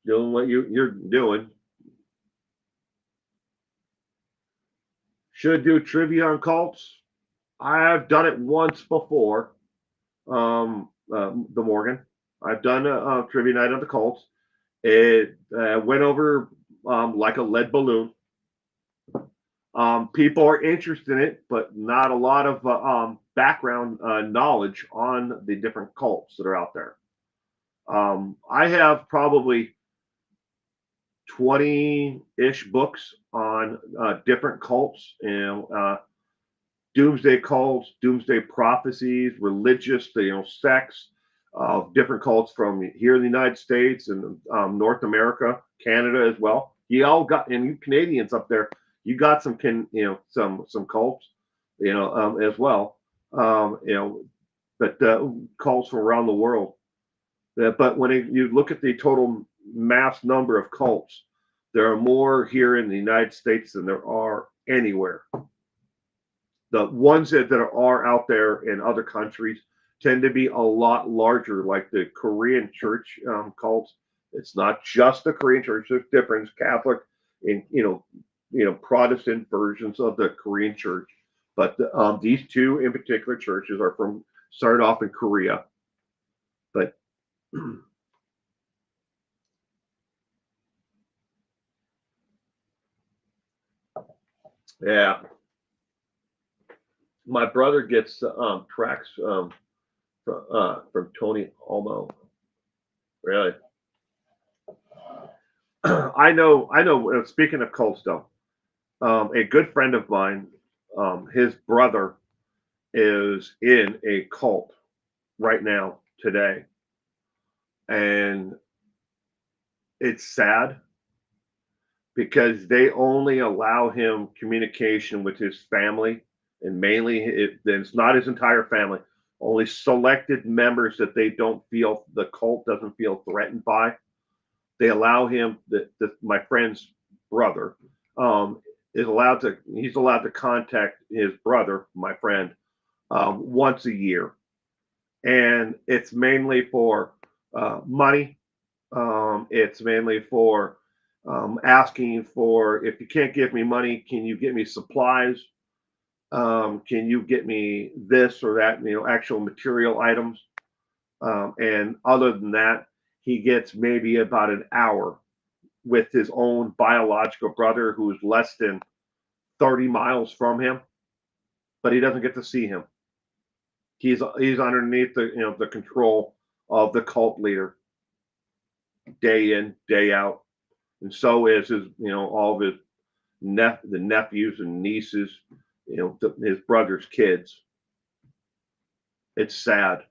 doing what you're doing. Should do trivia on cults. I've done it once before. The Morgan. I've done a trivia night on the cults. It went over like a lead balloon. People are interested in it, but not a lot of background knowledge on the different cults that are out there. I have probably 20-ish books on different cults, doomsday cults, doomsday prophecies, religious, sects of different cults from here in the United States and North America, Canada as well. You all got, and you Canadians up there, you got some some cults, as well. But cults from around the world. But when you look at the total mass number of cults, there are more here in the United States than there are anywhere. The ones that are out there in other countries tend to be a lot larger, like the Korean church cults. It's not just the Korean church; there's different Catholic and Protestant versions of the Korean church. But these two in particular churches are started off in Korea, but yeah, my brother gets tracks from Tony Almo. Really, I know. Speaking of cold stuff, a good friend of mine, his brother is in a cult right now today, and it's sad because they only allow him communication with his family, and mainly it's not his entire family. Only selected members that they don't feel the cult doesn't feel threatened by. They allow him. My friend's brother is allowed to. He's allowed to contact his brother, my friend, once a year, and it's mainly for money. It's mainly for asking for, if you can't give me money, can you get me supplies? Can you get me this or that? Actual material items. And other than that, he gets maybe about an hour with his own biological brother, who's less than 30 miles from him, but he doesn't get to see him. He's underneath the control of the cult leader, day in, day out, and so is his all of his the nephews and nieces, his brother's kids. It's sad.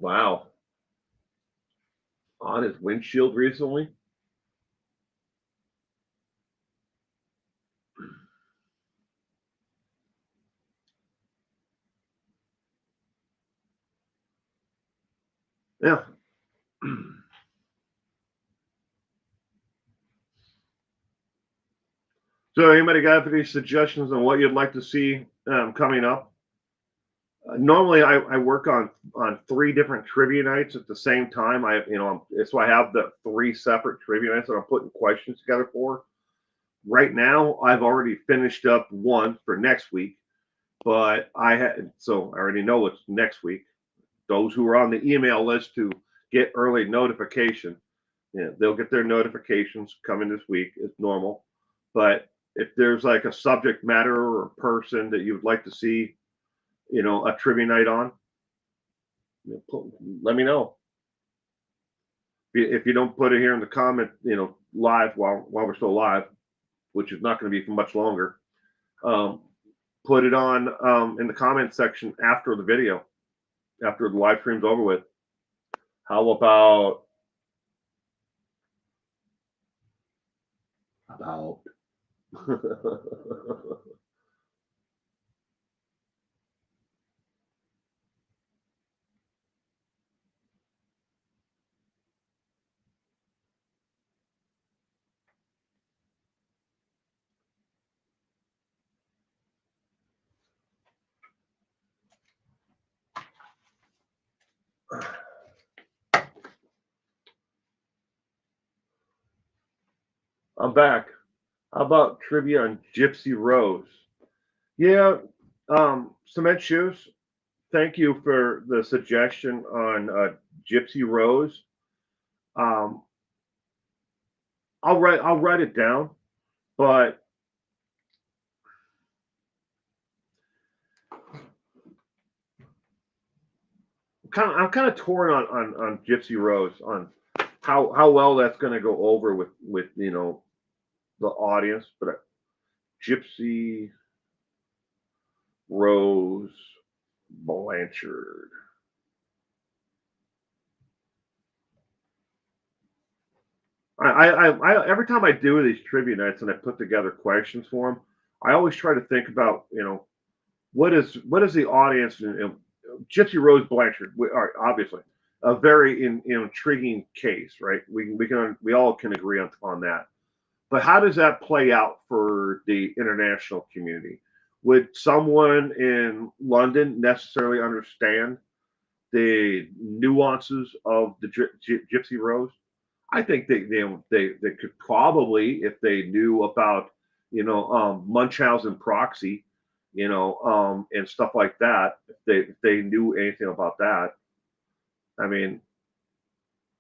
Wow. On his windshield recently. Yeah. So, anybody got any suggestions on what you'd like to see coming up? Normally, I work on three different trivia nights at the same time. So I have the three separate trivia nights that I'm putting questions together for. Right now, I've already finished up one for next week, but I already know it's next week. Those who are on the email list to get early notification, they'll get their notifications coming this week. It's normal. But if there's like a subject matter or a person that you would like to see, a trivia night on, let me know. If you don't put it here in the comment, live while we're still live, which is not going to be for much longer, um, put it on in the comment section after the video, after the live stream's over with. How about I'm back. How about trivia on Gypsy Rose? Yeah, cement shoes. Thank you for the suggestion on Gypsy Rose. Um, I'll write it down, but I'm kind of torn on Gypsy Rose, on how well that's going to go over with the audience. But Gypsy Rose. Blanchard. I every time I do these trivia nights and I put together questions for them, I always try to think about, what is the audience, Gypsy Rose Blanchard, all right, obviously a very intriguing case, right? We all can agree on that. But how does that play out for the international community? Would someone in London necessarily understand the nuances of the Gypsy Rose? I think they could probably, if they knew about, Munchausen proxy, and stuff like that. If they knew anything about that, I mean,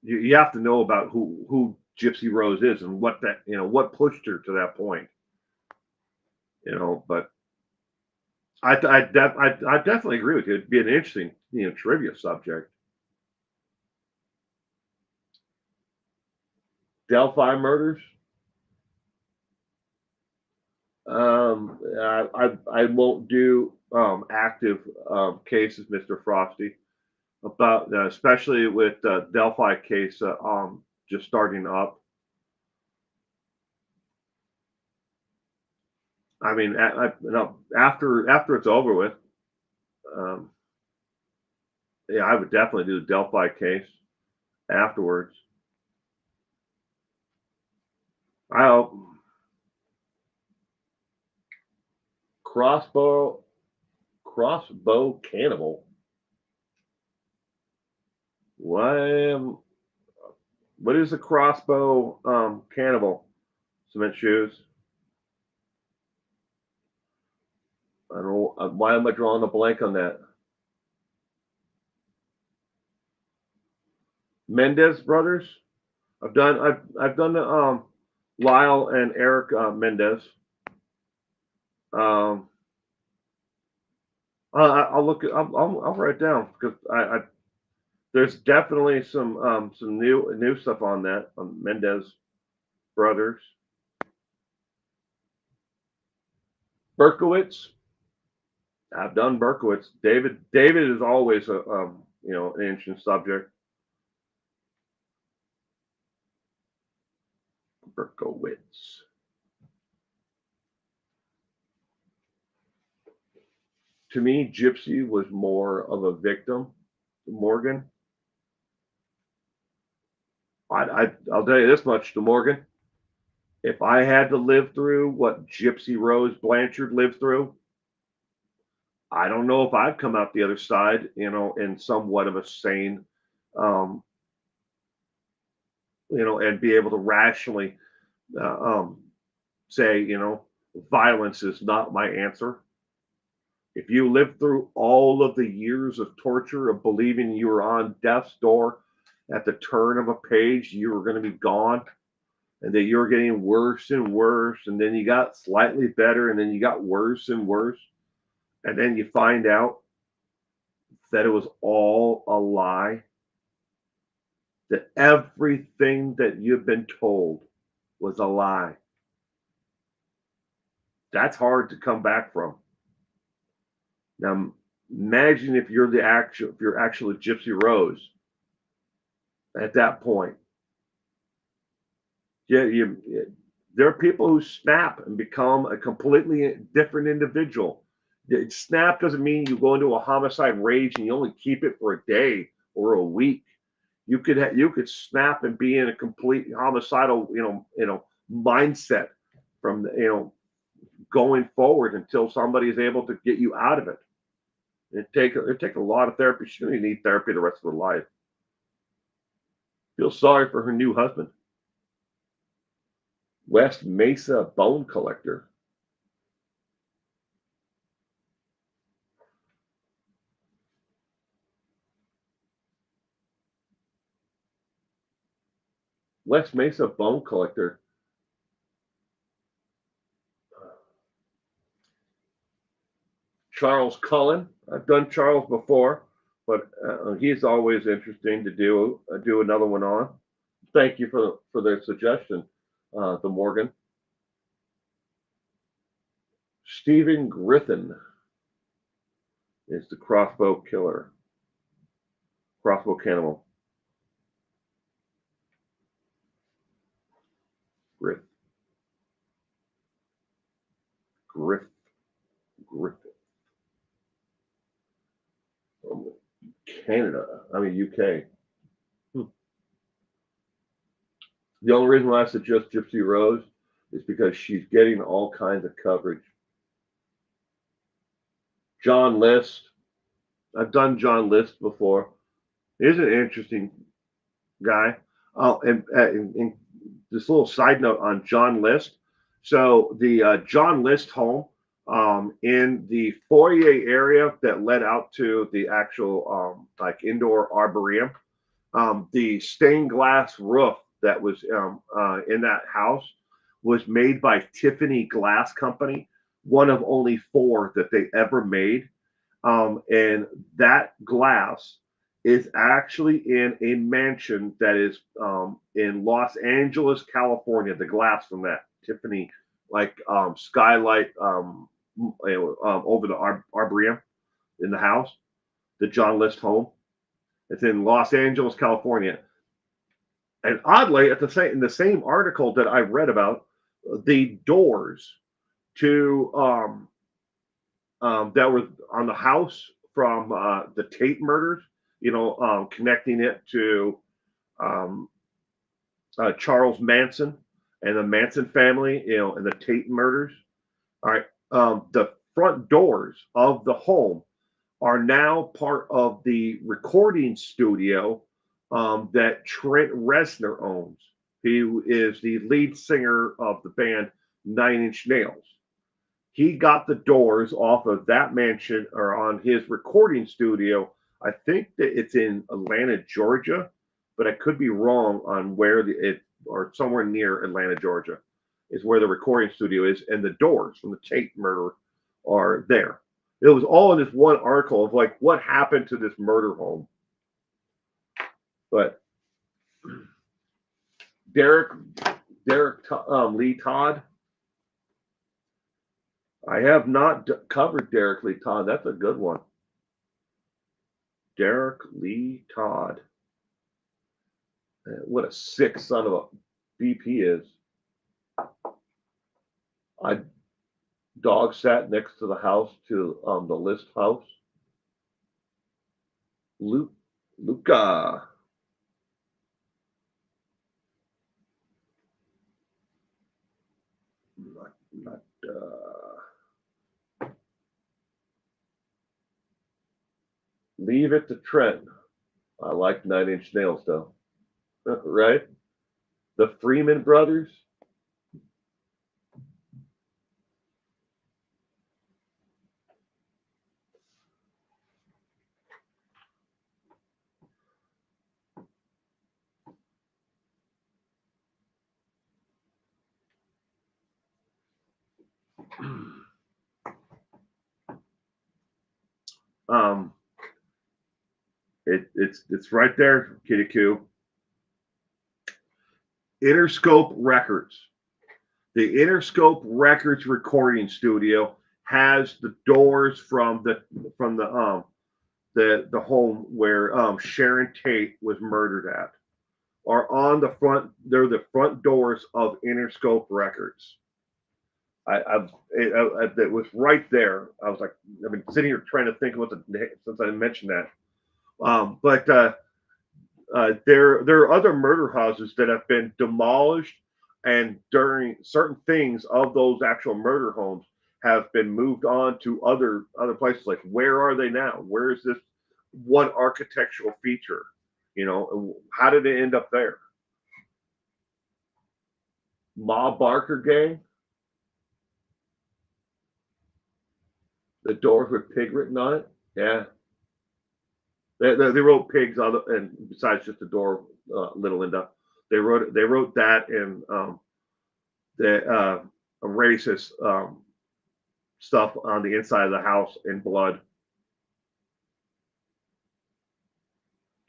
you have to know about who Gypsy Rose is and what pushed her to that point. But I definitely agree with you. It'd be an interesting trivia subject. Delphi murders. I won't do active cases, Mr. Frosty, about especially with Delphi case just starting up. I mean, after it's over with, um, yeah, I would definitely do the Delphi case afterwards. I hope crossbow cannibal. What what is a crossbow cannibal? Cement shoes. I don't know why am I drawing a blank on that. Mendez brothers. I've done the Lyle and Eric Mendez. Um, I'll look. I'll write it down because there's definitely some new stuff on that Mendez brothers. Berkowitz. I've done Berkowitz. David is always a an interesting subject. Berkowitz. To me, Gypsy was more of a victim. Morgan. I'll tell you this much to Morgan. If I had to live through what Gypsy Rose Blanchard lived through, I don't know if I'd come out the other side, in somewhat of a sane, um, and be able to rationally say, violence is not my answer. If you lived through all of the years of torture of believing you were on death's door at the turn of a page, you were going to be gone, and that you were getting worse and worse, and then you got slightly better, and then you got worse and worse, and then you find out that it was all a lie, that everything that you've been told was a lie. That's hard to come back from. Now, imagine if you're actually Gypsy Rose at that point. Yeah, there are people who snap and become a completely different individual. Snap doesn't mean you go into a homicide rage and you only keep it for a day or a week. You could snap and be in a complete homicidal mindset from going forward until somebody is able to get you out of it. It take a lot of therapy. She doesn't need therapy the rest of her life. Feel sorry for her new husband. West Mesa bone collector. West Mesa bone collector. Charles Cullen. I've done Charles before, but he's always interesting to do another one on. Thank you for the suggestion, the Morgan. Stephen Griffin. is the crossbow killer, crossbow cannibal. Griff, Griff, Griff. Canada. I mean UK. The only reason why I suggest Gypsy Rose is because she's getting all kinds of coverage. John List. I've done John List before. He's an interesting guy. Oh, and this little side note on John List. So the John List home in the foyer area that led out to the actual like indoor arboretum, the stained glass roof that was in that house was made by Tiffany Glass Company, one of only 4 that they ever made. And that glass is actually in a mansion that is in Los Angeles, California. The glass from that Tiffany, like skylight over the arboretum in the house, the John List home. It's in Los Angeles, California. And oddly, in the same article that I read about, the doors to that were on the house from the Tate murders, connecting it to um, Charles Manson and the Manson family, and the Tate murders. All right, the front doors of the home are now part of the recording studio that Trent Reznor owns. He is the lead singer of the band 9 Inch Nails. He got the doors off of that mansion or on his recording studio. I think that it's in Atlanta, Georgia, but I could be wrong on where or somewhere near Atlanta, Georgia, is where the recording studio is, and the doors from the Tate murder are there. It was all in this one article of like what happened to this murder home. But Derek Lee Todd. I have not covered Derek Lee Todd. That's a good one. Derek Lee Todd. What a sick son of a BP is. I dog sat next to the house to the List house. Luca. Not leave it to Trent. I like 9 Inch Nails though. Right? The Freeman brothers. Um, it's right there, Kitty Coo. Interscope Records. The Interscope Records recording studio has the doors from the home where Sharon Tate was murdered at, are on the front. They're the front doors of Interscope Records. It was right there. I was like, I've been sitting here trying to think what since I mentioned that. But there are other murder houses that have been demolished, and during certain things of those actual murder homes have been moved on to other places. Like, where are they now? Where is this one architectural feature? How did it end up there? Ma Barker gang. The doors with pig written on it. Yeah, they wrote pigs on and besides just the door, Little Linda, they wrote that in the racist stuff on the inside of the house in blood.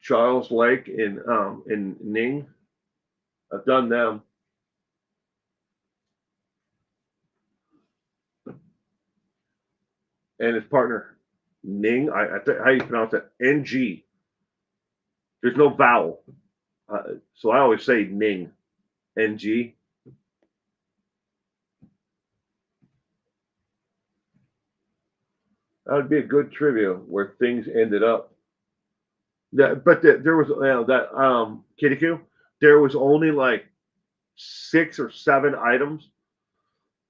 Charles Lake in Ning. I've done them. And his partner. Ning. How you pronounce that? Ng. There's no vowel, so I always say Ning. Ng. That would be a good trivia where things ended up. There was that Kitty Q. There was only like 6 or 7 items.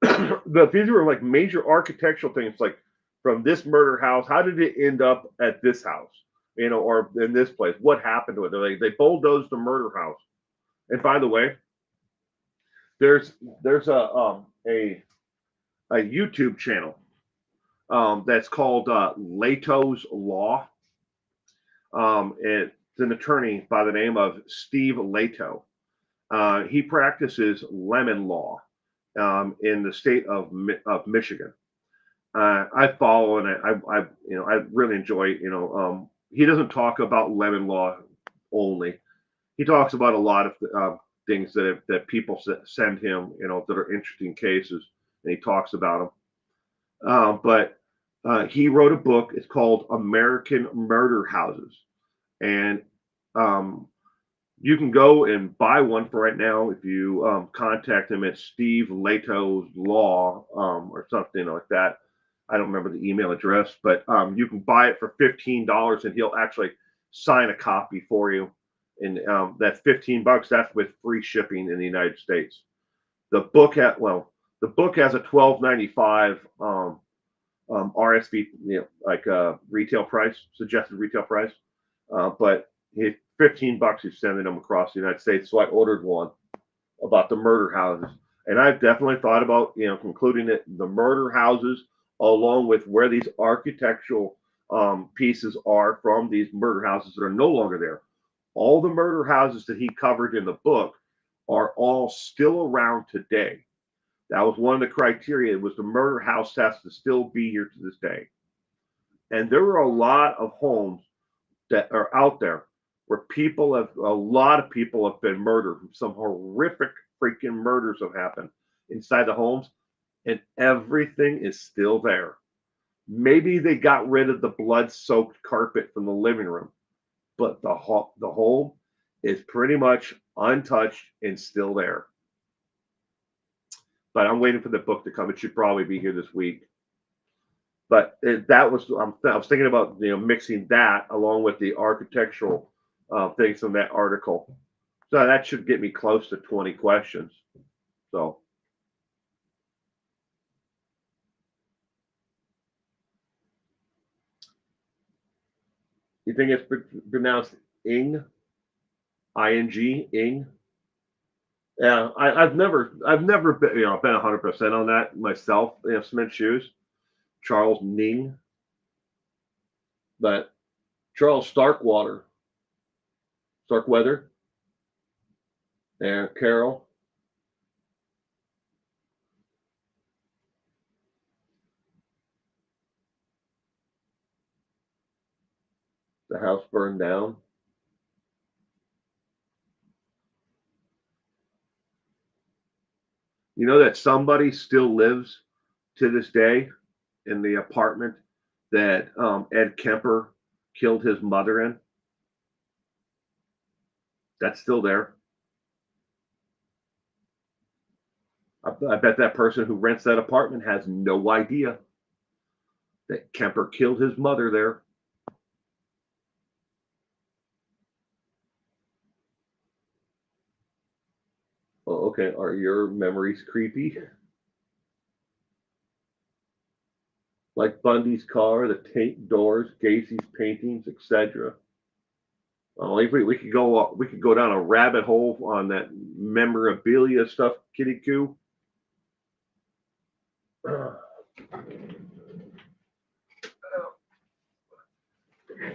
But these were like major architectural things, like from this murder house. How did it end up at this house? Or in this place? What happened to it? They bulldozed the murder house. And by the way, there's a YouTube channel that's called Leto's Law. It's an attorney by the name of Steve Leto. He practices lemon law in the state of Michigan. I follow and I really enjoy. He doesn't talk about lemon law only. He talks about a lot of things that people send him, that are interesting cases, and he talks about them. But he wrote a book. It's called American Murder Houses, and you can go and buy one for right now if you contact him at Steve Leto's Law or something like that. I don't remember the email address, but you can buy it for $15, and he'll actually sign a copy for you. And that's $15. That's with free shipping in the United States. The book has a $12.95 RSV, like retail price, suggested retail price. But $15 he's sending them across the United States. So I ordered one about the murder houses, and I've definitely thought about concluding it the murder houses along with where these architectural pieces are from these murder houses that are no longer there. All the murder houses that he covered in the book are all still around today. That was one of the criteria. It was the murder house has to still be here to this day. And there are a lot of homes that are out there where a lot of people have been murdered. Some horrific freaking murders have happened inside the homes, and everything is still there. Maybe they got rid of the blood-soaked carpet from the living room, but the home is pretty much untouched and still there. But I'm waiting for the book to come. It should probably be here this week. But I was thinking about mixing that along with the architectural things from that article. So that should get me close to 20 questions. So you think it's pronounced Ing? ING? Ing? Yeah, I've never been been 100% on that myself. Smith shoes, Charles Ning, but Charles Starkweather, and Carol. The house burned down. You know that somebody still lives to this day in the apartment that Ed Kemper killed his mother in. That's still there. I bet that person who rents that apartment has no idea that Kemper killed his mother there. Oh, okay. Are your memories creepy? Like Bundy's car, the tape doors, Gacy's paintings, etc. We could go down a rabbit hole on that memorabilia stuff, Kitty Coo.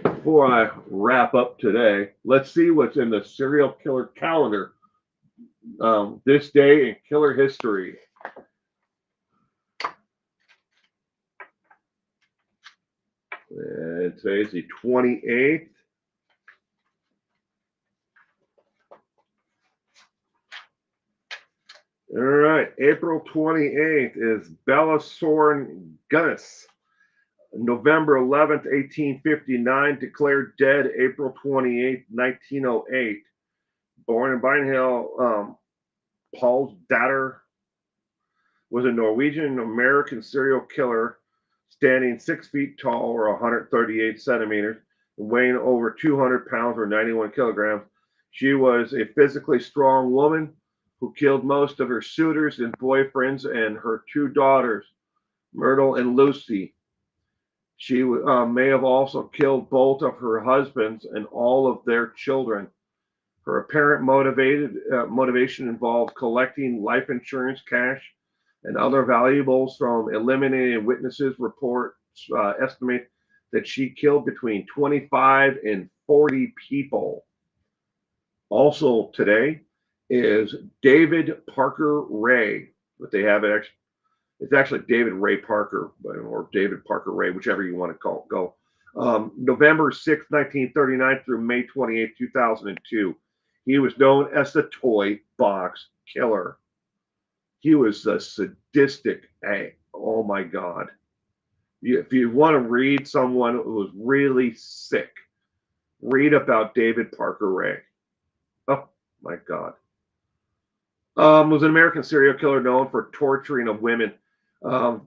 Before I wrap up today, let's see what's in the serial killer calendar this day in killer history. And today's the 28th. All right, April 28th is Bella Soren Gunnis. November 11th, 1859, declared dead April 28th, 1908. Born in Pine Hill, Paul's daughter was a Norwegian American serial killer standing 6 feet tall or 138 centimeters, weighing over 200 pounds or 91 kilograms. She was a physically strong woman who killed most of her suitors and boyfriends and her two daughters, Myrtle and Lucy. She may have also killed both of her husbands and all of their children. Her apparent motivation involved collecting life insurance, cash, and other valuables from eliminated witnesses. Reports estimate that she killed between 25 and 40 people. Also today is David Parker Ray, but they have it. It's actually David Ray Parker, or David Parker Ray, whichever you want to call it. Go. November 6, 1939 through May 28, 2002. He was known as the Toy Box Killer. He was a sadistic, oh my God. If you want to read someone who was really sick, read about David Parker Ray. Oh my God. Was an American serial killer known for torturing of women. Though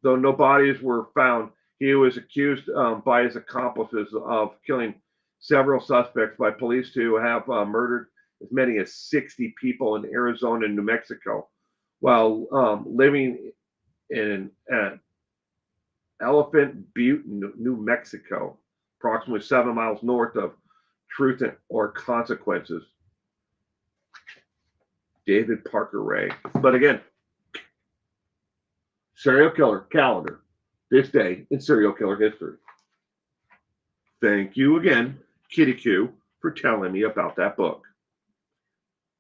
no bodies were found, he was accused by his accomplices of killing several suspects by police to have murdered as many as 60 people in Arizona and New Mexico while living in Elephant Butte, New Mexico, approximately 7 miles north of Truth or Consequences. David Parker Ray. But again, serial killer calendar, this day in serial killer history. Thank you again, Kitty Q, for telling me about that book.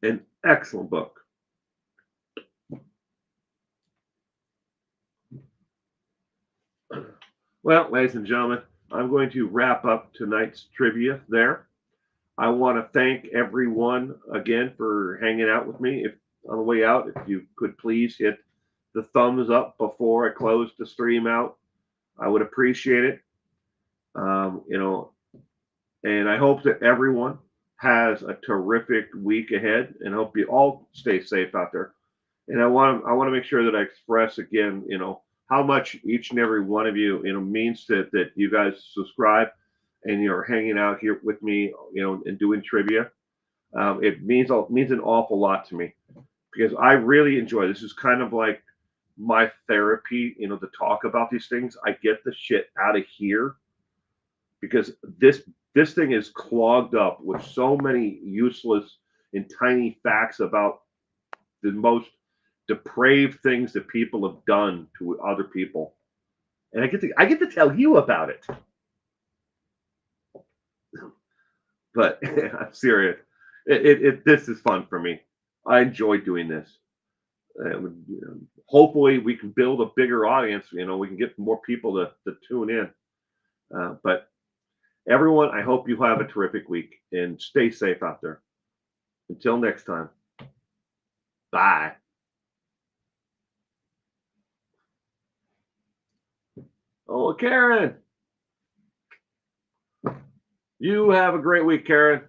An excellent book. Well, ladies and gentlemen, I'm going to wrap up tonight's trivia there. I want to thank everyone again for hanging out with me. If on the way out, if you could please hit the thumbs up before I close the stream out, I would appreciate it. And I hope that everyone has a terrific week ahead, and hope you all stay safe out there. And I want to make sure that I express again, how much each and every one of you, means that you guys subscribe and you're hanging out here with me, and doing trivia. It means an awful lot to me, because I really enjoy this. Is kind of like my therapy, to talk about these things. I get the shit out of here, because this thing is clogged up with so many useless and tiny facts about the most depraved things that people have done to other people, and I get to tell you about it. But I'm serious. This is fun for me. I enjoy doing this. Hopefully, we can build a bigger audience. We can get more people to tune in. But everyone, I hope you have a terrific week and stay safe out there. Until next time. Bye. Oh, Karen. You have a great week, Karen.